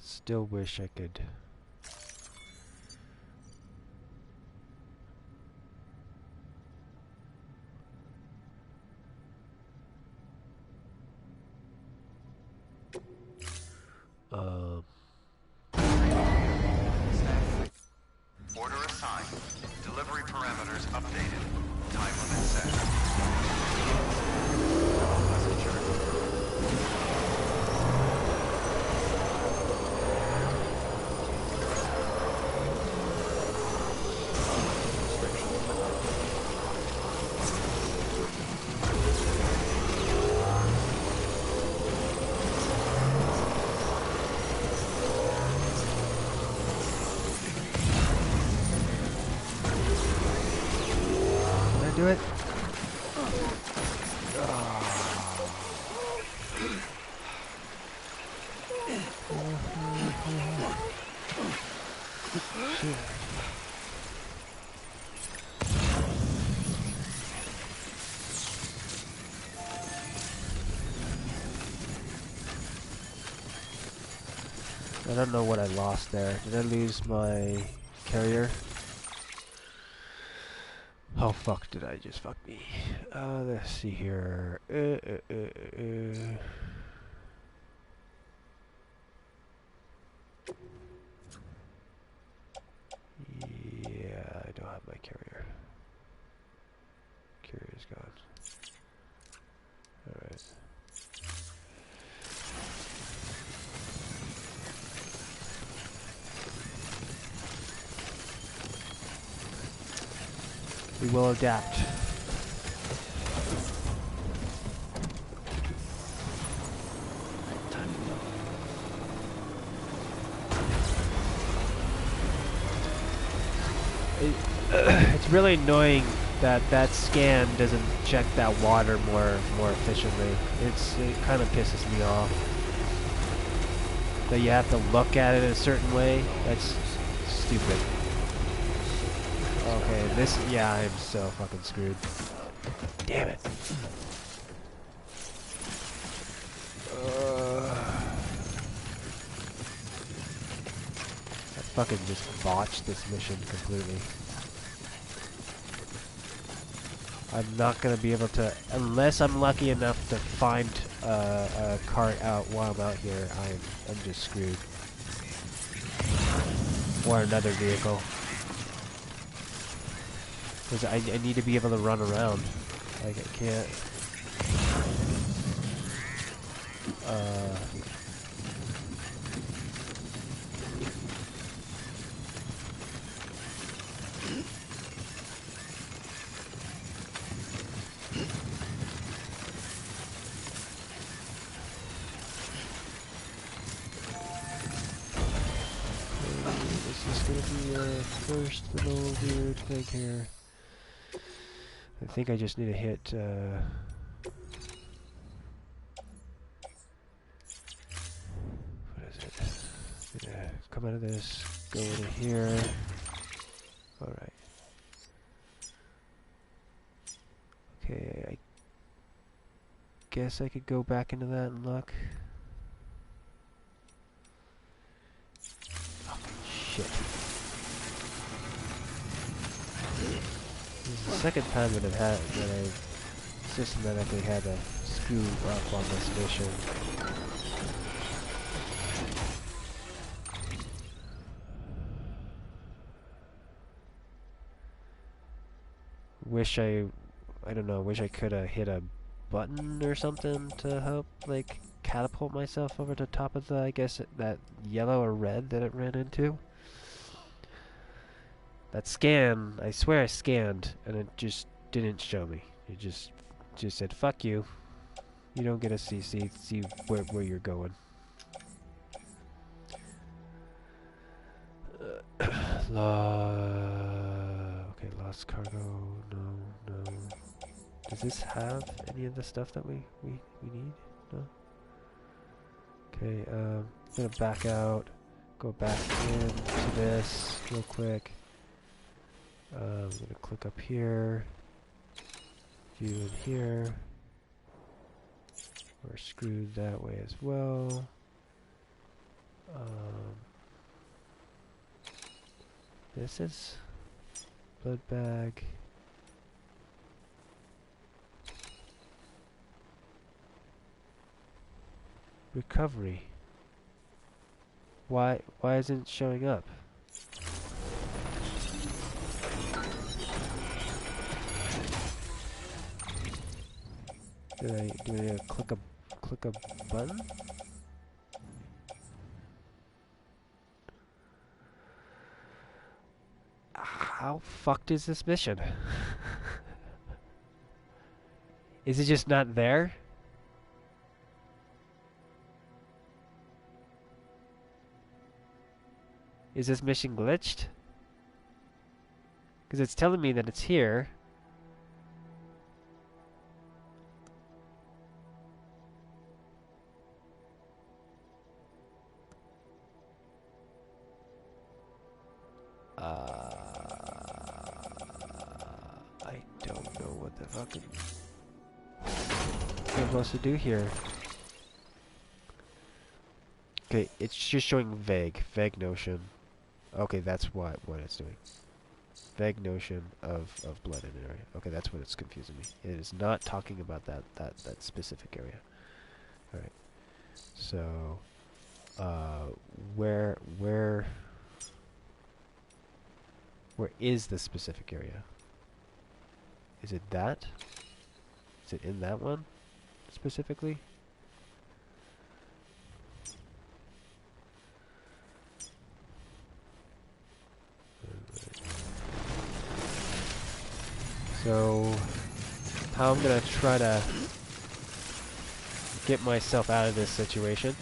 Still wish I could Order assigned. Delivery parameters updated. Time limit set. do it. I don't know what I lost there. Did I lose my carrier? Oh fuck, did I just fuck me? Let's see here. Yeah, I don't have my carrier. Carrier's gone. Alright. We will adapt. It's really annoying that that scan doesn't check that water more efficiently. It kind of pisses me off. That you have to look at it a certain way. That's stupid. Okay, this, yeah, I'm so fucking screwed. Damn it. I fucking just botched this mission completely. I'm not gonna be able to, unless I'm lucky enough to find a cart out while I'm out here, I'm just screwed. Or another vehicle. Because I need to be able to run around. Like, I can't... This is gonna be our first little weird thing here. I think I just need to hit, come out of this, go into here. Alright. Okay, I guess I could go back into that and look. Oh, shit. This is the second time that I've systematically had to screw up on this mission. I don't know, wish I could have hit a button or something to help, like, catapult myself over the top of the, I guess, that yellow or red that it ran into. That scan, I swear I scanned, and it just didn't show me. It just said, fuck you. You don't get to see where you're going. Okay, lost cargo. No. Does this have any of the stuff that we need? No. Okay, I'm gonna back out. Go back into this real quick. I'm gonna click up here. View in here. We're screwed that way as well. This is blood bag. Recovery. Why isn't it showing up? Do I click a button? How fucked is this mission? Is it just not there? Is this mission glitched? Because it's telling me that it's here. I don't know what the fuck I'm supposed to do here. Okay, it's just showing vague notion. Okay, that's what it's doing. Vague notion of blood in an area. Okay, that's what it's confusing me. It is not talking about that specific area. All right. So, where is the specific area? Is it that? Is it in that one specifically? So, how I'm gonna try to get myself out of this situation.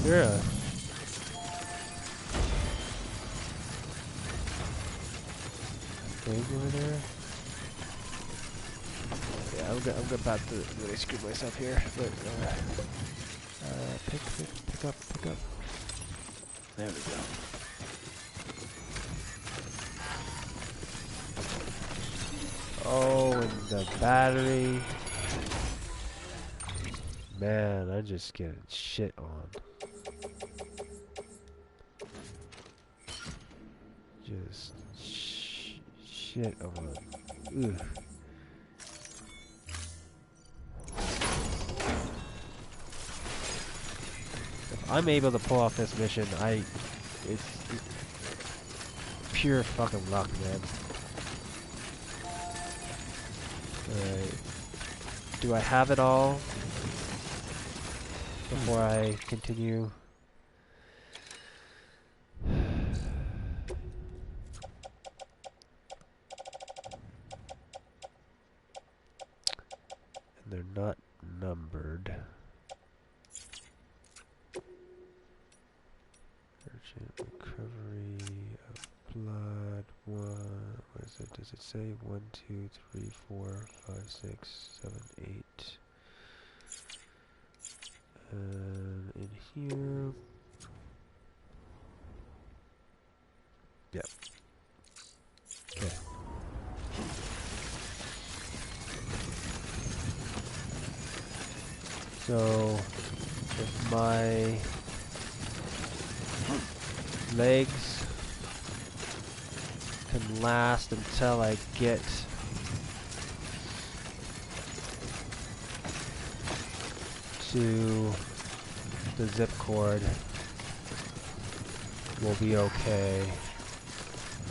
Yeah. Over there. Yeah, I'm about to really screw myself here, but pick up. There we go. Oh, and the battery. Man, I'm just getting shit on. Just shit on. Ugh. If I'm able to pull off this mission, it's pure fucking luck, man. Alright. Do I have it all before I continue? And they're not numbered. Urgent recovery of blood. What is it? Does it say 1, 2, 3, 4, 5, 6, 7, 8? In here. Yep. Okay. So, if my legs can last until I get to the zip cord, we'll be okay.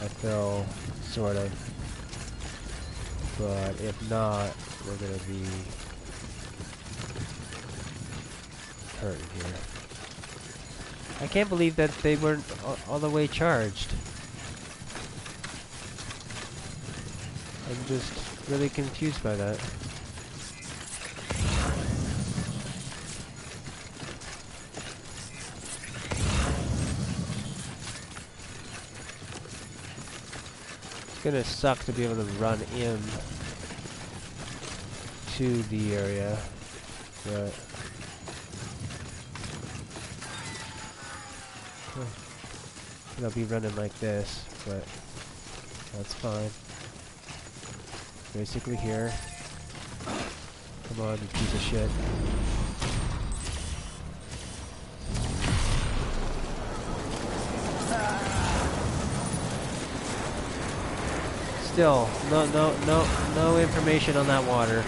I feel sort of, but if not, we're gonna be hurting here. I can't believe that they weren't all the way charged. I'm just really confused by that. It's gonna suck to be able to run in to the area, but I'll be running like this, but that's fine. Basically here. Come on, you piece of shit. Still, no information on that water.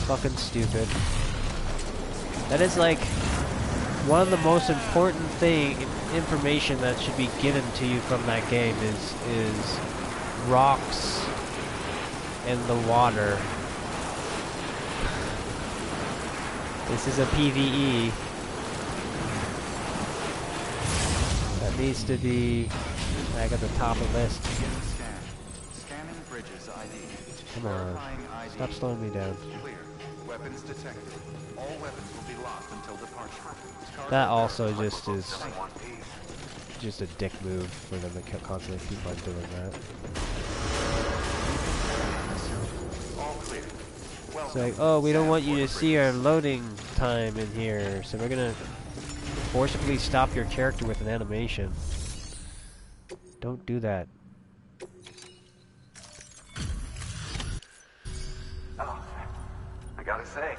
Fucking stupid. That is like one of the most important information that should be given to you from that game is rocks and the water. This is a PvE. That needs to be back at the top of the list. Scanning bridges ID. Come on. ID. Stop slowing me down. Clear. Weapons detected. All weapons will be locked until departure. That also just is just a dick move for them to constantly keep on doing that. All clear. It's like, oh, we don't want you to see our loading time in here, so we're gonna forcibly stop your character with an animation. Don't do that. Oh, I gotta say.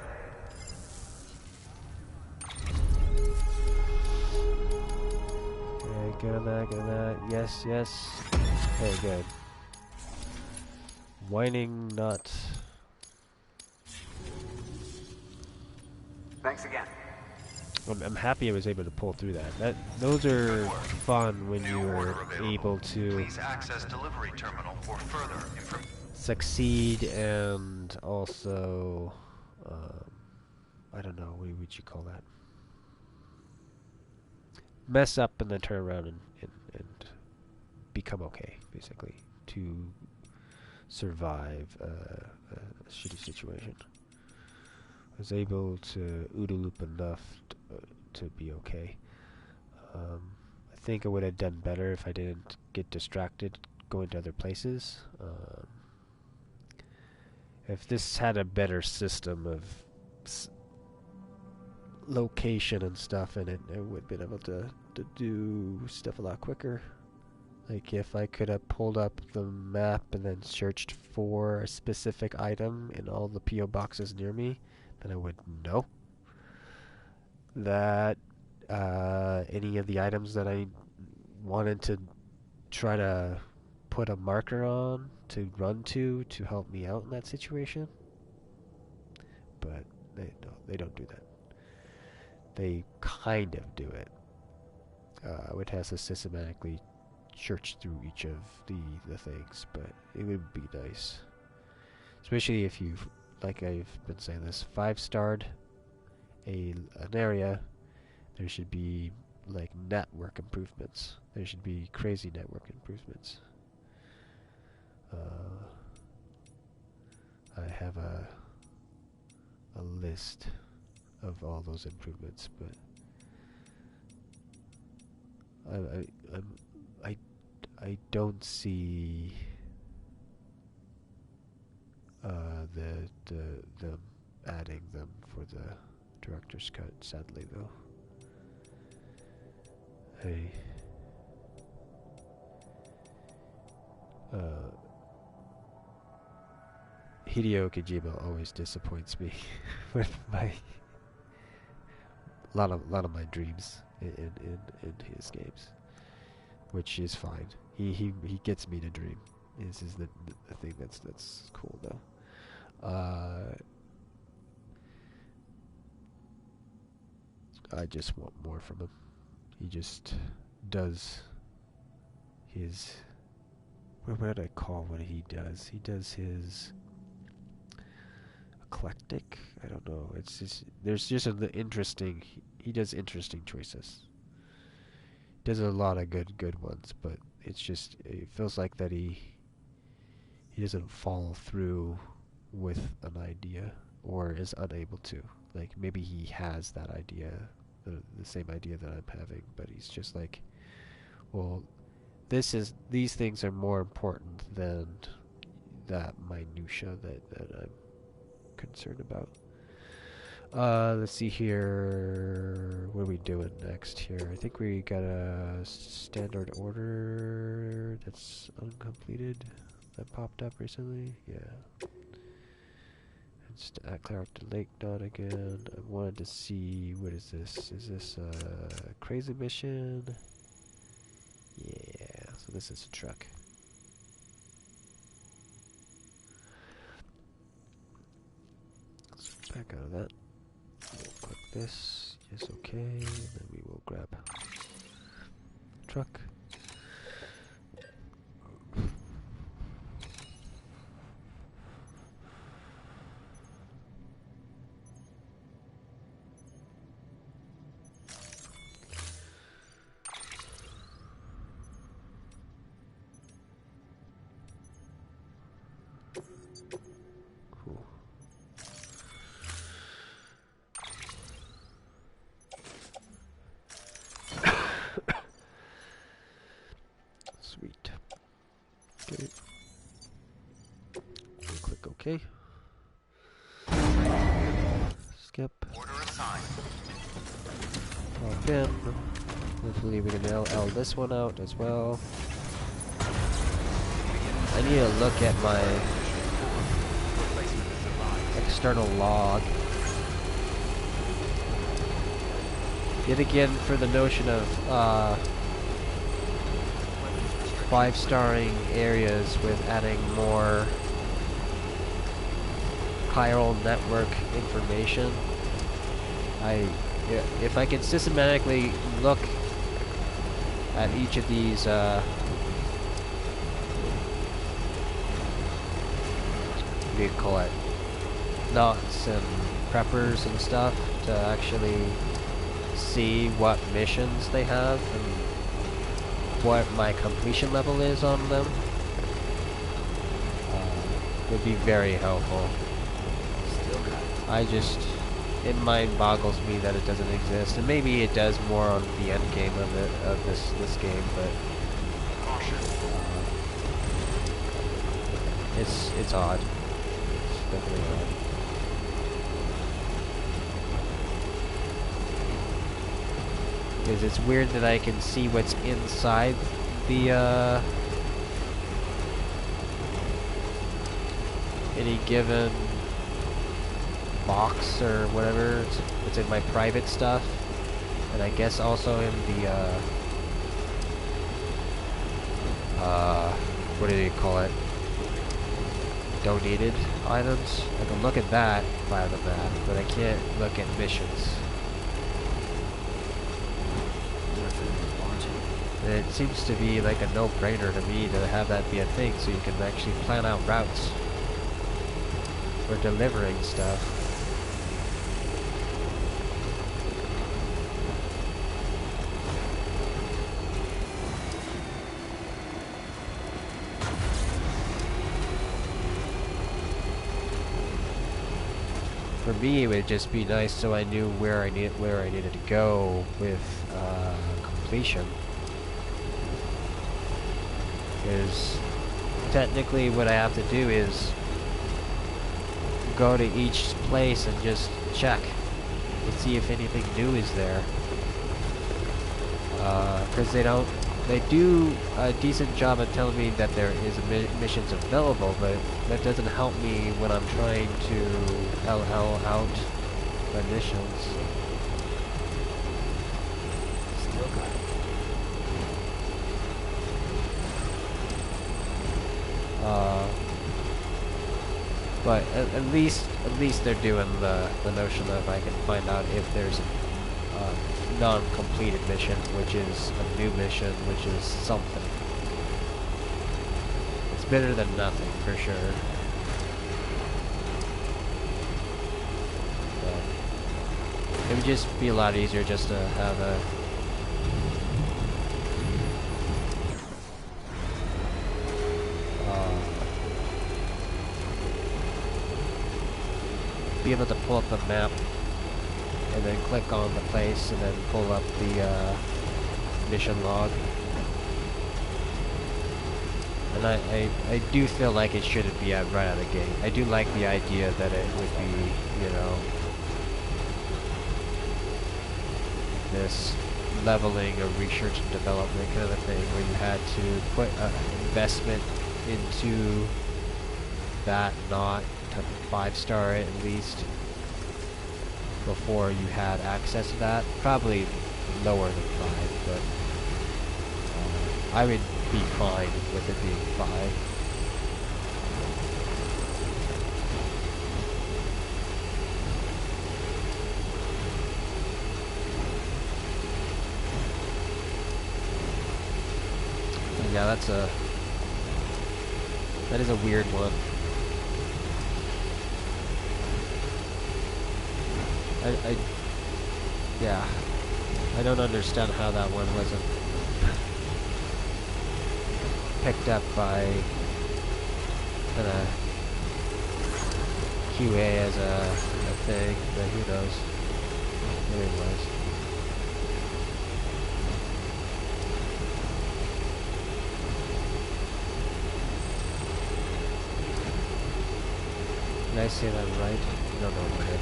Okay, get on that, get on that. Yes, yes. Okay, good. Whining nut. Thanks again. I'm happy I was able to pull through that. Those are fun when you are able to Please access delivery terminal for further information. succeed and also, I don't know, what would you call that? Mess up and then turn around and become okay, basically, to survive a shitty situation. I was able to OODA loop enough to be okay. I think I would have done better if I didn't get distracted going to other places. If this had a better system of location and stuff in it, I would have been able to do stuff a lot quicker. Like if I could have pulled up the map and then searched for a specific item in all the P.O. boxes near me, then I would know that any of the items that I wanted to try to put a marker on to run to help me out in that situation. But they don't do that. They kind of do it. I would have to systematically search through each of the things, but it would be nice. Especially if you've, like I've been saying this, 5-starred an area, there should be like network improvements. There should be crazy network improvements. I have a list of all those improvements, but I don't see the adding them for director's cut, sadly though. Hey. Hideo Kojima always disappoints me with my lot of my dreams in his games, which is fine. He gets me to dream. This is the thing that's cool though. I just want more from him. He just does his... What did I call what he does? He does his... eclectic? I don't know. It's just... There's just an interesting... He does interesting choices. He does a lot of good ones, but it's just... It feels like that he doesn't follow through with an idea, or is unable to. Like, maybe he has that idea, the same idea that I'm having, but he's just like, well, these things are more important than that minutia that I'm concerned about. Let's see here. What are we doing next here? I think we got a standard order that's uncompleted that popped up recently. Yeah. Clear out the lake dot again. I wanted to see, what is this? Is this a crazy mission? Yeah, so this is a truck. Let's back out of that. We'll click this. Yes, okay. And then we will grab truck. Sweet. Okay. We'll click OK. Skip. Order assigned. Log in. Hopefully we can LL this one out as well. I need to look at my external log. Yet again, for the notion of 5-starring areas with adding more chiral network information. If I can systematically look at each of these what do you call it, knots and preppers and stuff, to actually see what missions they have and what my completion level is on them, would be very helpful. It mind boggles me that it doesn't exist, and maybe it does more on the end game of this game, but it's odd. It's definitely odd. Because it's weird that I can see what's inside the any given box or whatever. It's in my private stuff, and I guess also in the what do you call it? Donated items. I can look at that via the map, but I can't look at missions. And it seems to be like a no-brainer to me to have that be a thing, so you can actually plan out routes for delivering stuff. For me, it would just be nice so I knew where I needed to go with completion. Because technically what I have to do is go to each place and just check. to see if anything new is there. Because they do a decent job at telling me that there is missions available, but that doesn't help me when I'm trying to LL out my missions. Still got it. But at least they're doing the notion of I can find out if there's a non-completed mission, which is a new mission, which is something. It's better than nothing, for sure. But it would just be a lot easier just to have a be able to pull up the map and then click on the place and then pull up the mission log. And I do feel like it shouldn't be right out of the gate. I do like the idea that it would be, you know, this leveling of research and development kind of thing where you had to put investment into that, not to 5-star it at least before you had access to that. Probably lower than 5, but I would be fine with it being 5. But yeah, that is a weird one. Yeah, I don't understand how that one wasn't picked up by QA as a thing, but who knows? Maybe it was. Did I say that right? I don't know where.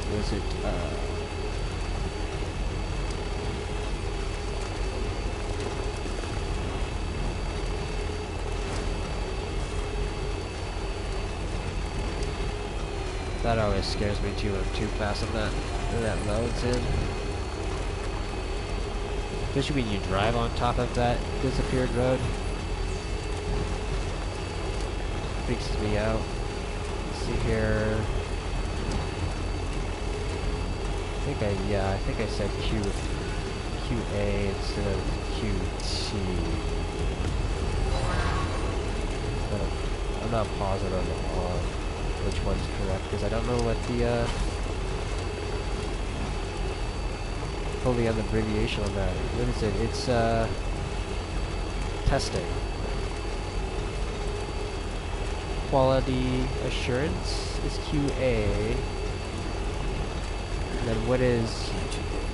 Was it, that always scares me too fast when that loads in. Especially when you drive on top of that disappeared road. Freaks me out. Let's see here. I think I said QA instead of QT. But I'm not positive on which one's correct because I don't know what the fully on the abbreviation on that. What is it? It's testing. Quality assurance is QA. Then what is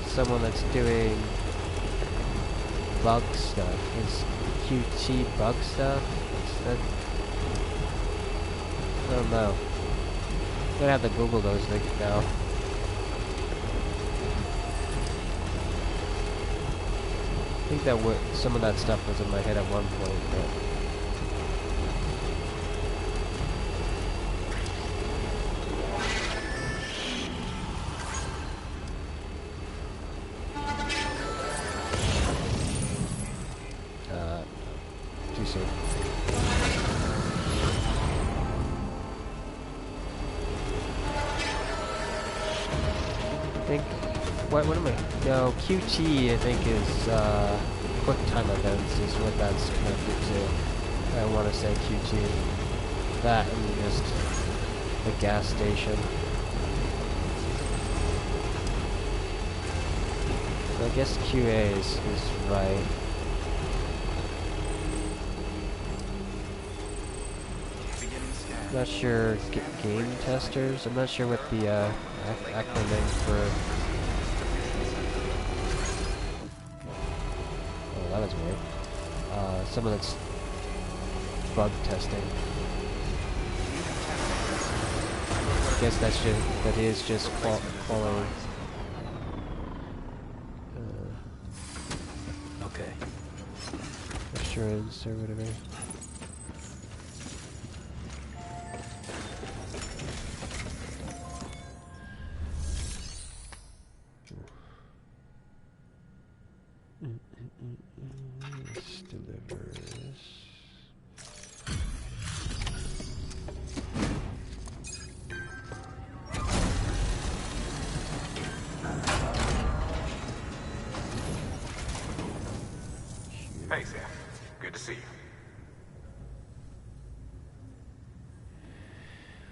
someone that's doing bug stuff? Is QT bug stuff? I don't know. I'm gonna have to Google those things now. I think that some of that stuff was in my head at one point, but too soon. I think, what am I? No, QT I think is, quick time events is what that's connected to. I want to say QT. That and just the gas station. So I guess QA is right. I'm not sure, game testers? I'm not sure what the acronym for... Oh, that was weird. Some of that's bug testing. I guess that is just quality. assurance or whatever. Let's deliver this. Hey, Sam. Good to see you.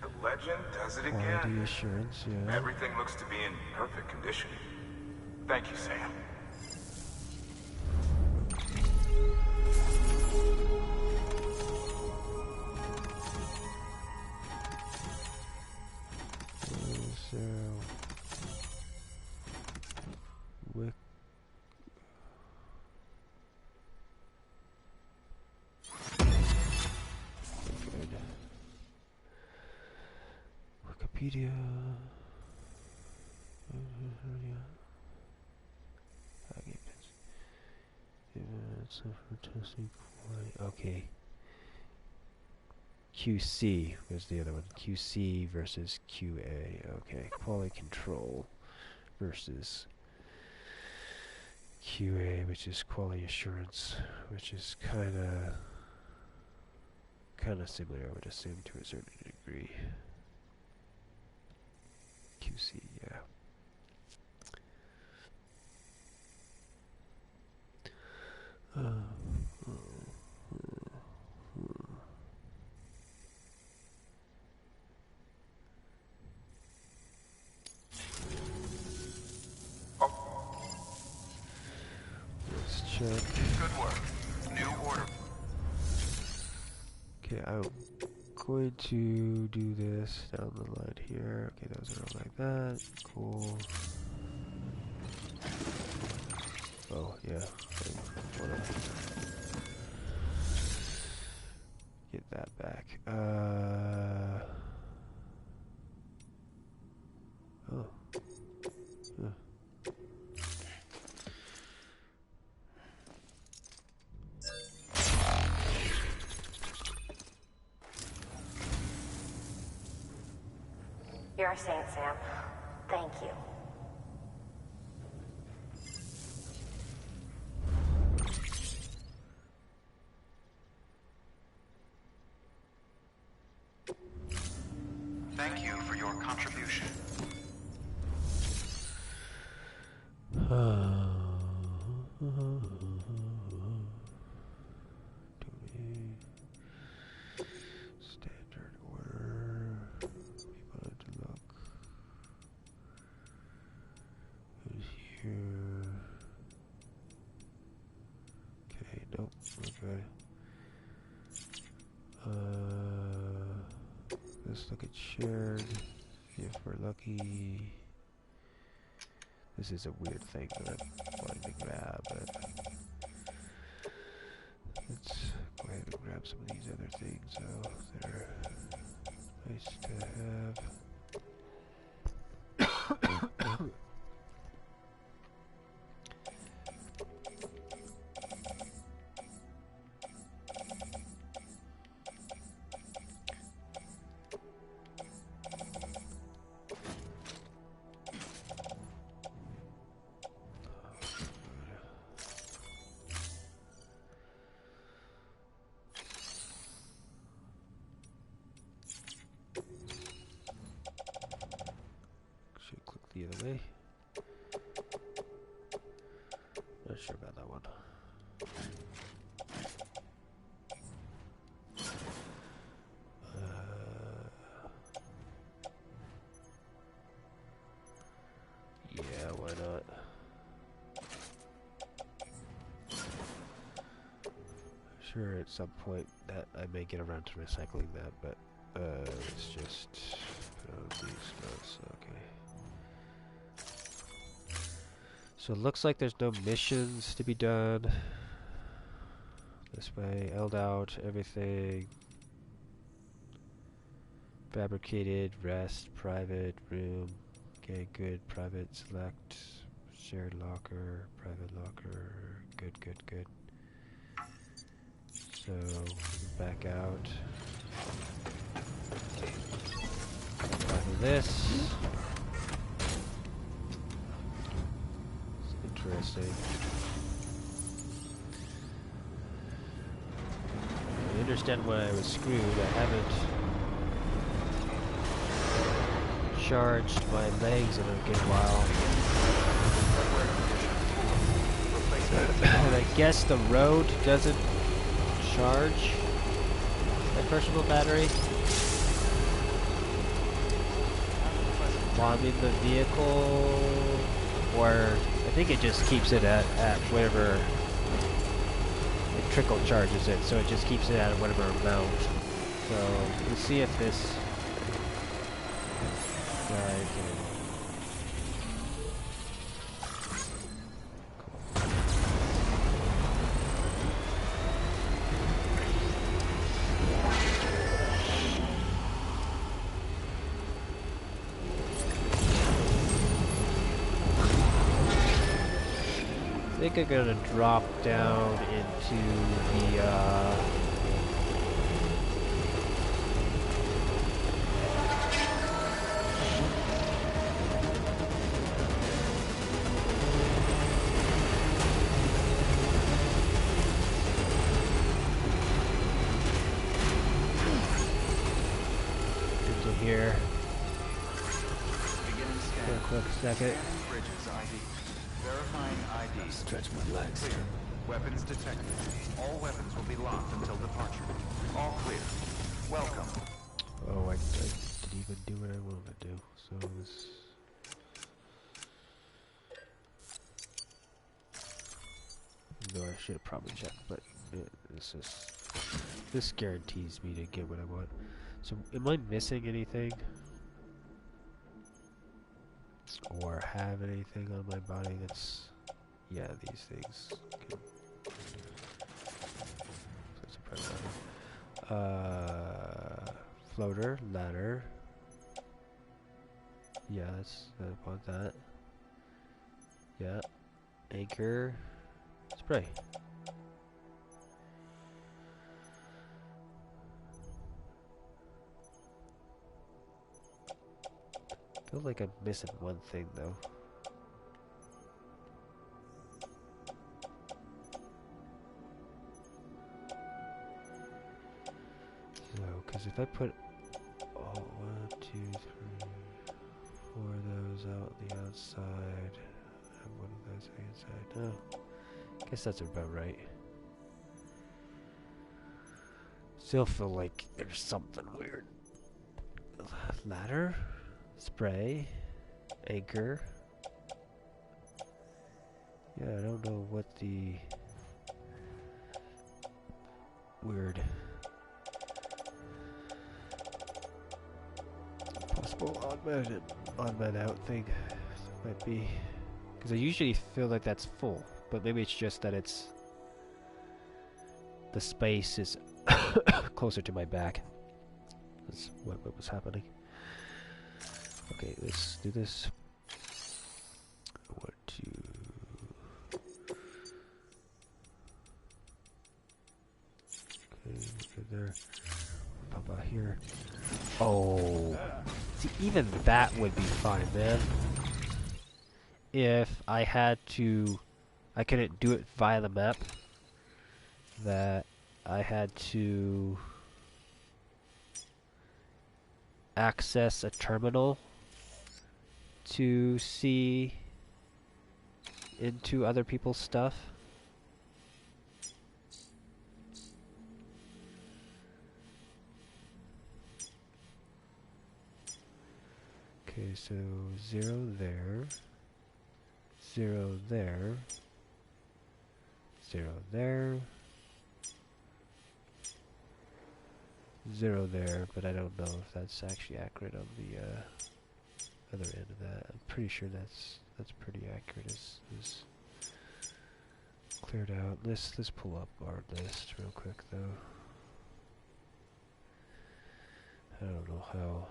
The legend does it Quality again. assurance, yeah. Everything looks to be in perfect condition. Thank you, Sam. So, Wick. Good. Wikipedia. Okay. QC was the other one. QC versus QA. Okay. Quality control versus QA, which is quality assurance, which is kind of similar, I would assume, to a certain degree. QC, yeah. Let's check. Good work. New order. Okay, I'm going to do this down the line here. Okay, those are all like that. Cool. Oh, yeah. I wanna get that back. Oh. Huh. You're a saint, Sam. Thank you. Thank you for your contribution. Standard order. We wanted to look. Who's here? Okay, nope, we're good. Let's look at shared. If we're lucky. This is a weird thing that I'm wanting to grab, but let's go ahead and grab some of these other things, so they're nice to have. Should click the other way. Not sure about that one. Yeah, why not? Sure, at some point that I may get around to recycling that, but it's just these notes. Okay. So it looks like there's no missions to be done. This way, held out, everything. Fabricated, rest, private, room. Okay, good, private, select, shared locker, private locker. Good, good, good. So back out. Back to this. It's interesting. I understand when I was screwed. I haven't charged my legs in a good while. And I guess the road doesn't charge my personal battery while I'm in the vehicle, or I think it just keeps it at whatever it trickle charges it, so it just keeps it at whatever amount. So we'll see if this guy can. I think I'm gonna drop down into the into here. Beginning scan. For a quick second. Scanning bridges ID. Verifying ID. Stretch my legs. Clear. Weapons detected. All weapons will be locked until departure. All clear. Welcome. Oh, I didn't even do what I wanted to do. So this. No, I should have probably checked, but this guarantees me to get what I want. So, am I missing anything? Or have anything on my body that's... Yeah, these things can... That's a priority. Floater, ladder. Yes, I want that. Yeah. Anchor. Spray. I feel like I'm missing one thing though. No, because if I put 1, 2, 3, 4 of those out the outside, and one of those on the inside. No, guess that's about right. Still feel like there's something weird. Ladder, spray, anchor. Yeah, I don't know what the weird possible odd man out thing might be. Because I usually feel like that's full, but maybe it's just that it's the space is closer to my back. That's what was happening. Okay, let's do this. 1, 2. Okay, good there. Pop out here. Oh, see, even that would be fine, man. If I had to, I couldn't do it via the map. That I had to access a terminal to see into other people's stuff. Okay, so 0 there, 0 there, 0 there, 0 there, but I don't know if that's actually accurate on the other end of that. I'm pretty sure that's pretty accurate. Is cleared out. Let's pull up our list real quick though. I don't know how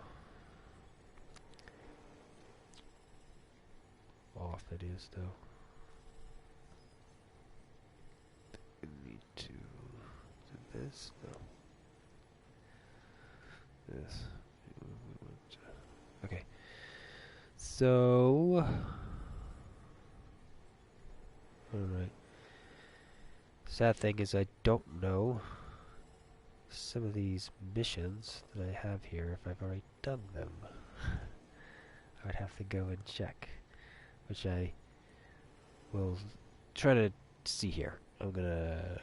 off it is though. I need to do this? No. This. Okay. So. Alright. Sad thing is I don't know some of these missions that I have here if I've already done them. I would have to go and check, which I will try to see here. I'm gonna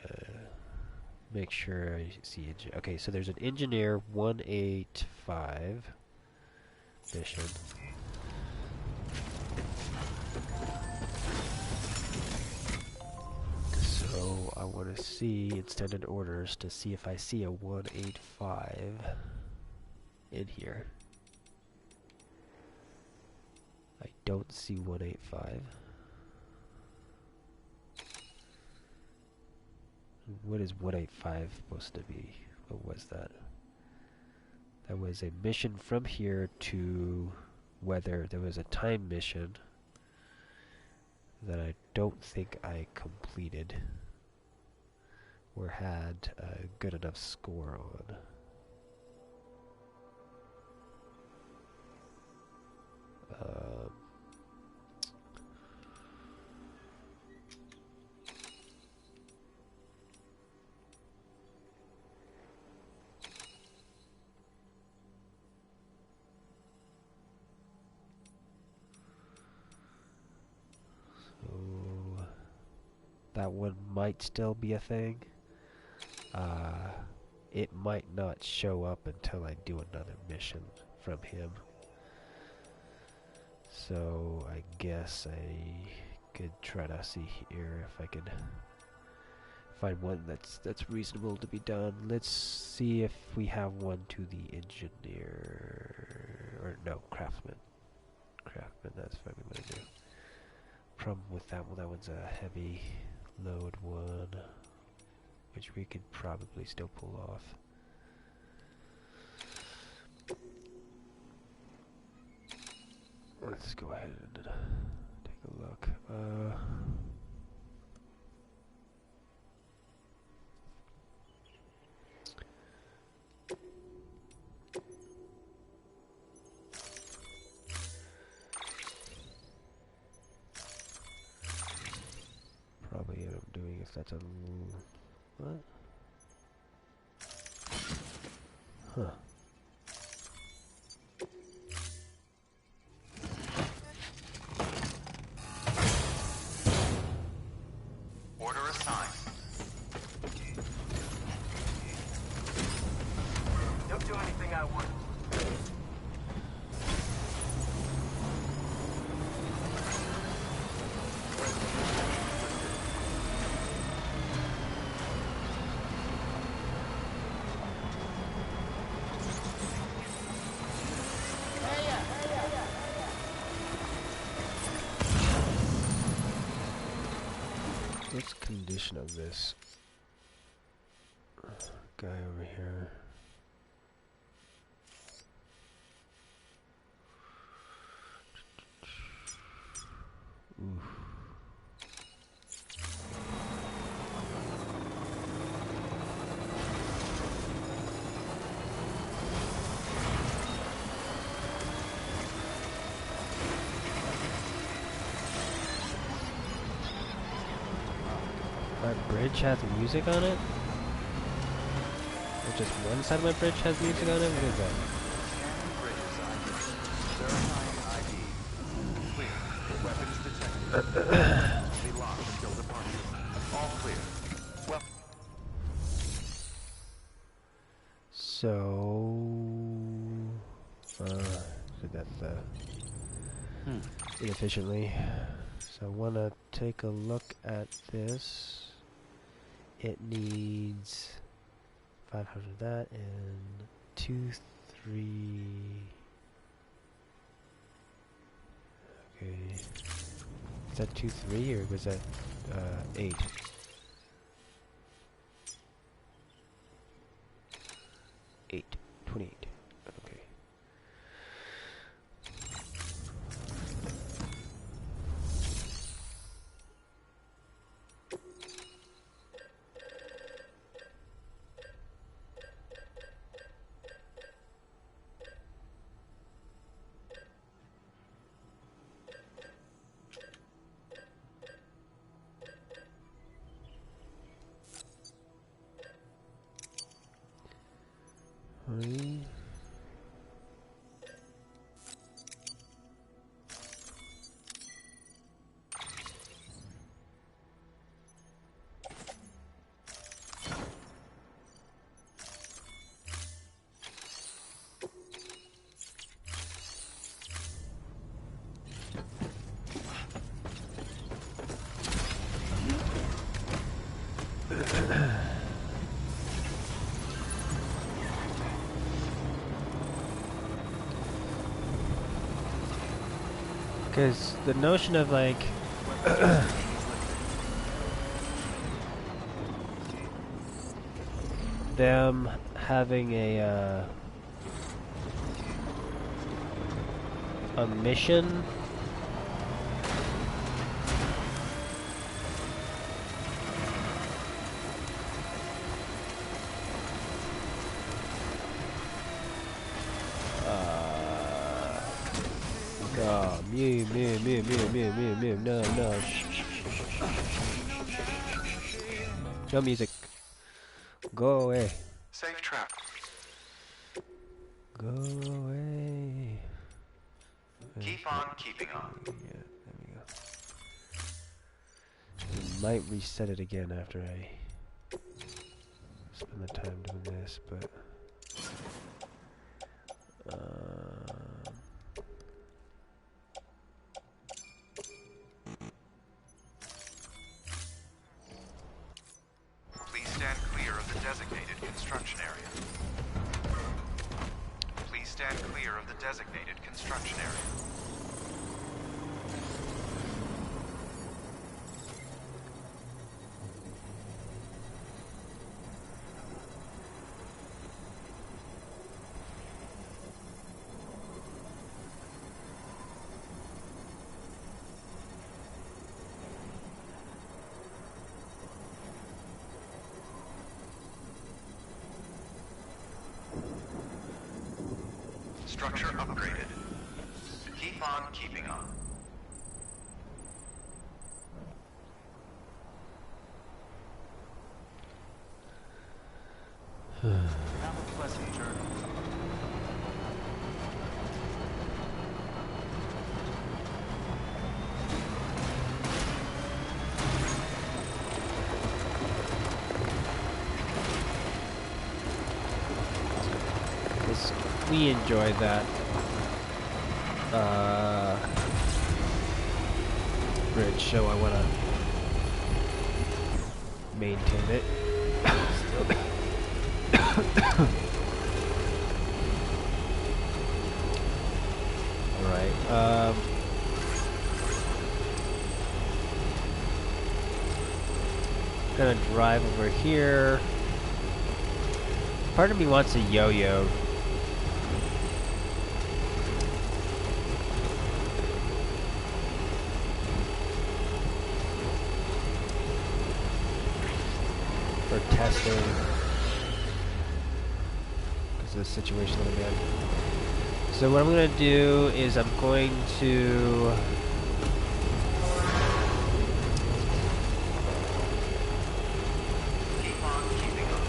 make sure I see. Okay, so there's an Engineer 185 mission. So I want to see in standard orders to see if I see a 185 in here. I don't see 185. What is 185 supposed to be? What was that? That was a mission from here to weather. There was a time mission that I don't think I completed or had a good enough score on. So that one might still be a thing. It might not show up until I do another mission from him. So I guess I could try to see here if I could find one that's reasonable to be done. Let's see if we have one to the engineer, or no, craftsman. Craftsman, that's what I'm gonna do. Problem with that one, that one's a heavy load one, which we could probably still pull off. Let's go ahead and take a look. Probably end up doing if that's a what? Huh. Order assigned. Don't do anything I want. What's the condition of this guy over here? Oof. My bridge has music on it? Or just one side of my bridge has music on it? What is that? Scanning bridges ID. Verifying ID. Clear. Weapons detected. Weapons be locked until departure. All clear. Well. So that's inefficiently. So I want to take a look at this. It needs 500 of that and 2, 3. Okay. Is that 2, 3 or was that 8? 8. 28. Okay. Fine. Because the notion of like them having a mission oh, mew, no. No music. Go away. Safe trap. Go away. Keep on keeping on. Yeah, there we go. It might reset it again after I spend the time doing this, but Please stand clear of the designated construction area. Please stand clear of the designated construction area. Structure upgraded. Keep on keeping on. Have a pleasant journey. we enjoyed that bridge, so I want to maintain it. Alright, gonna drive over here. Part of me wants a yo-yo. For testing. Because of the situation that I'm in. So what I'm going to do is I'm going to... Keep on keeping on.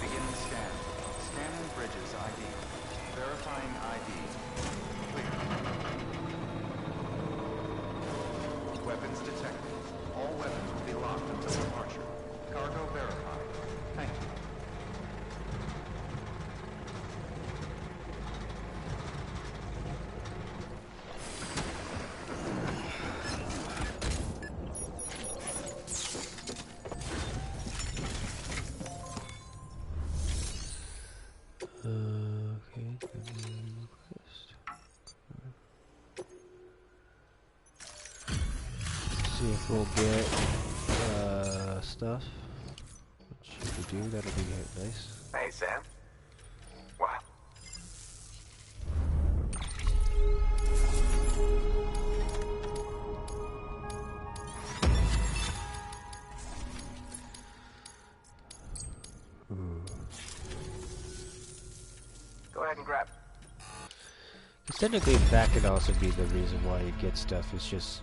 Begin scan. Scanning bridges ID. Verifying ID. Clear. Weapons detected. All weapons will be locked until departure. Cargo verified. Thank you. Okay, see if we'll get stuff. Which if we do, that'll be nice. Hey, Sam. What? Go ahead and grab. Technically, that could also be the reason why you get stuff. It's just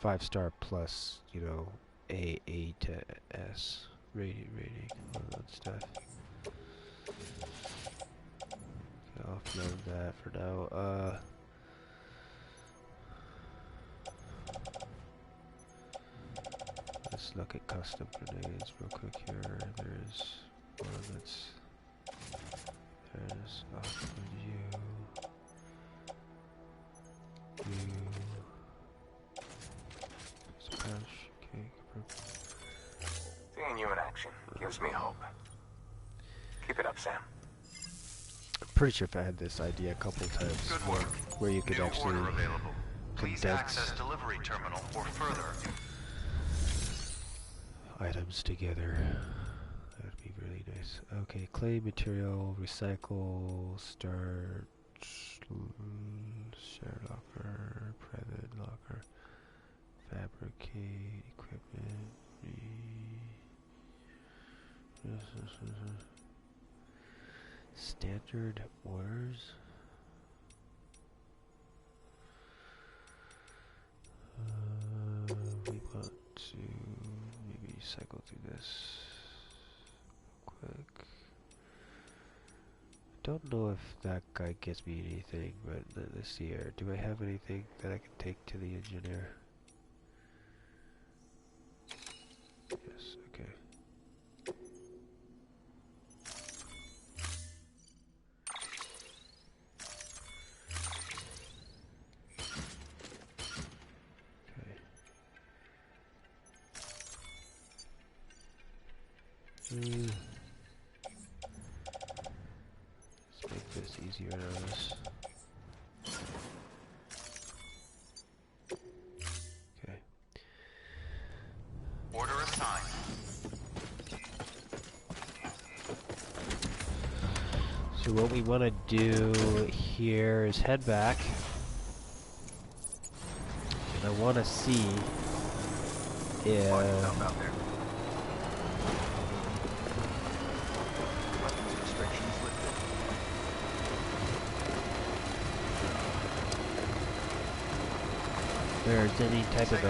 5-star plus, you know, A to S rating, all that stuff. Offload that for now. Let's look at custom grenades real quick here. There's one that's... There's you. Splash. Okay. Seeing you in action gives me hope. Keep it up, Sam. I'm pretty sure if I had this idea a couple times. Good work. Where you could New actually order available. Please condense access delivery terminal or further. items together. That would be really nice. Okay, clay material, recycle, start, share locker, private locker, fabricate, equipment, standard orders. We want to maybe cycle through this quick. Don't know if that guy gives me anything, but let's see here. Do I have anything that I can take to the engineer? Yes, okay. Let's make this easier on us. Okay. Order assigned. So what we want to do here is head back. And I want to see if... there's any type of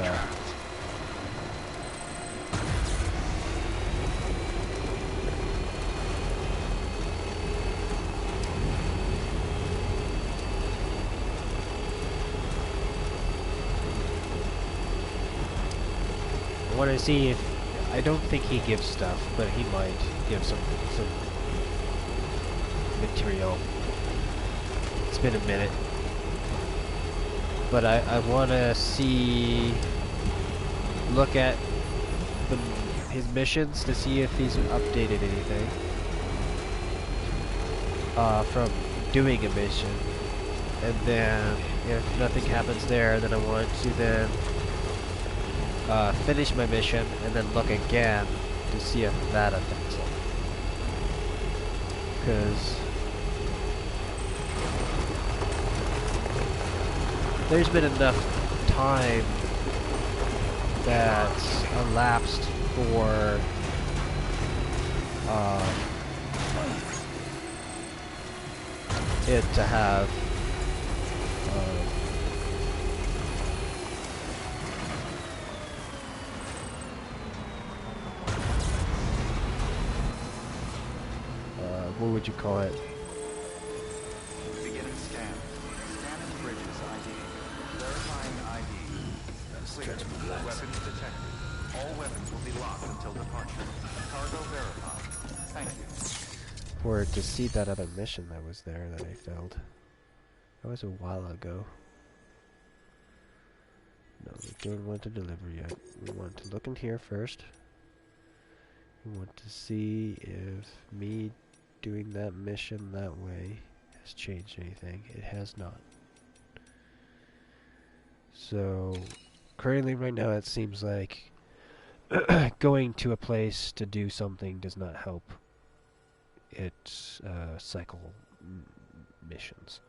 I want to see if I don't think he gives stuff, but he might give some material. It's been a minute. But I want to look at his missions to see if he's updated anything from doing a mission. And then if nothing happens there, then I want to then finish my mission and then look again to see if that affects it. Because there's been enough time that's elapsed for it to have what would you call it? Beginning scan. Scanning bridges ID. Verifying ID. Clear. Weapons detected. All weapons will be locked until departure. Cargo verified. Thank you. For it to see that other mission that was there that I failed. That was a while ago. No, we don't want to deliver yet. We want to look in here first. We want to see if me doing that mission that way has changed anything. It has not. So, currently right now it seems like going to a place to do something does not help its cycle missions.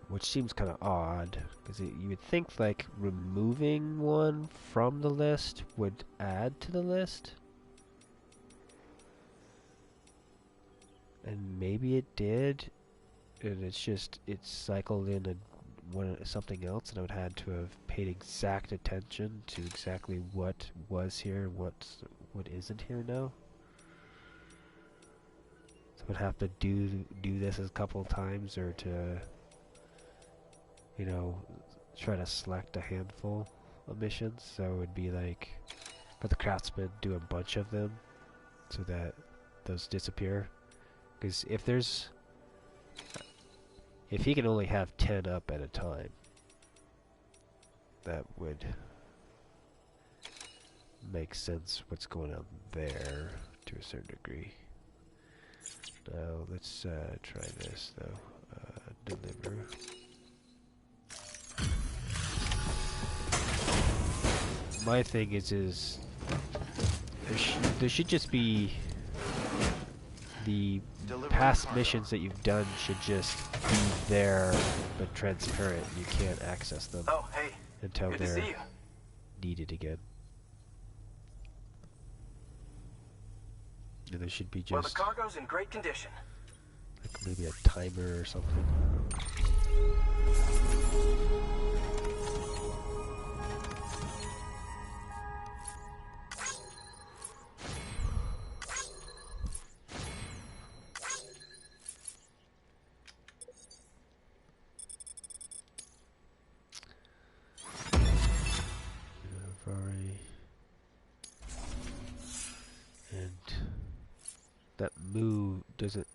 Which seems kind of odd, because you would think like removing one from the list would add to the list. And maybe it did, and it's cycled in something else, and I would had to have paid exact attention to exactly what was here and what isn't here now. So I would have to do this a couple times, or to, you know, try to select a handful of missions. So it would be like, for the craftsman, do a bunch of them so that those disappear. Because if he can only have 10 up at a time, that would make sense what's going on there to a certain degree. Now let's try this though. Deliver. My thing is there should just be the past missions that you've done should just be there, but transparent. You can't access them until they're needed again. And there should be just, well, the cargo's in great condition. Like maybe a timer or something. That move, does it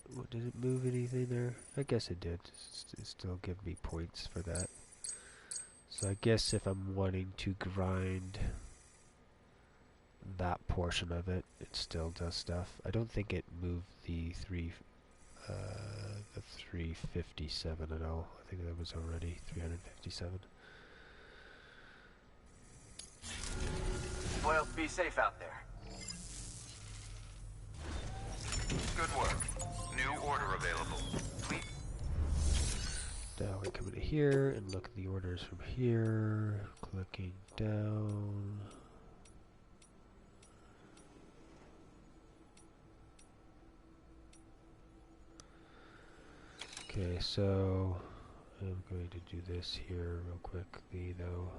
move anything there? I guess it did. It still give me points for that. So I guess if I'm wanting to grind that portion of it, it still does stuff. I don't think it moved the 357 at all. I think that was already 357. Well, be safe out there. Good work. New order available. Please. Now we come into here and look at the orders from here. Clicking down. Okay, so I'm going to do this here real quickly though.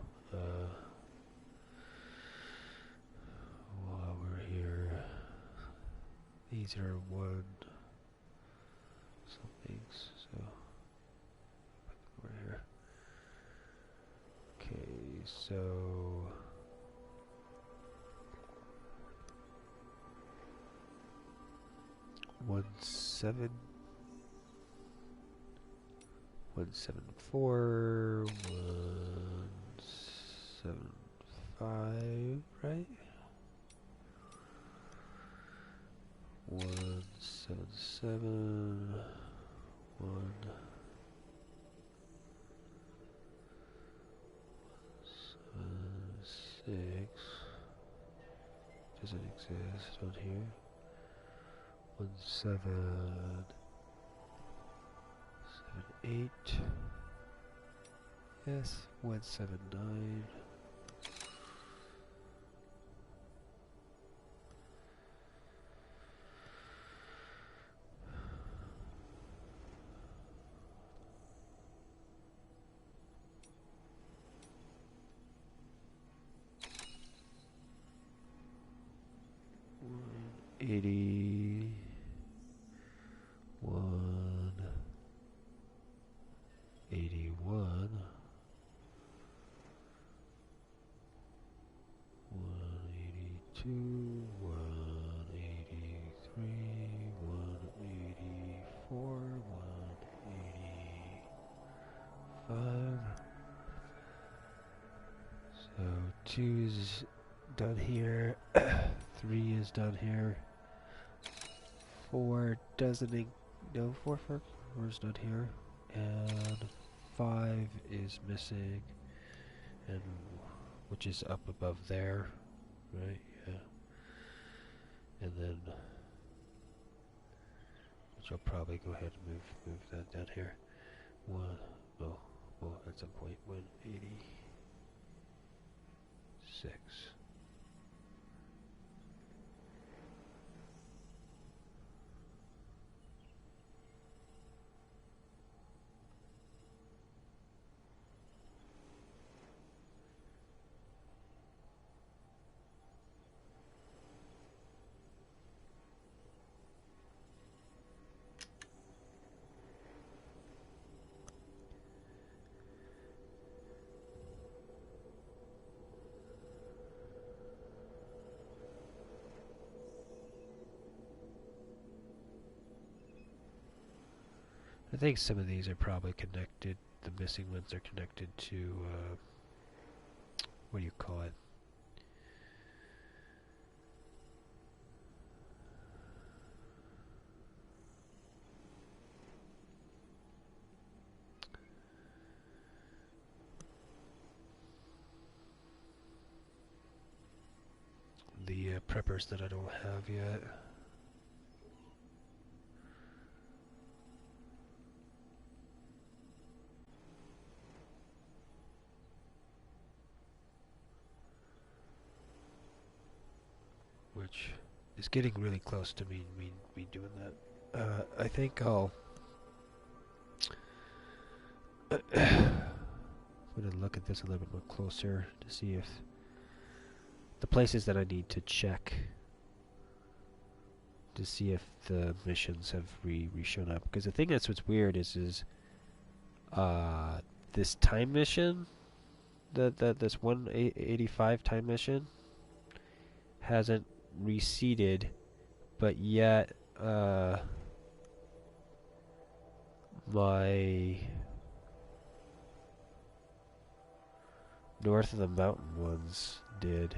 While we're here, these are one somethings, so we're here. Okay, so 174, 175, right? 177, 176 doesn't exist on here. 1778. Yes, 179. One 81, 182, 183, 184, 185. So 2 is done here, 3 is done here, 4 doesn't, no, 4 is done here, and 5 is missing, and which is up above there, right? Yeah. And then, which I'll probably go ahead and move that down here. Well, at some point, 186. I think some of these are probably connected. The missing ones are connected to, what do you call it? The preppers that I don't have yet. Which is getting really close to me doing that. I think I'll I'm gonna look at this a little bit more closer to see if the places that I need to check to see if the missions have shown up. Because the thing that's what's weird is this time mission, this 185 time mission hasn't reseeded, but yet my north of the mountain ones did.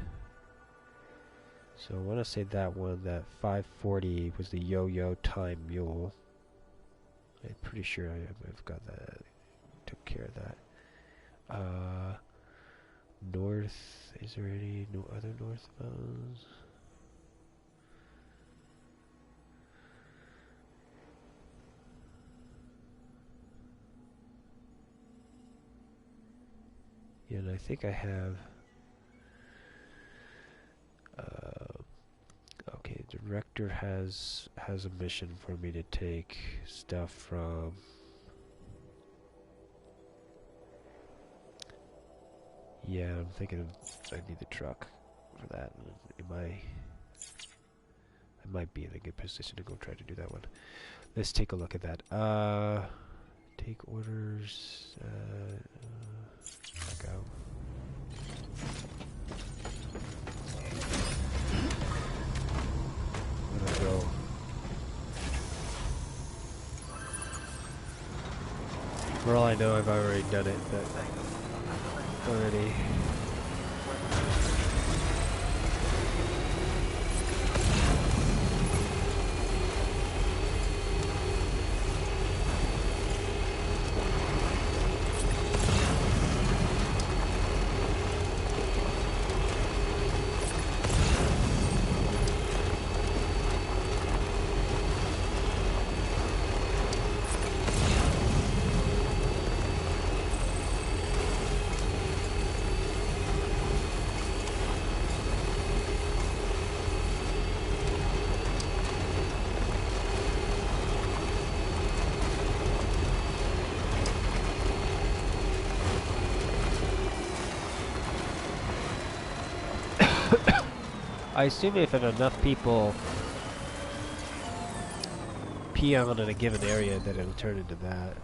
So I want to say that one, that 540 was the yo-yo time mule. I'm pretty sure I've got that. Took care of that. North, is there any no other north mountains? Yeah, and I think I have. Okay, the director has a mission for me to take stuff from. Yeah, I'm thinking I need the truck for that. I might be in a good position to go try to do that one. Let's take a look at that. Take orders. Back out. I'm gonna go. For all I know, I've already done it, but already. I assume if enough people pee on in a given area, that it'll turn into that.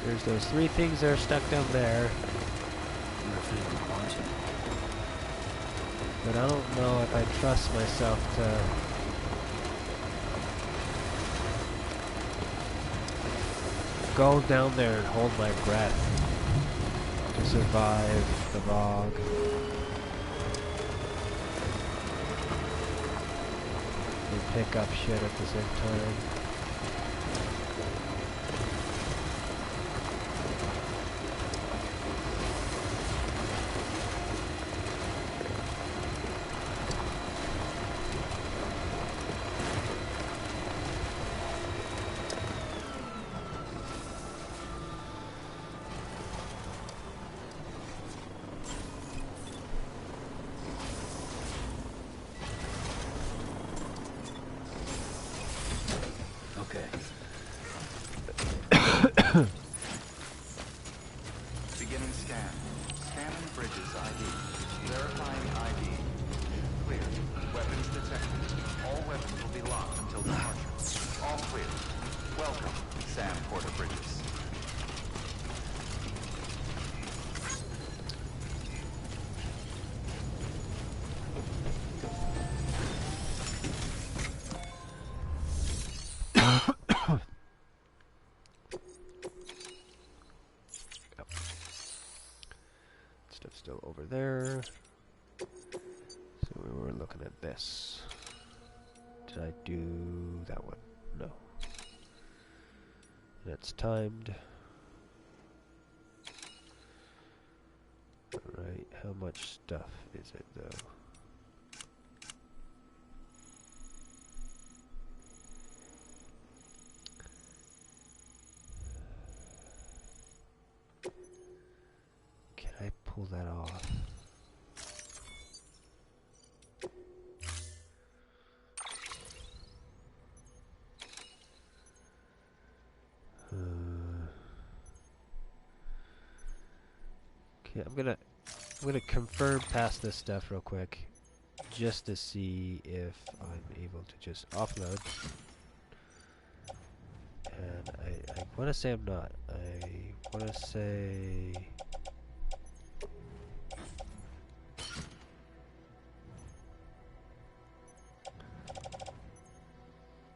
There's those 3 things that are stuck down there. But I don't know if I trust myself to go down there and hold my breath to survive the bog. And pick up shit at the same time. Welcome, Sam Porter Bridges. Stuff's still over there. So we were looking at this. Did I do that one? No. That's timed. Alright, how much stuff is it though? Can I pull that off? Okay, I'm gonna confirm past this stuff real quick, just to see if I'm able to just offload. And I want to say I'm not. I want to say.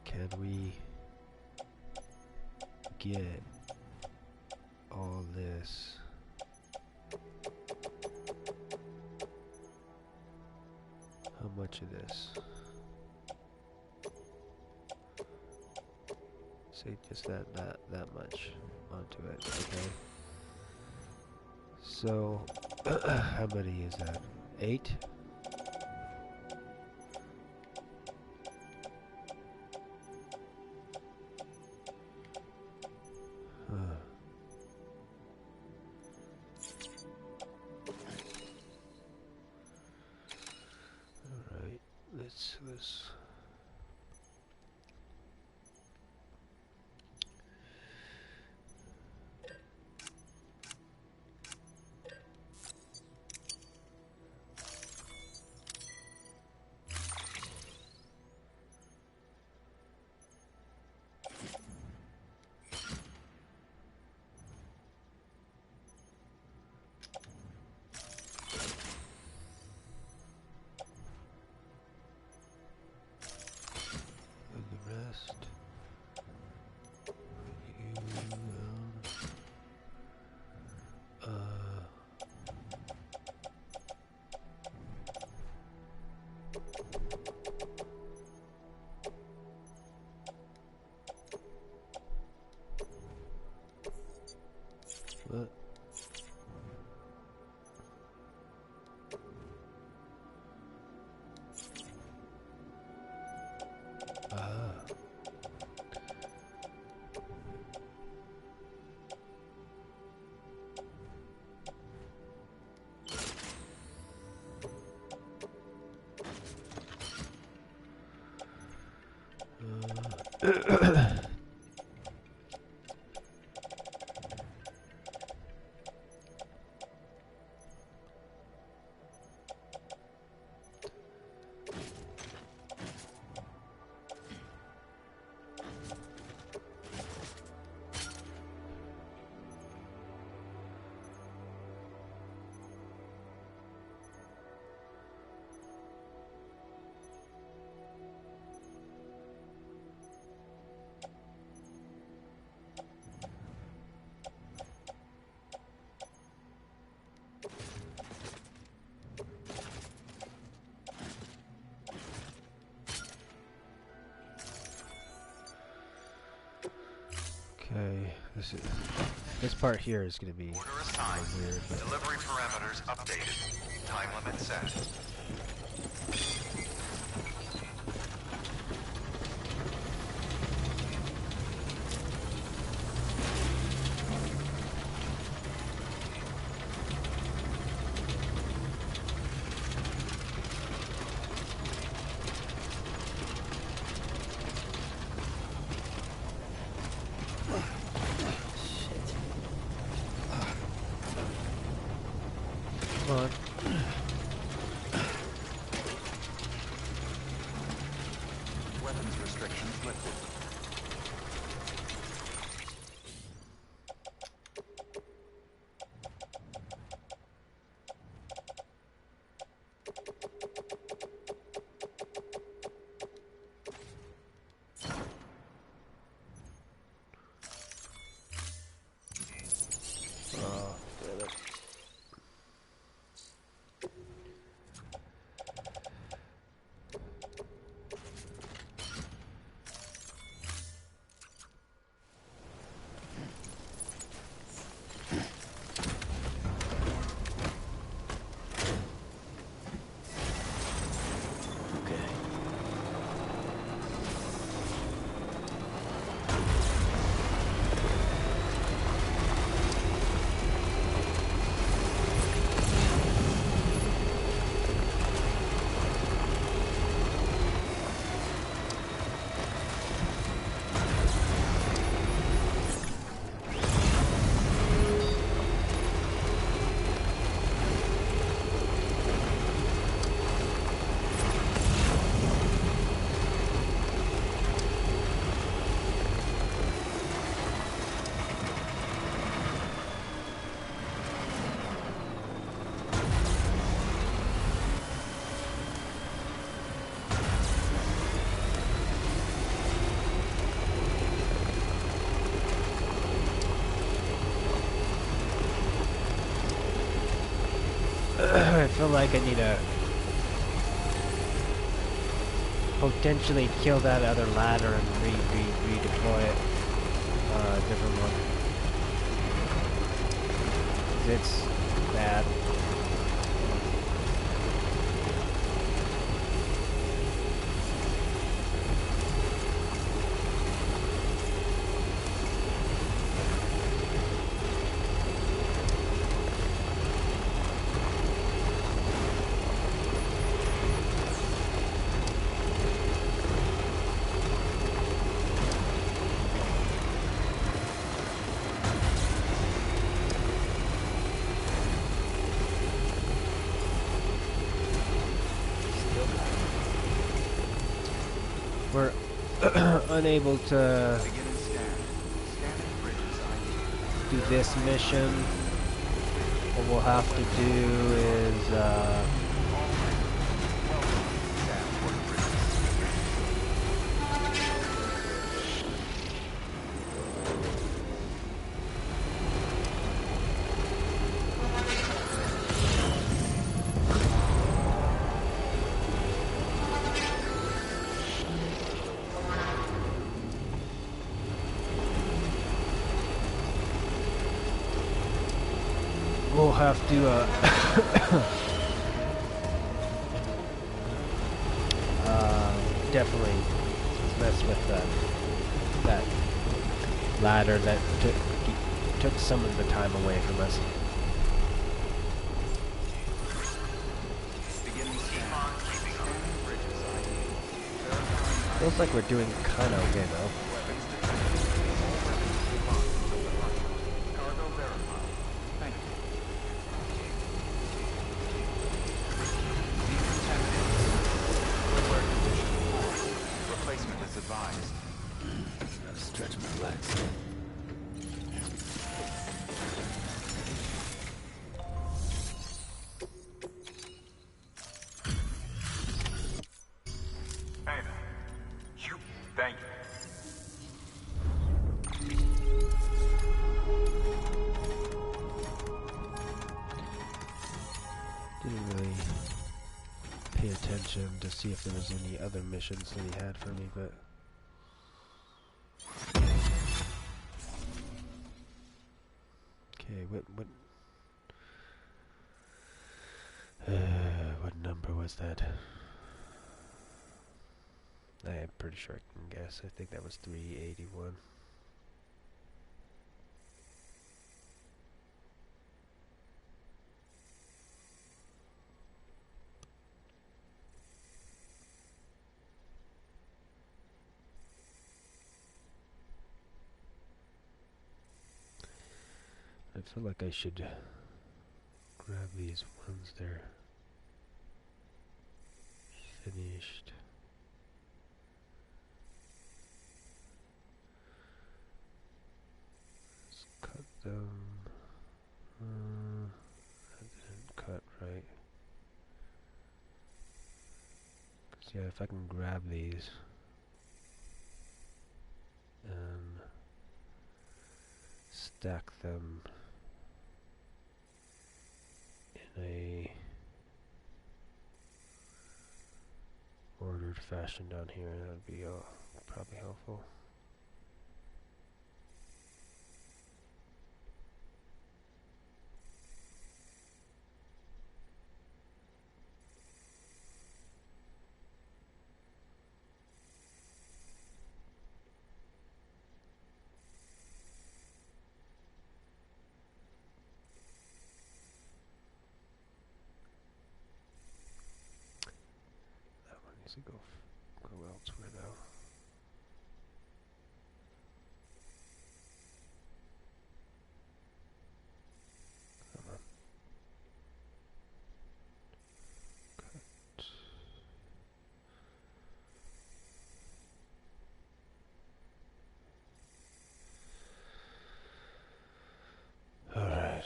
Can we get all this? How much of this? Say just that much onto it, okay? So, how many is that? 8? Alright, let's what? Okay, this part here is going to be Order assigned. weird. But Delivery parameters updated. Time limit set. come on. Weapons restrictions lifted. like I need to potentially kill that other ladder and redeploy it. A different one. 'Cause it's bad. We're unable to do this mission. What we'll have to do is we'll have to definitely mess with that ladder that took some of the time away from us. Feels like we're doing kind of okay though. Stretch my legs. Hey, you. Thank you. Didn't really pay attention to see if there was any other missions that he had for me, but okay, what number was that? I'm pretty sure I can guess. I think that was 381. I feel like I should grab these ones. They're finished. Let's cut them. That didn't cut right. 'Cause yeah, if I can grab these and stack them in a ordered fashion down here, that would be probably helpful. To go elsewhere though. Come on. Cut. All right.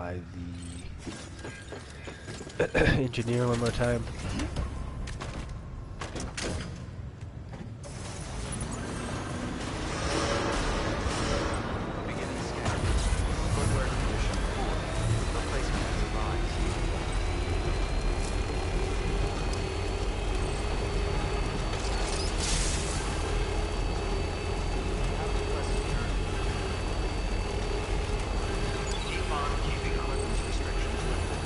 by the engineer one more time. Beginning scan. Footwear condition poor. Replacement is advised. Have a pleasant journey. Keep on keeping on weapons restrictions lifted.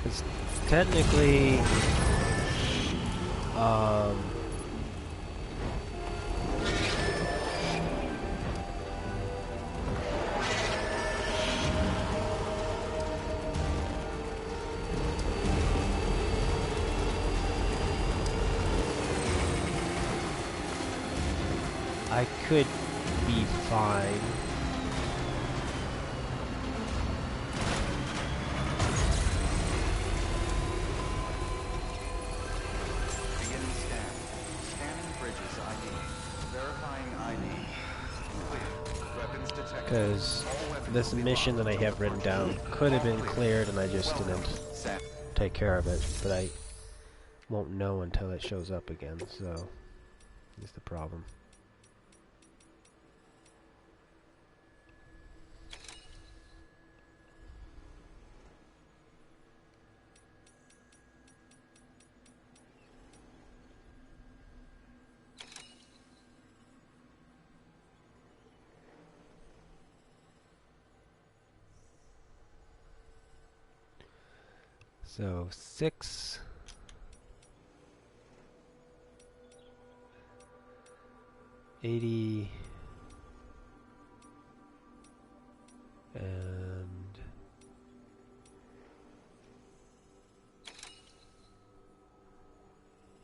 It's technically, I could be fine. Beginning scan. Scanning bridges ID. Verifying ID. Clear. Weapons detected. Because All weapons this will be mission that locked I have until written function. down could have All been clear. cleared and I just Welcome. didn't Sam. take care of it, but I won't know until it shows up again, so that's the problem. So 6 80 and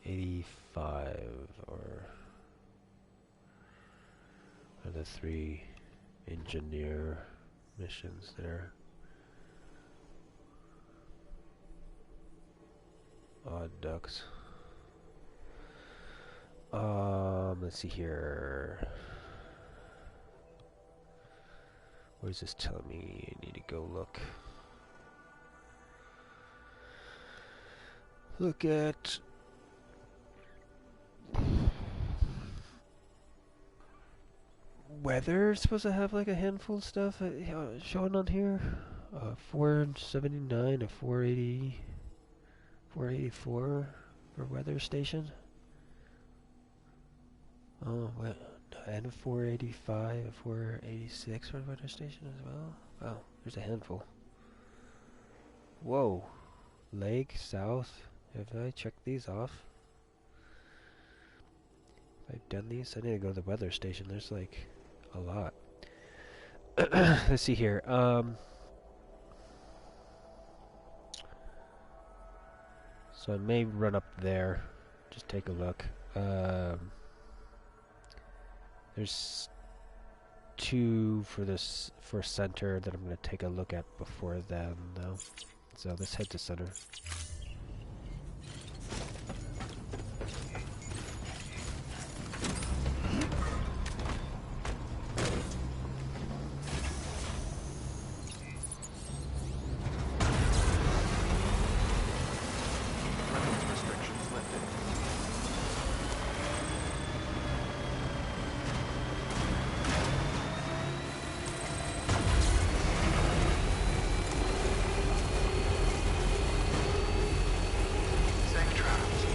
85 are the 3 engineer missions there. Odd ducks. Let's see here. Where's this telling me? I need to go look. Look at weather. Supposed to have like a handful of stuff showing on here. 479 to 480. 484 for weather station. Oh, what? And 485, 486 for weather station as well. Wow, there's a handful. Whoa, lake south. Have I checked these off? Have I done these? I need to go to the weather station. There's like a lot. Let's see here. So I may run up there, just take a look. There's 2 for this for center that I'm going to take a look at before then, though. So let's head to center. Weapons restrictions lifted. Safe travels.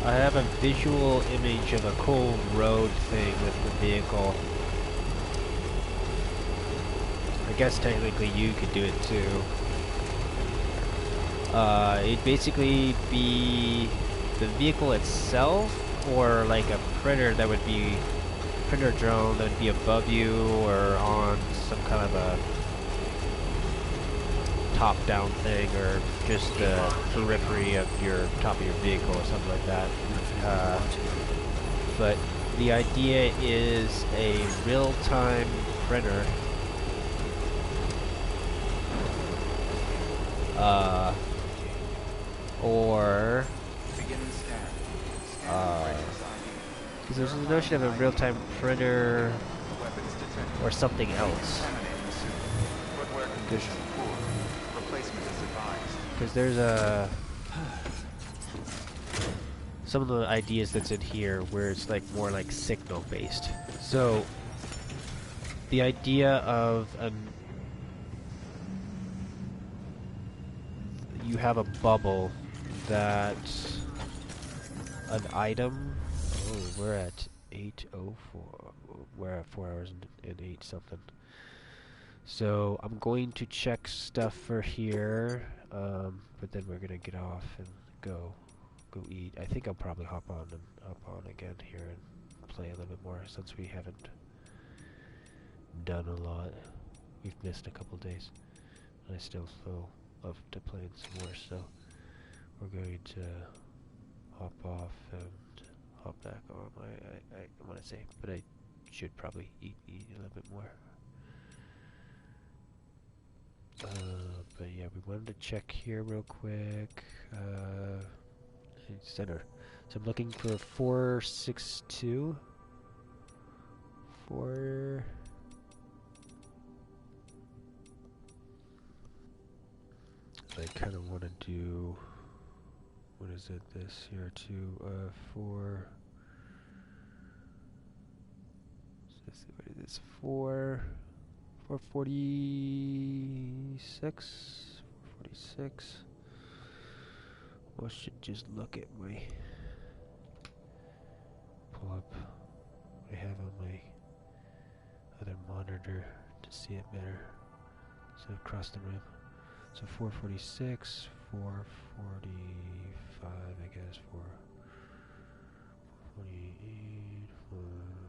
I have a visual image of a cool road thing with the vehicle. I guess technically you could do it too. It'd basically be the vehicle itself, or like a printer that would be printer drone that would be above you or on some kind of a top-down thing, or just the periphery of your top of your vehicle or something like that. But the idea is a real-time printer. Or because there's the notion of a real-time printer or something else. Because there's a some of the ideas that's in here where it's like more like signal based. So the idea of you have a bubble that an item. Oh, we're at 8:04. We're at 4 hours and 8 something. So I'm going to check stuff for here, but then we're gonna get off and go eat. I think I'll probably hop on again here and play a little bit more since we haven't done a lot. We've missed a couple days, and I still feel up to playing some more. So we're going to hop off and hop back on. I want to say, but I should probably eat a little bit more. But yeah, we wanted to check here real quick. Center. So I'm looking for 462. 4. I kind of want to do. What is it? This here too. 4. What is this? 446. 446. Well, I should just look at my pull up what I have on my other monitor to see it better. So across the room. So 446, 445, I guess, 448, 449.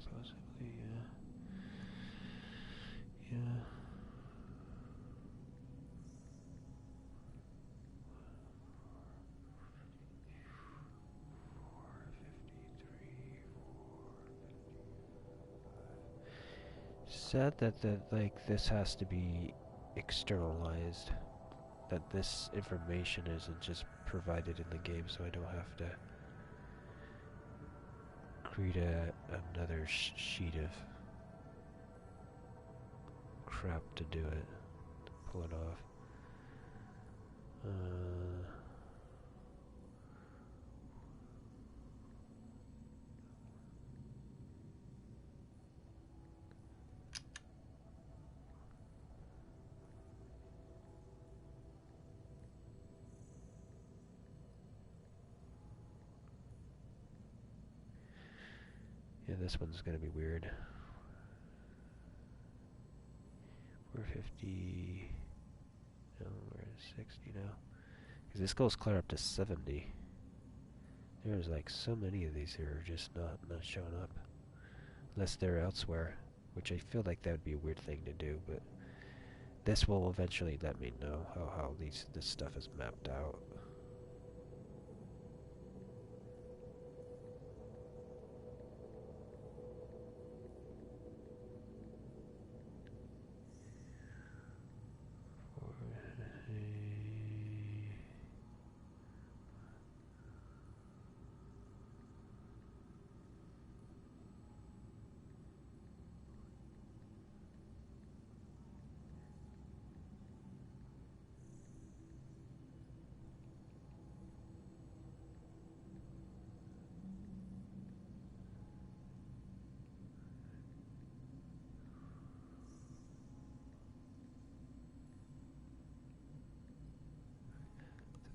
Possibly, yeah. Yeah. Said that like this has to be externalized. That this information isn't just provided in the game, so I don't have to create another sheet of crap to do it, to pull it off. Yeah, this one's gonna be weird. 450. No, we're at 60 now. Because this goes clear up to 70. There's like so many of these here are just not showing up. Unless they're elsewhere. Which I feel like that would be a weird thing to do, but this will eventually let me know how this stuff is mapped out.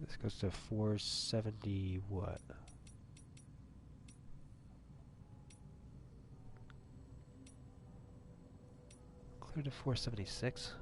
This goes to 470 what? Clear to 476.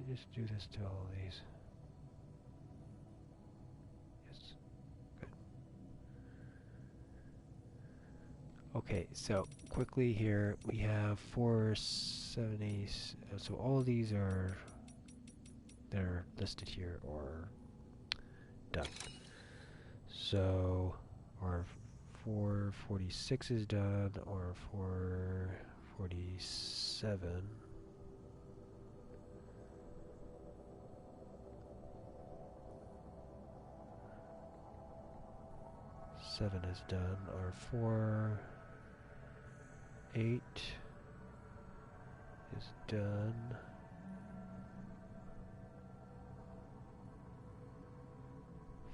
Just do this to all of these. Yes. Good. Okay, so quickly here we have 470. So all of these are they're listed here or done. So our 446 is done, or 447. 7 is done. Our 8 is done.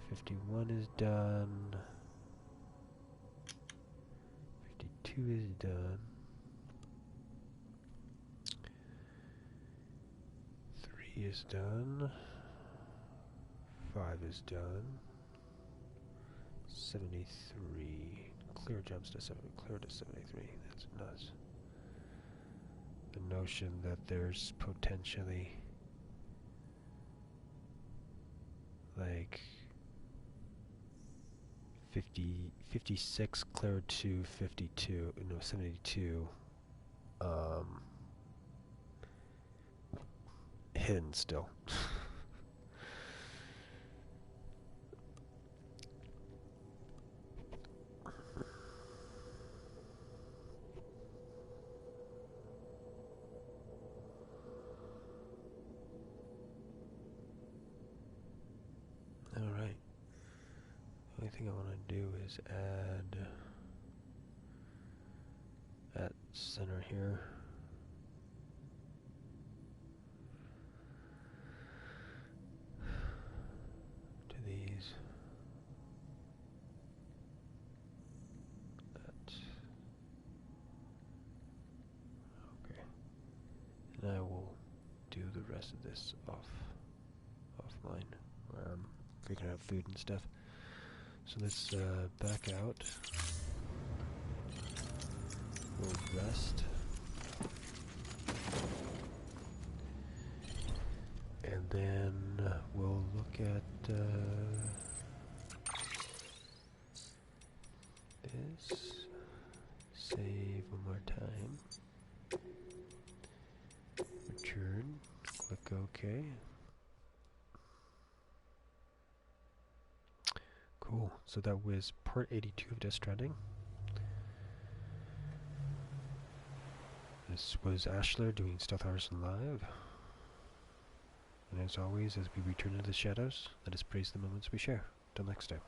51 is done. 52 is done. 3 is done. 5 is done. 73. Clear jumps to 7. Clear to 73. That's nuts. The notion that there's potentially like 56 cleared to 52. No, 72. Hidden still. Alright. The only thing I want to do is add at center here. To these. That. Okay. And I will do the rest of this offline, where I'm figuring out food and stuff. So let's back out. We'll rest. And then we'll look at this. Save one more time. Return. Click OK. Cool. So that was part 82 of Death Stranding. This was ASHLER doing Stealth ARTISAN Live. And as always, as we return to the shadows, let us praise the moments we share. Till next time.